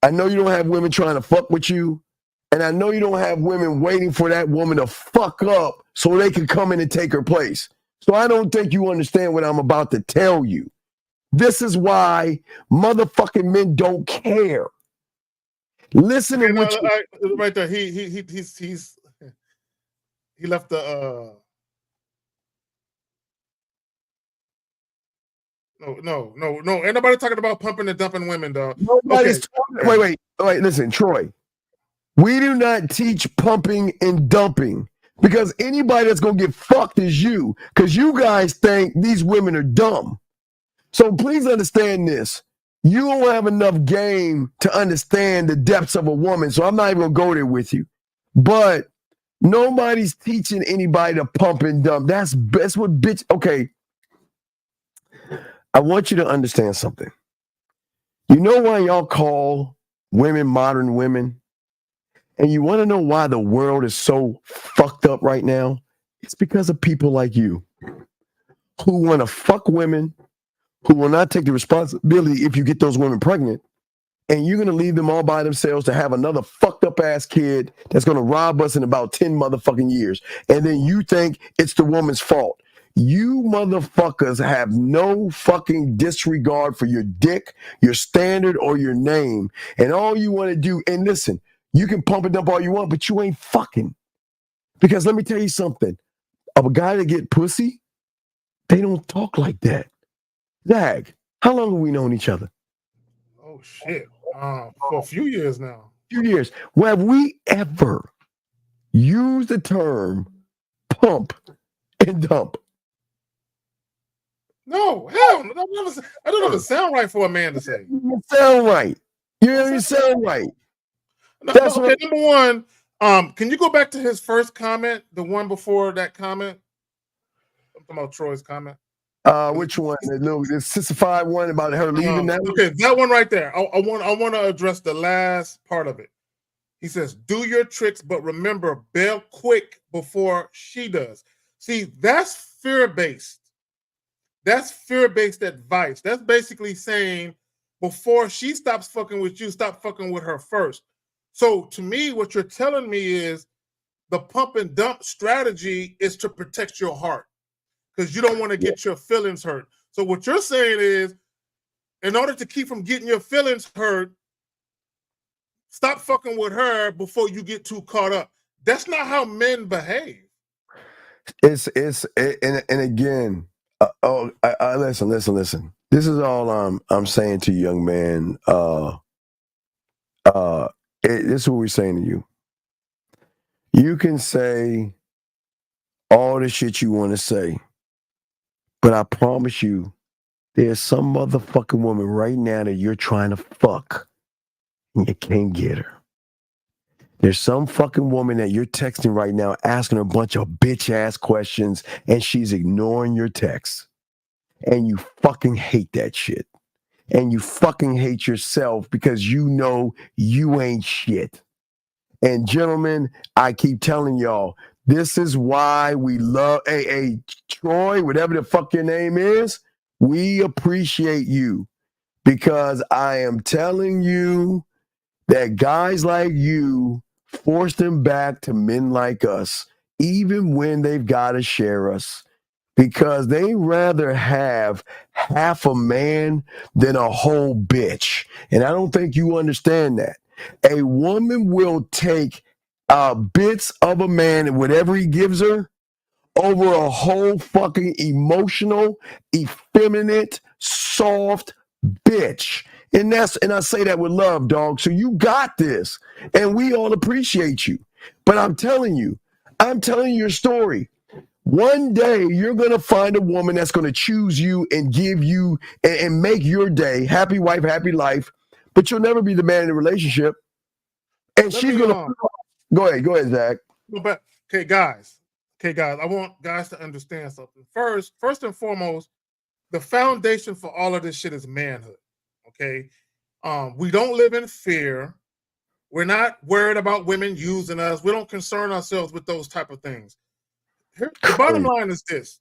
I know you don't have women trying to fuck with you. And I know you don't have women waiting for that woman to fuck up so they can come in and take her place. So I don't think you understand what I'm about to tell you. This is why motherfucking men don't care. Listen to what you... right there. He left the No. Ain't nobody talking about pumping and dumping women, dog. Nobody's talking. Wait. Listen, Troy. We do not teach pumping and dumping because anybody that's going to get fucked is you, because you guys think these women are dumb. So please understand this. You don't have enough game to understand the depths of a woman, so I'm not even going to go there with you. But nobody's teaching anybody to pump and dump. That's what bitch... Okay. I want you to understand something. You know why y'all call women modern women? And you want to know why the world is so fucked up right now? It's because of people like you. who want to fuck women, who will not take the responsibility if you get those women pregnant, and you're going to leave them all by themselves to have another fucked up ass kid that's going to rob us in about 10 motherfucking years. And then you think it's the woman's fault. You motherfuckers have no fucking disregard for your dick, your standard, or your name. And all you want to do, and listen, you can pump it up all you want, but you ain't fucking. Because let me tell you something. Of a guy that get pussy, they don't talk like that. Zag, how long have we known each other? Oh, shit. For a few years now. Few years. Well, have we ever used the term pump and dump? No, hell, that don't even sound right for a man to say. You sound right. You sound right. That's okay. Number one, can you go back to his first comment, the one before that comment? I'm talking about Troy's comment. Which one? The sissified one about her leaving that one? Okay, that one right there. I want to address the last part of it. He says, do your tricks, but remember, bail quick before she does. See, that's fear-based. That's fear-based advice. That's basically saying before she stops fucking with you, stop fucking with her first. So to me, what you're telling me is the pump and dump strategy is to protect your heart because you don't want to get your feelings hurt. So what you're saying is, in order to keep from getting your feelings hurt, stop fucking with her before you get too caught up. That's not how men behave. And again, listen. This is all I'm saying to you, young man. This is what we're saying to you. You can say all the shit you want to say, but I promise you, there's some motherfucking woman right now that you're trying to fuck, and you can't get her. There's some fucking woman that you're texting right now asking her a bunch of bitch-ass questions, and she's ignoring your texts. And you fucking hate that shit. And you fucking hate yourself because you know you ain't shit. And gentlemen, I keep telling y'all, this is why we love, hey, Troy, whatever the fuck your name is, we appreciate you. Because I am telling you that guys like you force them back to men like us, even when they've got to share us. Because they rather have half a man than a whole bitch. And I don't think you understand that. A woman will take bits of a man and whatever he gives her over a whole fucking emotional, effeminate, soft bitch. And I say that with love, dog. So you got this. And we all appreciate you. But I'm telling you your story. One day you're going to find a woman that's going to choose you and give you and make your day happy wife, happy life, but you'll never be the man in the relationship. And she's going to go ahead, Zach. But okay, guys, I want guys to understand something. First and foremost, the foundation for all of this shit is manhood. Okay. We don't live in fear. We're not worried about women using us. We don't concern ourselves with those type of things. The bottom line is this: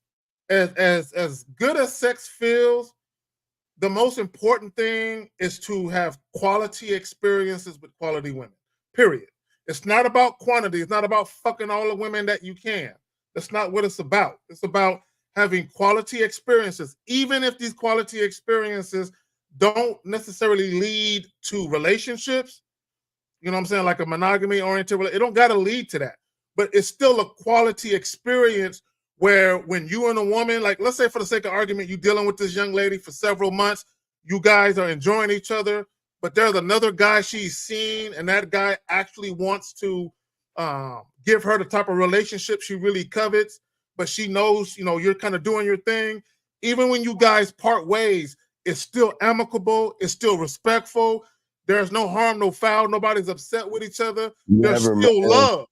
as good as sex feels, the most important thing is to have quality experiences with quality women. Period. It's not about quantity. It's not about fucking all the women that you can. That's not what it's about. It's about having quality experiences, even if these quality experiences don't necessarily lead to relationships. You know what I'm saying? Like a monogamy-oriented relationship. It don't got to lead to that. But it's still a quality experience where when you and a woman, like let's say for the sake of argument, you're dealing with this young lady for several months, you guys are enjoying each other, but there's another guy she's seen and that guy actually wants to give her the type of relationship she really covets, but she knows, you know, you're kind of doing your thing. Even when you guys part ways, it's still amicable, it's still respectful. There's no harm, no foul, nobody's upset with each other. There's still love.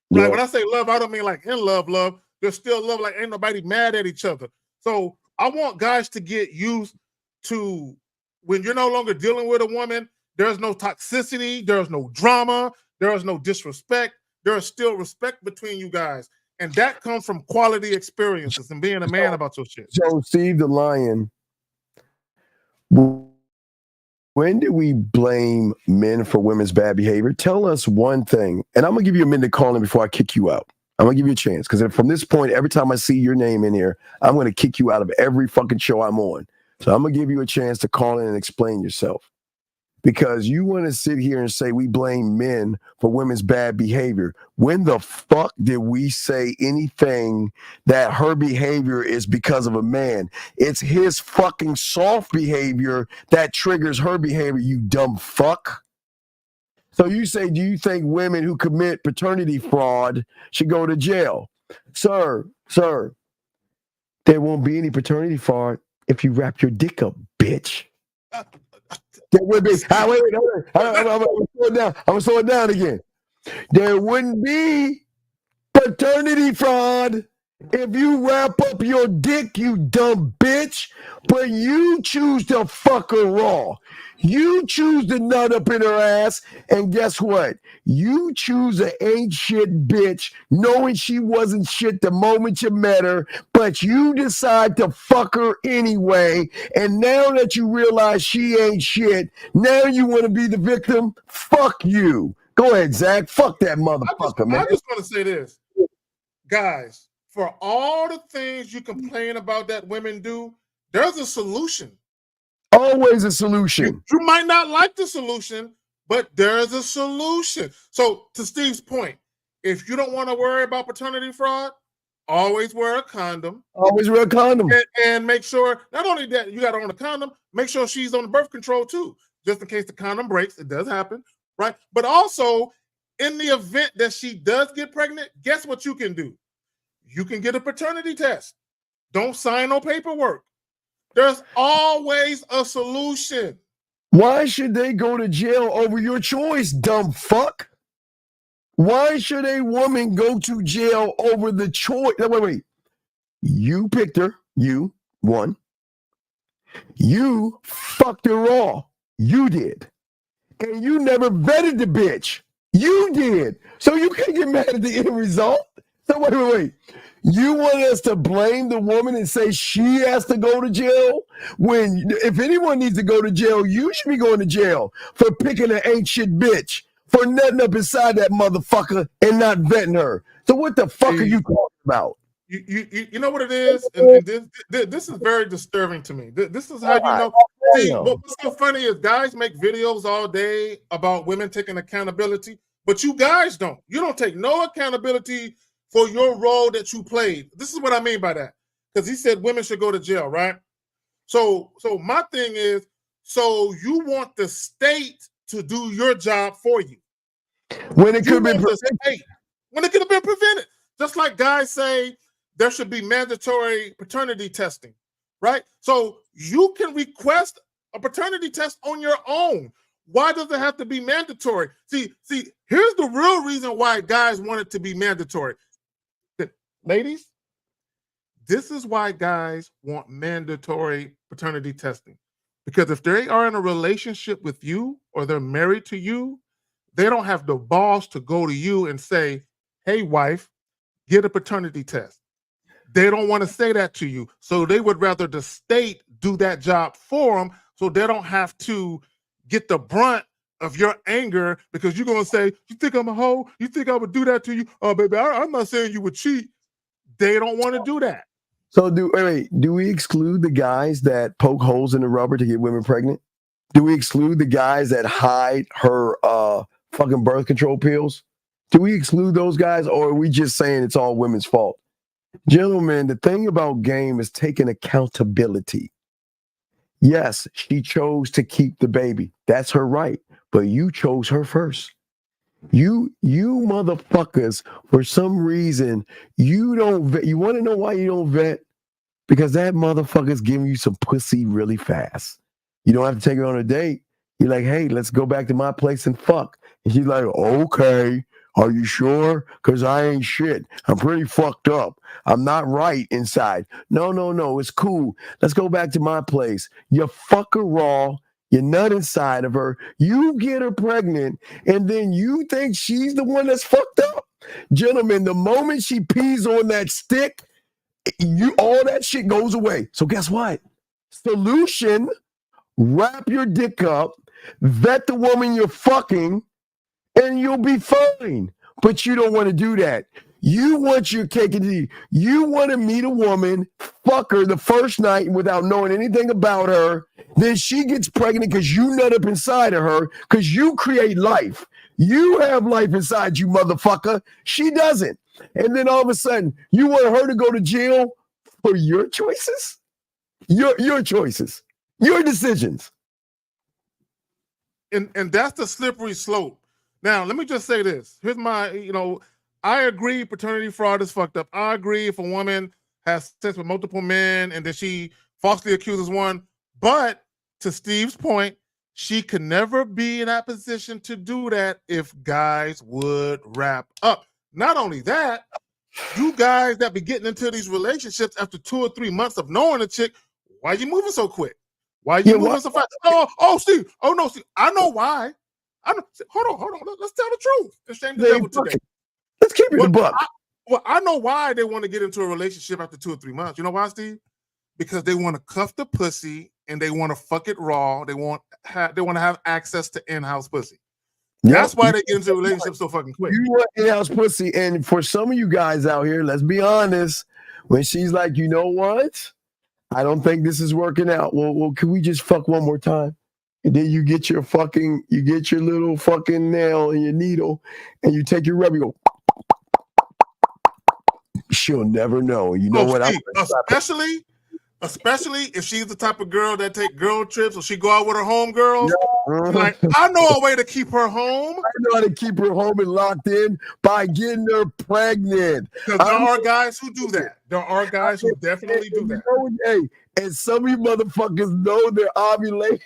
Right? Yeah. When I say love, I don't mean like in love. There's still love, like ain't nobody mad at each other. So I want guys to get used to when you're no longer dealing with a woman, there's no toxicity, there's no drama, there is no disrespect, there is still respect between you guys. And that comes from quality experiences and being a man about your shit. So, Steve the Lion, when do we blame men for women's bad behavior? Tell us one thing. And I'm going to give you a minute to call in before I kick you out. I'm going to give you a chance. Because from this point, every time I see your name in here, I'm going to kick you out of every fucking show I'm on. So I'm going to give you a chance to call in and explain yourself. Because you want to sit here and say we blame men for women's bad behavior. When the fuck did we say anything that her behavior is because of a man? It's his fucking soft behavior that triggers her behavior, you dumb fuck. So you say, do you think women who commit paternity fraud should go to jail? Sir, there won't be any paternity fraud if you wrap your dick up, bitch. There would be. I'm gonna slow it down again. There wouldn't be paternity fraud if you wrap up your dick, you dumb bitch. But you choose to fuck her raw. You choose to nut up in her ass, and guess what? You choose an ain't shit bitch, knowing she wasn't shit the moment you met her, but you decide to fuck her anyway. And now that you realize she ain't shit, now you want to be the victim? Fuck you. Go ahead, Zach. Fuck that motherfucker, man. I just want to say this, guys. For all the things you complain about that women do, there's a solution. Always a solution. You might not like the solution, but there's a solution. So to Steve's point, if you don't want to worry about paternity fraud, always wear a condom. Always wear a condom. And make sure, not only that you got her on a condom, make sure she's on the birth control too, just in case the condom breaks. It does happen, right? But also, in the event that she does get pregnant, guess what you can do? You can get a paternity test. Don't sign no paperwork. There's always a solution. Why should they go to jail over your choice, dumb fuck? Why should a woman go to jail over the choice? No, wait. You picked her. You won. You fucked her raw. You did. And you never vetted the bitch. You did. So you can't get mad at the end result. So wait. You want us to blame the woman and say she has to go to jail? When if anyone needs to go to jail, you should be going to jail for picking an ain't shit bitch, for nutting up inside that motherfucker and not vetting her. So what the fuck are you talking about? You know what it is? And this is very disturbing to me. This is how you know. See, what's so funny is guys make videos all day about women taking accountability, but you guys don't. You don't take no accountability for your role that you played. This is what I mean by that. Because he said women should go to jail, right? So my thing is, so you want the state to do your job for you. When it could have been prevented. When it could have been prevented. Just like guys say there should be mandatory paternity testing, right? So you can request a paternity test on your own. Why does it have to be mandatory? See, here's the real reason why guys want it to be mandatory. Ladies, this is why guys want mandatory paternity testing. Because if they are in a relationship with you or they're married to you, they don't have the balls to go to you and say, hey, wife, get a paternity test. They don't want to say that to you. So they would rather the state do that job for them so they don't have to get the brunt of your anger because you're going to say, you think I'm a hoe? You think I would do that to you? Oh, baby, I'm not saying you would cheat. They don't want to do that. So do we exclude the guys that poke holes in the rubber to get women pregnant? Do we exclude the guys that hide her fucking birth control pills? Do we exclude those guys, or are we just saying it's all women's fault? Gentlemen, the thing about game is taking accountability. Yes, she chose to keep the baby. That's her right. But you chose her first. You motherfuckers, for some reason, you don't vet. You want to know why you don't vet? Because that motherfucker's giving you some pussy really fast. You don't have to take her on a date. You're like, hey, let's go back to my place and fuck. And she's like, okay, are you sure? Because I ain't shit. I'm pretty fucked up. I'm not right inside. No, it's cool. Let's go back to my place. You fuck her raw. You're nut inside of her. You get her pregnant, and then you think she's the one that's fucked up? Gentlemen, the moment she pees on that stick, all that shit goes away. So guess what? Solution, wrap your dick up, vet the woman you're fucking, and you'll be fine. But you don't want to do that. You want your cake and eat. You want to meet a woman, fuck her the first night without knowing anything about her. Then she gets pregnant because you nut up inside of her because you create life. You have life inside you, motherfucker. She doesn't. And then all of a sudden, you want her to go to jail for your choices? Your choices. Your decisions. And that's the slippery slope. Now, let me just say this. Here's my, I agree paternity fraud is fucked up. I agree if a woman has sex with multiple men and then she falsely accuses one. But to Steve's point, she could never be in that position to do that if guys would wrap up. Not only that, you guys that be getting into these relationships after 2 or 3 months of knowing a chick, why you moving so quick? Why you moving so fast? Oh, Steve. Oh, no, Steve. I know why. Hold on. Let's tell the truth. And shame the devil today. Let's keep it a buck. I know why they want to get into a relationship after 2 or 3 months. You know why, Steve? Because they want to cuff the pussy and they want to fuck it raw. They want to have access to in-house pussy. Yep. That's why they get into a relationship so fucking quick. You want in-house pussy, and for some of you guys out here, let's be honest. When she's like, you know what? I don't think this is working out. Well, can we just fuck one more time? And then you get your little fucking nail and your needle, and you take your rub. You go. She'll never know. You know what? Especially if she's the type of girl that take girl trips or she go out with her homegirls. Like, I know a way to keep her home. I know how to keep her home and locked in by getting her pregnant. Because there are guys who do that. There are guys who definitely do that. And some of you motherfuckers know they're ovulating.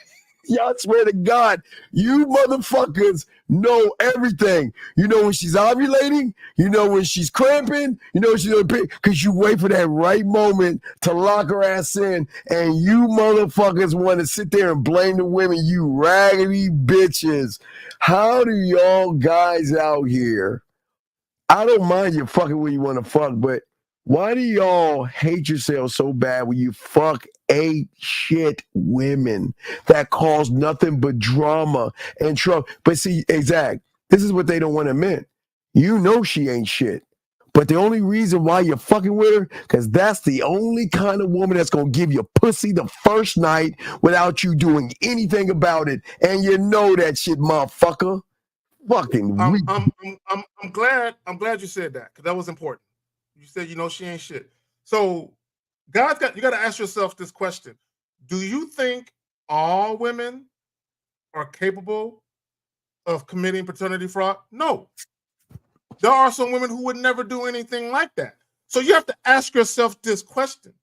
Y'all swear to God, you motherfuckers know everything. You know when she's ovulating, you know when she's cramping, you know she's because you wait for that right moment to lock her ass in, and you motherfuckers want to sit there and blame the women, you raggedy bitches. How do y'all guys out here? I don't mind you fucking when you want to fuck, but why do y'all hate yourselves so bad when you fuck 8 shit women that cause nothing but drama and trouble? But see, exact, this is what they don't want to admit. You know she ain't shit. But the only reason why you're fucking with her, because that's the only kind of woman that's going to give you pussy the first night without you doing anything about it. And you know that shit, motherfucker. Fucking I'm glad you said that, because that was important. You said, she ain't shit. So you got to ask yourself this question. Do you think all women are capable of committing paternity fraud? No. There are some women who would never do anything like that. So you have to ask yourself this question.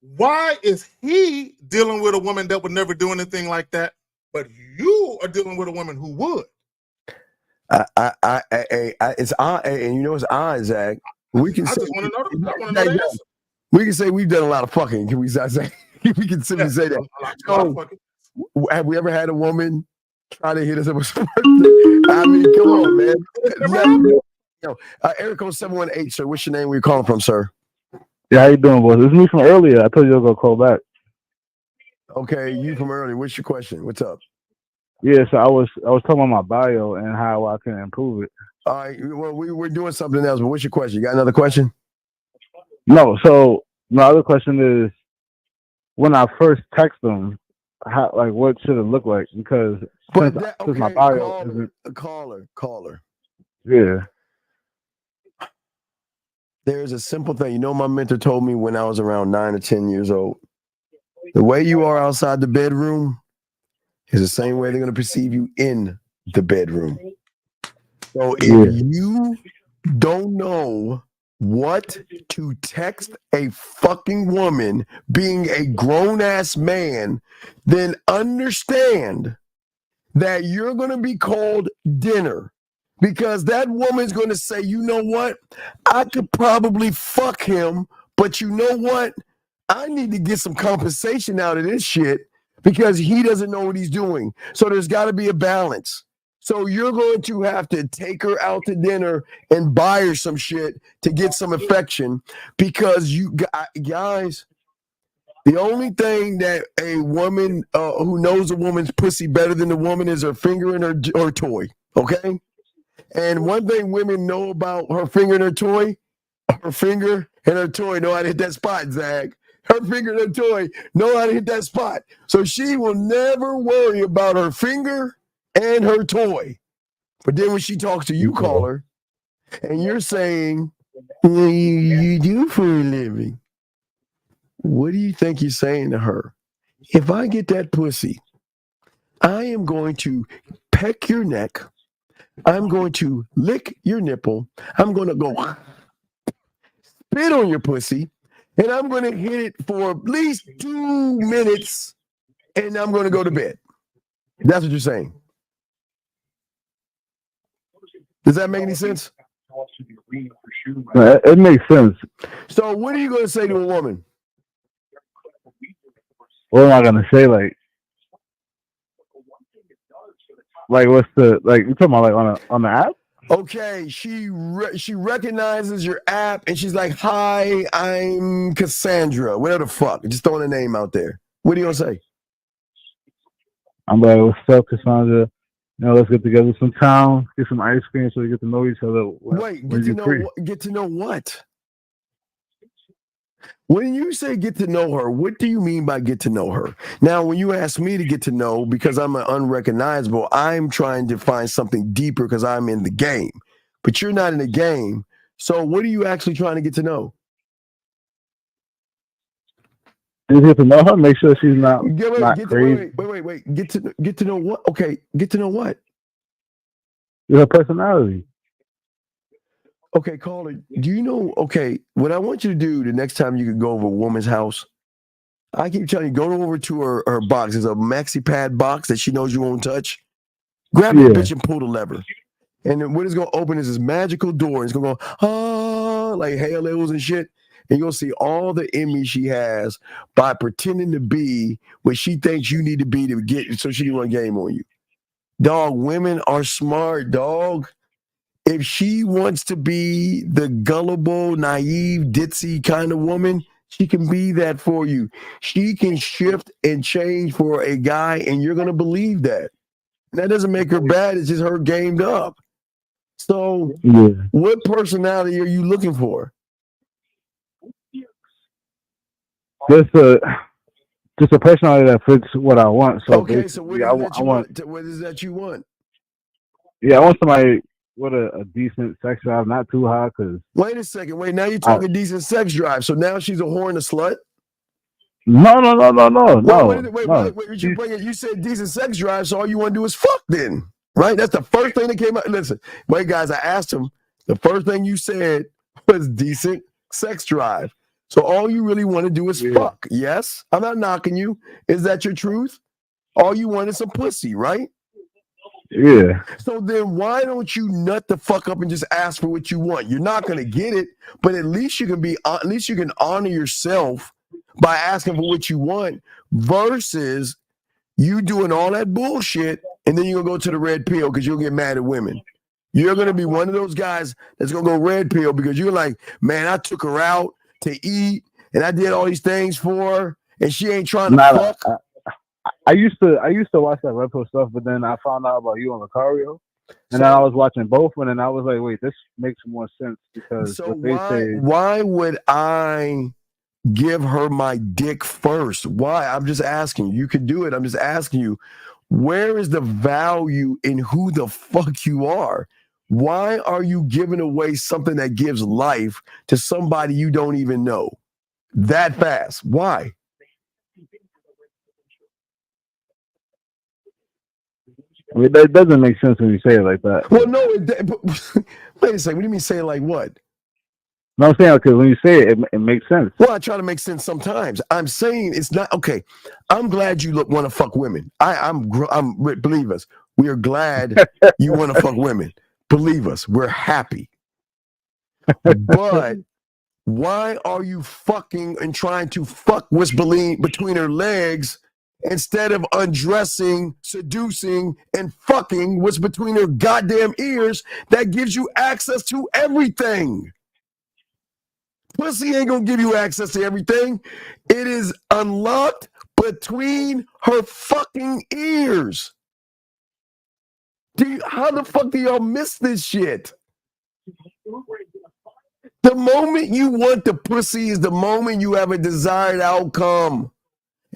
Why is he dealing with a woman that would never do anything like that, but you are dealing with a woman who would? It's odd, and you know it's odd, Zach. We can say, I want to know the answer. We can say we've done a lot of fucking. Can we say? We can simply say that. So, have we ever had a woman try to hit us up with something? I mean, come on, man. Eric 718, sir. What's your name? Where you calling from, sir? Yeah, how you doing, boys? This is me from earlier. I told you I was gonna call back. Okay, you from earlier. What's your question? What's up? Yeah, so I was talking about my bio and how I can improve it. All right. Well, we're doing something else, but what's your question? You got another question? No. So my other question is, when I first text them, what should it look like? Because since my bio isn't caller. Yeah. There's a simple thing. My mentor told me when I was around 9 or 10 years old, the way you are outside the bedroom is the same way they're going to perceive you in the bedroom. So if you don't know what to text a fucking woman being a grown-ass man, then understand that you're going to be called dinner, because that woman's going to say, you know what? I could probably fuck him, but you know what? I need to get some compensation out of this shit because he doesn't know what he's doing. So there's got to be a balance. So you're going to have to take her out to dinner and buy her some shit to get some affection, because you guys, the only thing that a woman who knows a woman's pussy better than the woman is her finger and her toy. Okay? And one thing women know about her finger and her toy know how to hit that spot, Zag. Her finger and her toy know how to hit that spot. So she will never worry about her finger and her toy. But then when she talks to you, caller, and you're saying, you do for a living, what do you think you're saying to her? If I get that pussy, I am going to peck your neck. I'm going to lick your nipple. I'm going to go spit on your pussy, and I'm going to hit it for at least 2 minutes, and I'm going to go to bed. That's what you're saying. Does that make any sense? It makes sense. So what are you going to say to a woman? What am I going to say? Like what's the, like, you talking about like on the app? Okay, she recognizes your app and she's like, "Hi, I'm Cassandra." Whatever the fuck, just throwing a name out there. What are you gonna say? I'm like, "What's up, Cassandra? You know, let's get together sometime, get some ice cream, so we get to know each other." Wait, get to know what? When you say get to know her, what do you mean by get to know her? Now, when you ask me to get to know, because I'm an unrecognizable, I'm trying to find something deeper because I'm in the game. But you're not in the game. So what are you actually trying to get to know? Just get to know her, make sure she's not crazy. Wait. Get to know what? Okay, get to know what? Her personality. Okay, caller, do you know, okay, what I want you to do the next time you could go over a woman's house, I keep telling you, go over to her box. There's a maxi pad box that she knows you won't touch. Grab the bitch and pull the lever. And then what it's going to open is this magical door. It's going to go, like halos and shit. And you'll see all the image she has by pretending to be what she thinks you need to be to get, so she can run game on you. Dog, women are smart, dog. If she wants to be the gullible, naive, ditzy kind of woman, she can be that for you. She can shift and change for a guy, and you're going to believe that. And that doesn't make her bad. It's just her gamed up. So what personality are you looking for? Just a personality that fits what I want. So okay, so what is that you want? Yeah, I want somebody with a decent sex drive, not too high. Cause wait a second, now you're talking decent sex drive. So now she's a whore and a slut? No. Wait, you said decent sex drive, so all you want to do is fuck then, right? That's the first thing that came out. Listen, wait, guys, I asked him. The first thing you said was decent sex drive. So all you really want to do is fuck. Yes, I'm not knocking you. Is that your truth? All you want is some pussy, right? Yeah. So then why don't you nut the fuck up and just ask for what you want? You're not gonna get it, but at least you can honor yourself by asking for what you want, versus you doing all that bullshit and then you're gonna go to the red pill because you'll get mad at women. You're gonna be one of those guys that's gonna go red pill because you're like, man, I took her out to eat and I did all these things for her and she ain't trying to fuck. I used to watch that red pill stuff, but then I found out about you on Lucario, and then I was watching both, and then I was like, wait, this makes more sense because why would I give her my dick first? Why? I'm just asking. You can do it. I'm just asking you, where is the value in who the fuck you are? Why are you giving away something that gives life to somebody you don't even know that fast? Why? I mean, that doesn't make sense when you say it like that. Well, no. Wait a second. What do you mean say it like what? No, I'm saying because when you say it, it makes sense. Well, I try to make sense sometimes. I'm saying it's not okay. I'm glad you want to fuck women. I'm believe us. We are glad you want to fuck women. Believe us. We're happy. But why are you fucking and trying to fuck what's between her legs instead of undressing, seducing, and fucking what's between her goddamn ears that gives you access to everything. Pussy ain't gonna give you access to everything. It is unlocked between her fucking ears. How the fuck do y'all miss this shit? The moment you want the pussy is the moment you have a desired outcome.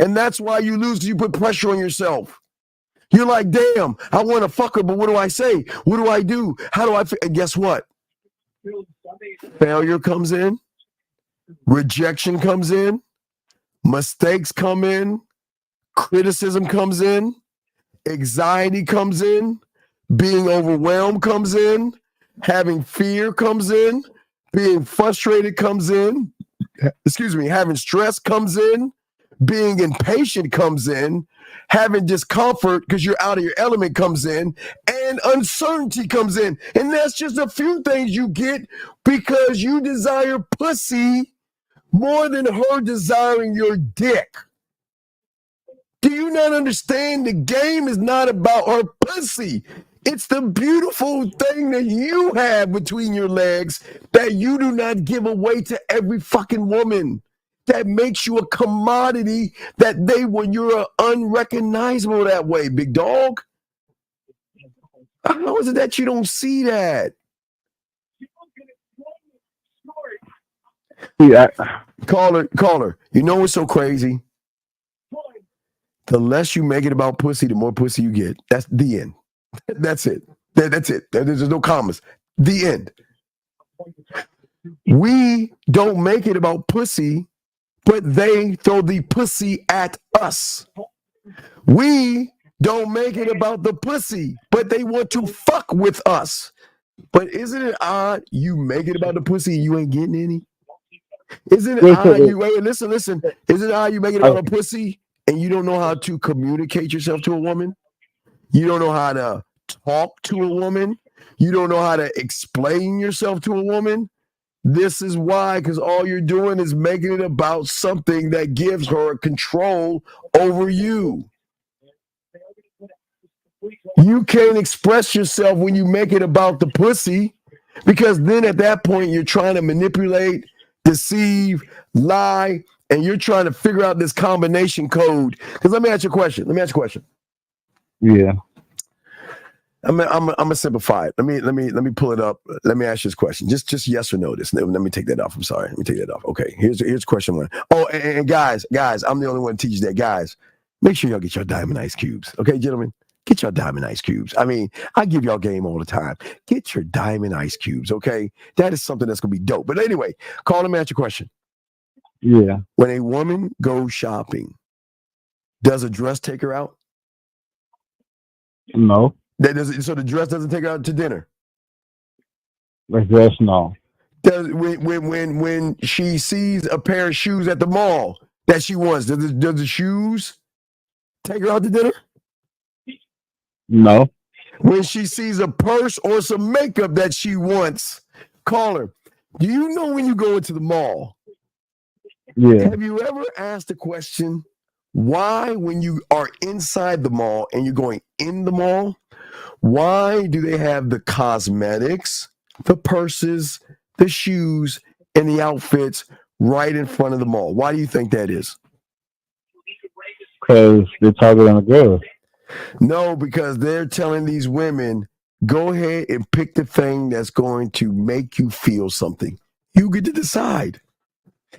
And that's why you lose. You put pressure on yourself. You're like, damn, I want to fuck her, but what do I say? What do I do? How do I feel? And guess what? Failure comes in. Rejection comes in. Mistakes come in. Criticism comes in. Anxiety comes in. Being overwhelmed comes in. Having fear comes in. Being frustrated comes in. Excuse me. Having stress comes in. Being impatient comes in. Having discomfort because you're out of your element comes in. And uncertainty comes in. And that's just a few things you get because you desire pussy more than her desiring your dick. Do you not understand? The game is not about her pussy. It's the beautiful thing that you have between your legs that you do not give away to every fucking woman. That makes you a commodity that you're unrecognizable that way, big dog. How is it that you don't see that? Yeah. Caller. You know what's so crazy? The less you make it about pussy, the more pussy you get. That's the end. That's it. That's it. There's no commas. The end. We don't make it about pussy, but they throw the pussy at us. We don't make it about the pussy, but they want to fuck with us. But isn't it odd you make it about the pussy and you ain't getting any? Isn't it odd you listen? Isn't it odd you make it about a pussy and you don't know how to communicate yourself to a woman? You don't know how to talk to a woman. You don't know how to explain yourself to a woman. This is why, because all you're doing is making it about something that gives her control over you. You can't express yourself when you make it about the pussy, because then at that point you're trying to manipulate, deceive, lie, and you're trying to figure out this combination code. Because let me ask you a question. Yeah. I'm gonna simplify it. Let me pull it up. Let me ask you this question. Just yes or no. Let me take that off. I'm sorry. Let me take that off. Okay. Here's question one. Oh, and guys, I'm the only one who teaches that. Guys, make sure y'all get your diamond ice cubes. Okay, gentlemen, get your diamond ice cubes. I mean, I give y'all game all the time. Get your diamond ice cubes. Okay, that is something that's gonna be dope. But anyway, call them. Answer your question. Yeah. When a woman goes shopping, does a dress take her out? No. So the dress doesn't take her out to dinner? The dress, no. When she sees a pair of shoes at the mall that she wants, does the shoes take her out to dinner? No. When she sees a purse or some makeup that she wants, call her. Do you know when you go into the mall? Yeah. Have you ever asked the question, why when you are inside the mall and you're going in the mall, why do they have the cosmetics, the purses, the shoes, and the outfits right in front of the mall? Why do you think that is? Because they're targeting the girls. No, because they're telling these women, go ahead and pick the thing that's going to make you feel something. You get to decide.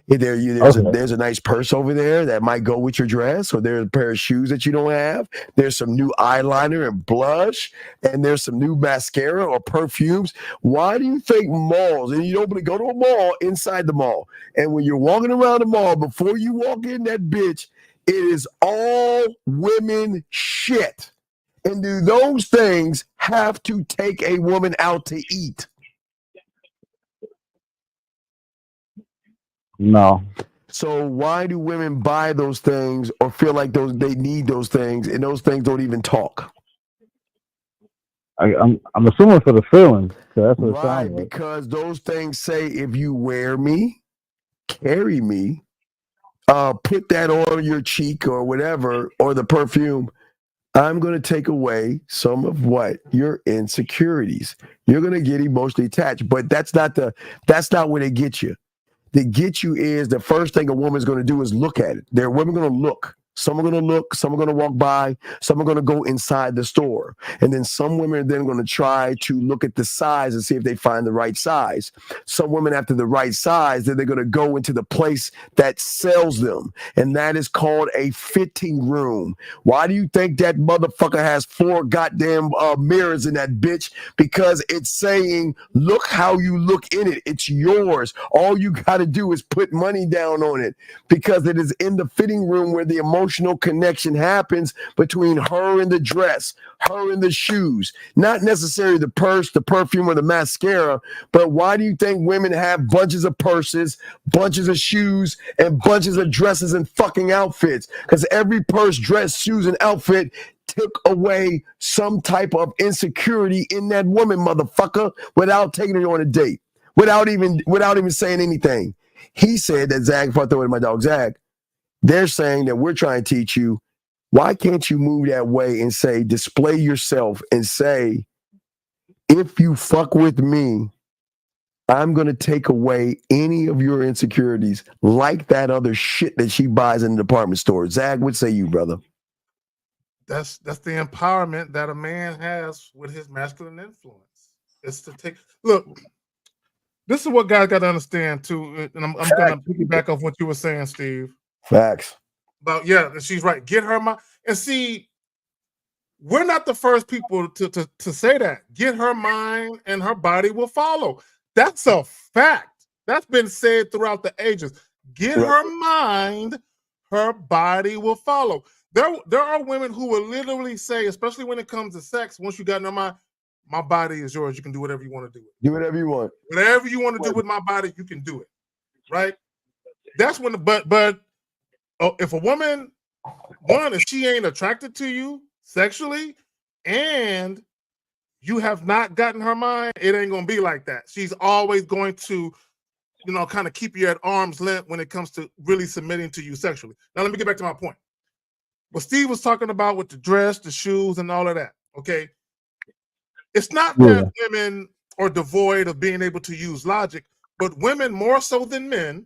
There's a nice purse over there that might go with your dress, or there's a pair of shoes that you don't have. There's some new eyeliner and blush, and there's some new mascara or perfumes. Why do you think malls, and you don't go to a mall inside the mall, and when you're walking around the mall, before you walk in that bitch, it is all women shit. And do those things have to take a woman out to eat? No. So why do women buy those things or feel like they need those things, and those things don't even talk? I'm assuming for the feeling. That's what it Right, sounds like. because those things say, if you wear me, carry me, put that on your cheek or whatever, or the perfume, I'm going to take away some of what your insecurities. You're going to get emotionally attached, but that's not where they get you. They get you is the first thing a woman's going to do is look at it. There are women going to look. Some are going to look, some are going to walk by, some are going to go inside the store. And then some women are then going to try to look at the size and see if they find the right size. Some women after the right size, then they're going to go into the place that sells them. And that is called a fitting room. Why do you think that motherfucker has 4 goddamn mirrors in that bitch? Because it's saying, look how you look in it. It's yours. All you got to do is put money down on it, because it is in the fitting room where the emotional connection happens between her and the dress, her and the shoes, not necessarily the purse, the perfume, or the mascara. But why do you think women have bunches of purses, bunches of shoes, and bunches of dresses and fucking outfits? Because every purse, dress, shoes, and outfit took away some type of insecurity in that woman, motherfucker, without taking her on a date, without even saying anything. He said that, Zach, if I throw it to my dog Zach, they're saying that we're trying to teach you, why can't you move that way and say, display yourself and say, if you fuck with me, I'm going to take away any of your insecurities, like that other shit that she buys in the department store. Zach, what say you, brother? That's the empowerment that a man has with his masculine influence. It's to take, look, this is what guys got to understand too. And I'm going to piggyback off what you were saying, Steve. Facts. But yeah, she's right. Get her mind. And see, we're not the first people to say that. Get her mind and her body will follow. That's a fact. That's been said throughout the ages. Get her mind, her body will follow. There are women who will literally say, especially when it comes to sex, once you got in her mind, my body is yours. You can do whatever you want to do. Do whatever you want. Whatever you want to do with my body, you can do it. Right? That's when but if a woman, if she ain't attracted to you sexually and you have not gotten her mind, it ain't going to be like that. She's always going to, kind of keep you at arm's length when it comes to really submitting to you sexually. Now, let me get back to my point. What Steve was talking about with the dress, the shoes, and all of that, okay? It's not that women are devoid of being able to use logic, but women more so than men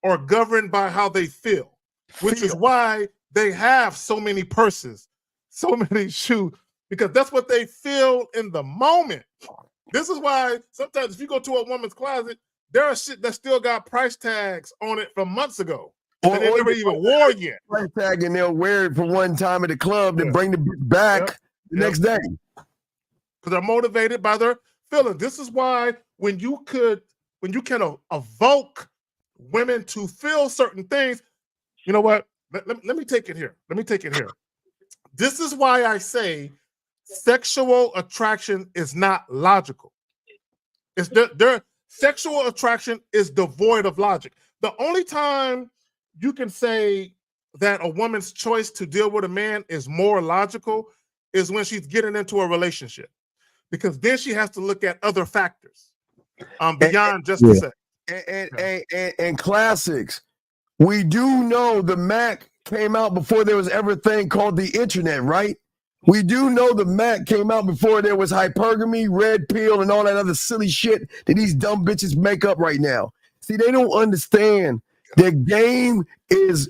are governed by how they feel, which is why they have so many purses, so many shoes, because that's what they feel in the moment. This is why sometimes if you go to a woman's closet, there are shit that still got price tags on it from months ago that they never even wore yet. Price tag, and they'll wear it for one time at the club, then bring the back the next day. Because they're motivated by their feelings. This is why when you can evoke women to feel certain things, you know what? Let me take it here. This is why I say sexual attraction is not logical. It's their sexual attraction is devoid of logic. The only time you can say that a woman's choice to deal with a man is more logical is when she's getting into a relationship, because then she has to look at other factors beyond just the sex. And classics. We do know the Mac came out before there was ever a thing called the internet, right? We do know the Mac came out before there was hypergamy, red pill, and all that other silly shit that these dumb bitches make up right now. See, they don't understand. The game is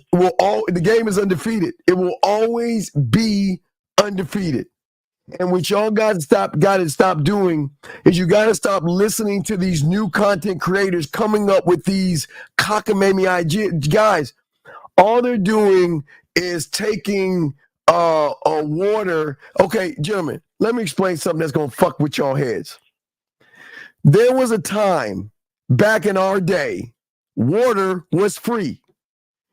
undefeated. It will always be undefeated. And what y'all got to stop doing is you got to stop listening to these new content creators coming up with these cockamamie ideas. Guys, all they're doing is taking water. Okay, gentlemen, let me explain something that's going to fuck with y'all heads. There was a time back in our day, water was free.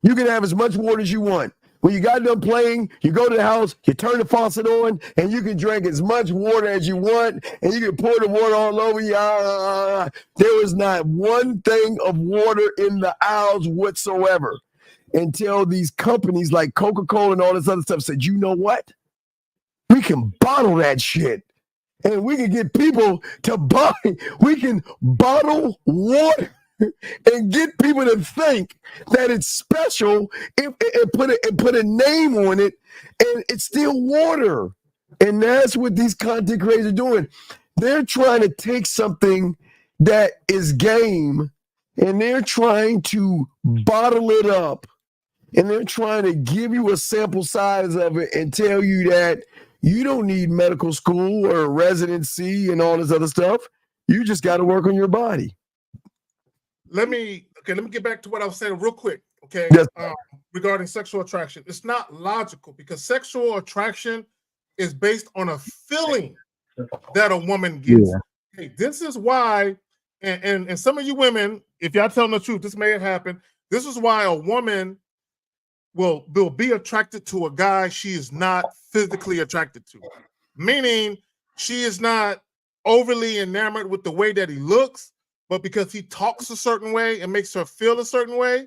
You can have as much water as you want. When you got done playing, you go to the house, you turn the faucet on, and you can drink as much water as you want, and you can pour the water all over you. There was not one thing of water in the aisles whatsoever until these companies like Coca-Cola and all this other stuff said, you know what? We can bottle that shit, and we can get people to buy. We can bottle water. and get people to think that it's special and put a name on it, and it's still water. And that's what these content creators are doing. They're trying to take something that is game, and they're trying to bottle it up, and they're trying to give you a sample size of it and tell you that you don't need medical school or residency and all this other stuff. You just got to work on your body. Let me get back to what I was saying real quick. Okay, yes. Regarding sexual attraction, it's not logical because sexual attraction is based on a feeling that a woman gets. Yeah. Okay, this is why, and some of you women, if y'all telling the truth, this may have happened. This is why a woman will be attracted to a guy she is not physically attracted to, meaning she is not overly enamored with the way that he looks, but because he talks a certain way and makes her feel a certain way,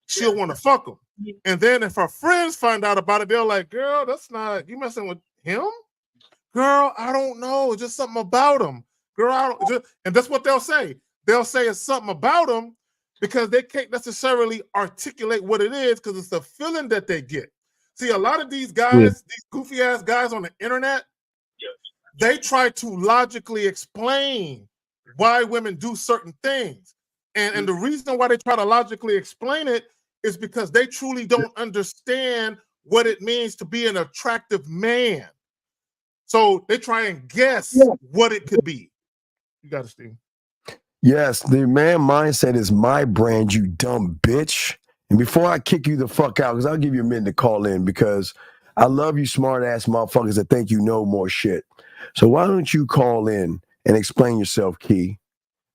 she'll want to fuck him. And then if her friends find out about it, they're like, girl, that's not, you messing with him? Girl, I don't know. It's just something about him. Girl, and that's what they'll say. They'll say it's something about him because they can't necessarily articulate what it is because it's the feeling that they get. See, a lot of these guys, these goofy ass guys on the internet, they try to logically explain why women do certain things. And the reason why they try to logically explain it is because they truly don't understand what it means to be an attractive man. So they try and guess what it could be. You got it, Steve. Yes, the man mindset is my brand, you dumb bitch. And before I kick you the fuck out, because I'll give you a minute to call in, because I love you smart ass motherfuckers that think you know more shit. So why don't you call in and explain yourself, Key?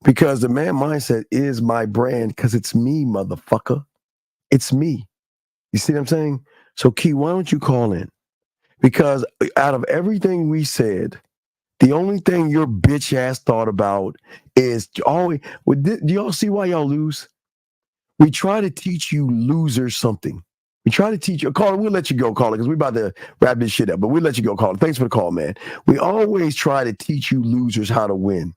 Because the man mindset is my brand, because it's me, motherfucker. It's me. You see what I'm saying? So Key, why don't you call in? Because out of everything we said, the only thing your bitch ass thought about is always. Do y'all see why y'all lose? We try to teach you losers something. We try to teach you. Caller, we'll let you go, caller, because we're about to wrap this shit up. But we'll let you go, caller. Thanks for the call, man. We always try to teach you losers how to win.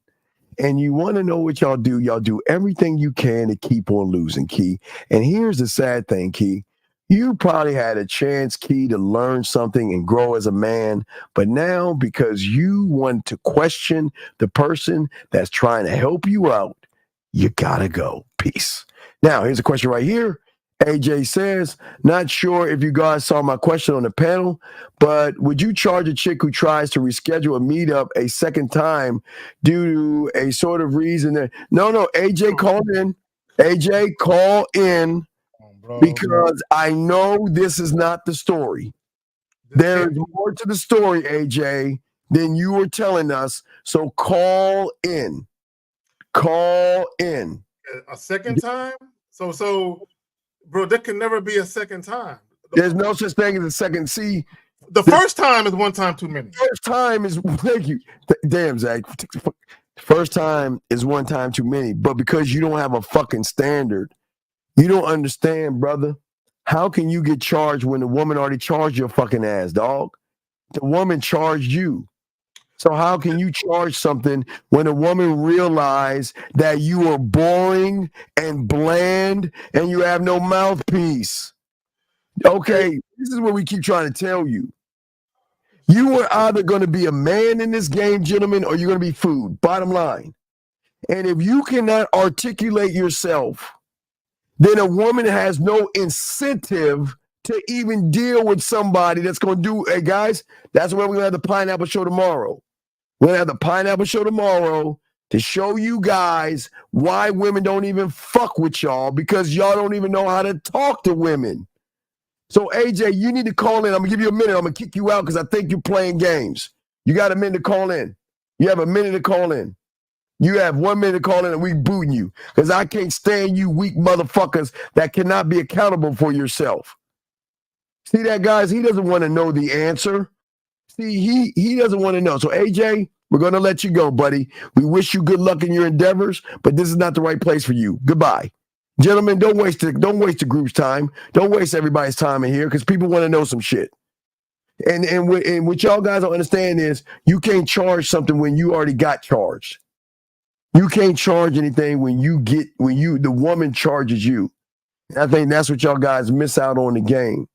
And you want to know what y'all do? Y'all do everything you can to keep on losing, Key. And here's the sad thing, Key. You probably had a chance, Key, to learn something and grow as a man. But now, because you want to question the person that's trying to help you out, you gotta go. Peace. Now, here's a question right here. AJ says, not sure if you guys saw my question on the panel, but would you charge a chick who tries to reschedule a meetup a second time due to a sort of reason that... No, AJ, call in. AJ, call in. Because I know this is not the story. There is more to the story, AJ, than you were telling us. So call in. Call in. A second time? So, bro, there can never be a second time. There's no such thing as a second. See, the first time is one time too many. First time is, thank you. Damn, Zach. First time is one time too many. But because you don't have a fucking standard, you don't understand, brother. How can you get charged when the woman already charged your fucking ass, dog? The woman charged you. So how can you charge something when a woman realized that you are boring and bland and you have no mouthpiece? Okay, this is what we keep trying to tell you. You are either going to be a man in this game, gentlemen, or you're going to be food. Bottom line. And if you cannot articulate yourself, then a woman has no incentive to even deal with somebody that's going to do, hey guys, that's where we're going to have the pineapple show tomorrow. We're going to have the pineapple show tomorrow to show you guys why women don't even fuck with y'all, because y'all don't even know how to talk to women. So AJ, you need to call in. I'm going to give you a minute. I'm going to kick you out because I think you're playing games. You got a minute to call in. You have a minute to call in. You have 1 minute to call in and we booting you because I can't stand you weak motherfuckers that cannot be accountable for yourself. See that, guys? He doesn't want to know the answer. See, he doesn't want to know. So AJ, we're going to let you go, buddy. We wish you good luck in your endeavors, but this is not the right place for you. Goodbye. Gentlemen, don't waste the group's time. Don't waste everybody's time in here because people want to know some shit. And what y'all guys don't understand is you can't charge something when you already got charged. You can't charge anything when the woman charges you. I think that's what y'all guys miss out on the game.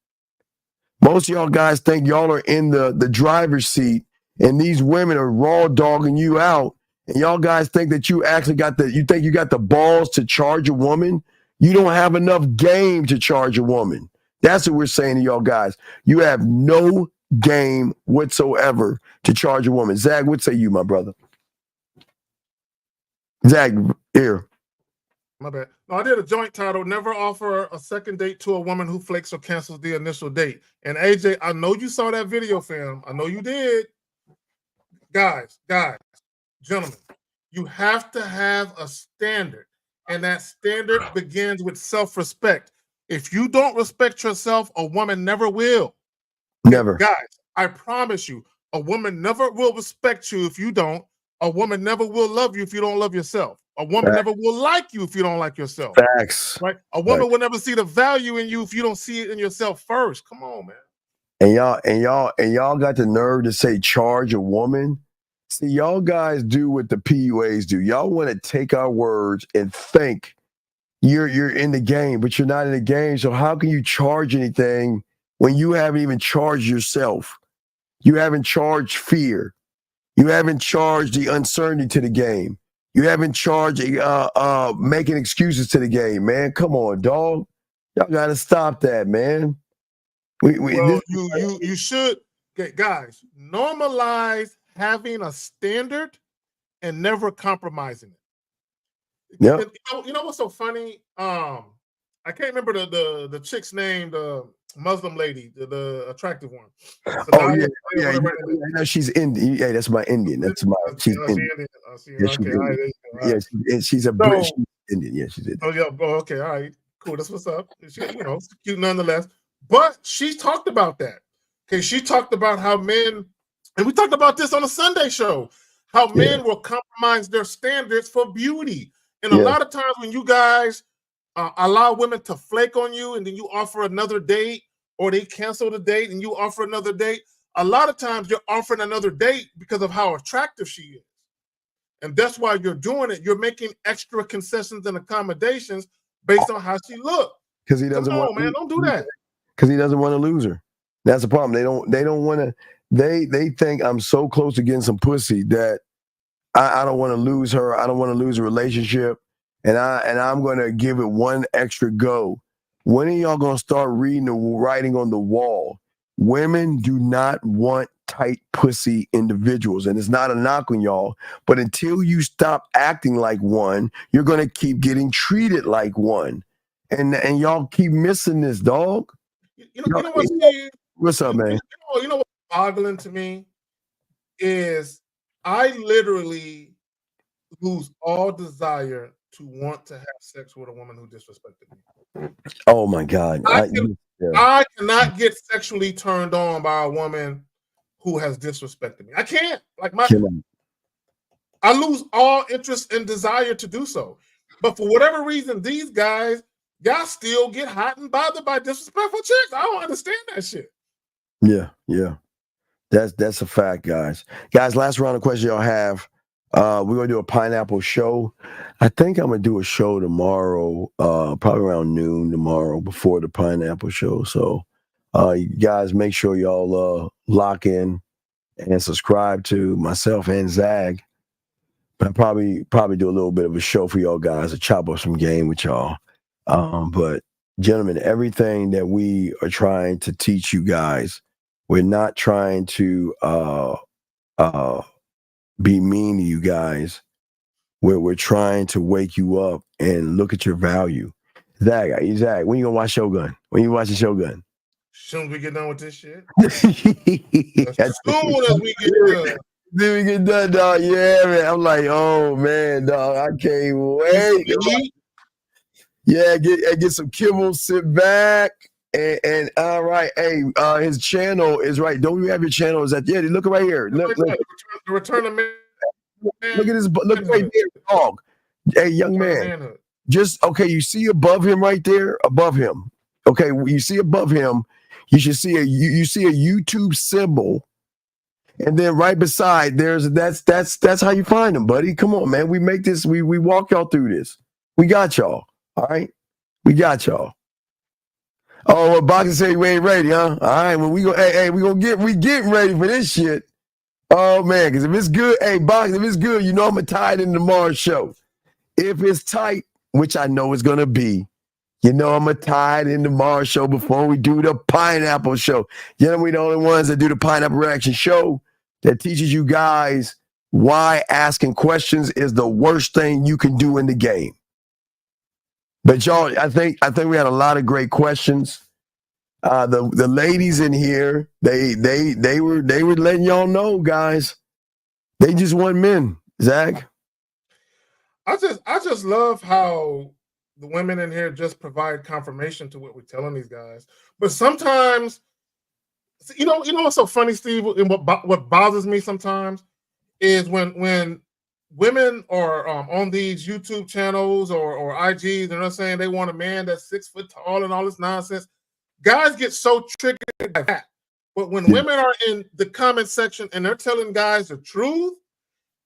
Most of y'all guys think y'all are in the driver's seat and these women are raw dogging you out. And y'all guys think that you actually got the balls to charge a woman. You don't have enough game to charge a woman. That's what we're saying to y'all guys. You have no game whatsoever to charge a woman. Zag, what say you, my brother? Zag, here. My bad. No, I did a joint title, Never Offer a Second Date to a Woman Who Flakes or Cancels the Initial Date. And AJ, I know you saw that video, fam. I know you did. Guys, gentlemen, you have to have a standard. And that standard begins with self-respect. If you don't respect yourself, a woman never will. Never. Guys, I promise you, a woman never will respect you if you don't. A woman never will love you if you don't love yourself. A woman never will like you if you don't like yourself. Facts. Right? A woman will never see the value in you if you don't see it in yourself first. Come on, man. And y'all got the nerve to say charge a woman. See, y'all guys do what the PUAs do. Y'all want to take our words and think you're in the game, but you're not in the game. So how can you charge anything when you haven't even charged yourself? You haven't charged fear. You haven't charged the uncertainty to the game. You haven't charged making excuses to the game, man. Come on, dog. Y'all got to stop that, man. You should, guys, normalize having a standard and never compromising it. Yep. You know what's so funny? I can't remember the chick's name, the Muslim lady, the attractive one. Yeah. No, she's Indian. Yeah, that's my Indian. That's my. She's Indian. She's a British Indian. Yeah, she's Indian. Oh yeah. Okay. All right. Cool. That's what's up. She, cute nonetheless. But she talked about that. Okay. She talked about how men, and we talked about this on a Sunday show, how men will compromise their standards for beauty. And a lot of times when you guys allow women to flake on you and then you offer another date, or they cancel the date and you offer another date, a lot of times you're offering another date because of how attractive she is. And that's why you're doing it. You're making extra concessions and accommodations based on how she looks. Because he doesn't want, man, don't do that. Because he doesn't want to lose her. That's the problem. They don't want to. They think I'm so close to getting some pussy that I don't want to lose her. I don't want to lose a relationship. And I'm going to give it one extra go. When are y'all going to start reading the writing on the wall? Women do not want tight pussy individuals. And it's not a knock on y'all. But until you stop acting like one, you're going to keep getting treated like one. And y'all keep missing this, dog. You know what, Steve? What's up, man? You know what's boggling to me is I literally lose all desire to want to have sex with a woman who disrespected me. Oh my God. I cannot get sexually turned on by a woman who has disrespected me. I can't. I lose all interest and desire to do so. But for whatever reason, these guys, y'all still get hot and bothered by disrespectful chicks. I don't understand that shit. Yeah. That's a fact, guys. Guys, last round of questions y'all have. We're gonna do a pineapple show. I think I'm gonna do a show tomorrow, probably around noon tomorrow before the pineapple show. So you guys make sure y'all lock in and subscribe to myself and Zag. But I'll probably do a little bit of a show for y'all guys to chop up some game with y'all. But gentlemen, everything that we are trying to teach you guys, we're not trying to be mean to you guys. We're trying to wake you up and look at your value. Zag, when you gonna watch Shogun? When you watching Shogun? As soon as we get done with this shit. As soon as we get done. Then we get done, dog. Yeah, man. I'm like, oh man, dog. I can't wait. Yeah, get some kibble, sit back, and all right. Hey, his channel is right. Don't you have your channel? Is that look right here. Look. The return of man. Look at his. Look right there, dog. Hey, young man. Just okay. You see above him, right there, above him. Okay, you see above him. You should see you see a YouTube symbol, And then right beside, that's how you find them, buddy. Come on, man. We make this, we walk y'all through this. We got y'all. All right. We got y'all. Oh, well, Boxer said we ain't ready, huh? All right. Well, we getting ready for this shit. Oh man, because if it's good, hey, Boxer, if it's good, you know I'm gonna tie it in tomorrow's show. If it's tight, which I know it's gonna be, you know I'm gonna tie it in tomorrow's show before we do the pineapple show. You know, we the only ones that do the pineapple reaction show that teaches you guys why asking questions is the worst thing you can do in the game. But y'all, I think we had a lot of great questions. The ladies in here, they were letting y'all know, guys. They just want men, Zach. I just love how the women in here just provide confirmation to what we're telling these guys. But sometimes, you know what's so funny, Steve, and what bothers me sometimes is when women are on these YouTube channels or IGs, and they're saying they want a man that's 6 foot tall and all this nonsense. Guys get so triggered by that. But when women are in the comment section and they're telling guys the truth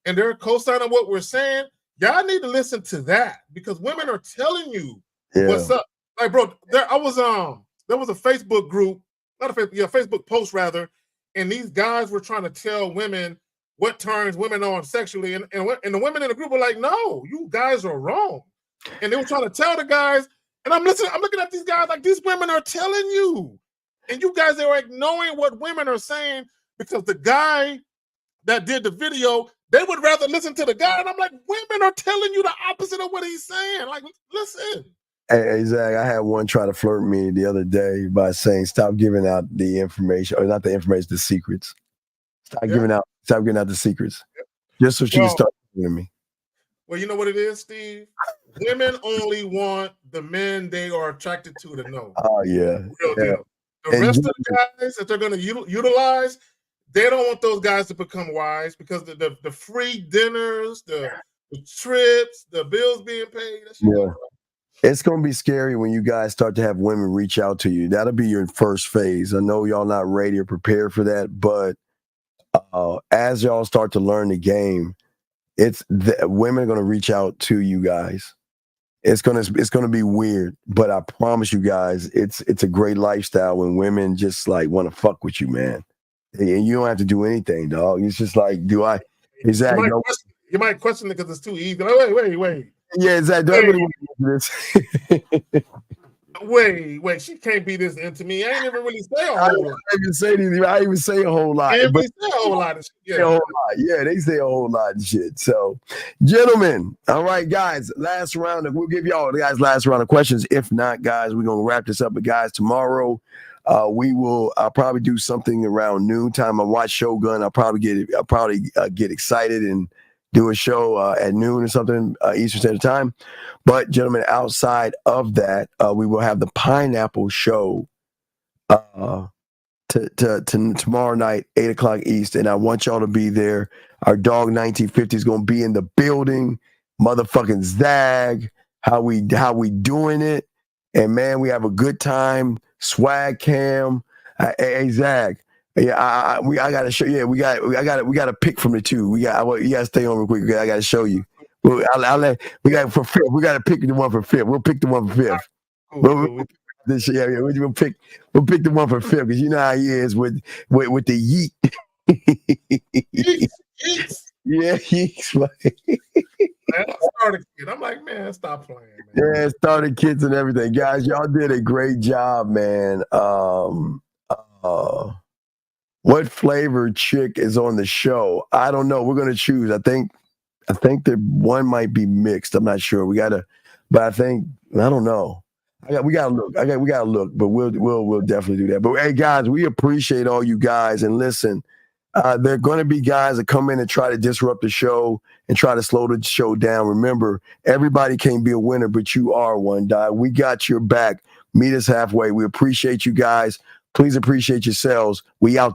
and they're co-signing what we're saying, y'all need to listen to that, because women are telling you what's up. Like, bro, there was a Facebook group, Facebook post rather, and these guys were trying to tell women what turns women on sexually, and the women in the group were like, "No, you guys are wrong," and they were trying to tell the guys. And I'm looking at these guys like, these women are telling you, and you guys are ignoring what women are saying, because the guy that did the video, they would rather listen to the guy. And I'm like, women are telling you the opposite of what he's saying. Like, listen. Hey, Zach, I had one try to flirt me the other day by saying, stop giving out the information, or not the information, the secrets. Stop giving out the secrets. Just so she can start talking to me. Well, you know what it is, Steve? Women only want the men they are attracted to know. Oh, yeah. Real deal. The rest of the guys that they're going to utilize, they don't want those guys to become wise, because the free dinners, the trips, the bills being paid. It's going to be scary when you guys start to have women reach out to you. That'll be your first phase. I know y'all not ready or prepared for that, but as y'all start to learn the game, women are going to reach out to you guys. It's gonna be weird, but I promise you guys, it's a great lifestyle when women just like want to fuck with you, man. And you don't have to do anything, dog. It's just like, do I? Exactly. You might question it because it's too easy. Like, wait. Yeah, exactly. I really want to do this. Wait, she can't be this into me. I ain't even really say a whole lot. I even say a whole lot. They say a whole lot of shit. Yeah, they say a whole lot of shit. So, gentlemen, all right, guys, last round. We'll give y'all the guys last round of questions. If not, guys, we're gonna wrap this up. But guys, tomorrow, I'll probably do something around noon time. I watch Shogun. I'll probably get excited and do a show at noon or something Eastern Standard Time. But gentlemen, outside of that, we will have the pineapple show tomorrow night, 8:00 East, and I want y'all to be there. Our dog 1950 is gonna be in the building. Motherfucking Zag, how we doing it? And man, we have a good time. Swag cam, hey Zag. Yeah, I gotta show you. We got to pick from the two. You gotta stay on real quick. I gotta show you. We got for fifth. We gotta pick the one for fifth. We'll pick the one for fifth. We'll pick the one for fifth, because you know how he is with the yeet. Yeah, yeets. Starter kid. I'm like, man, stop playing, man. Yeah, starter kids and everything, guys. Y'all did a great job, man. What flavor chick is on the show? I don't know. We're gonna choose. I think that one might be mixed. I'm not sure. But I don't know. We gotta look. But we'll definitely do that. But hey, guys, we appreciate all you guys. And listen, there are going to be guys that come in and try to disrupt the show and try to slow the show down. Remember, everybody can't be a winner, but you are one. We got your back. Meet us halfway. We appreciate you guys. Please appreciate yourselves. We out there.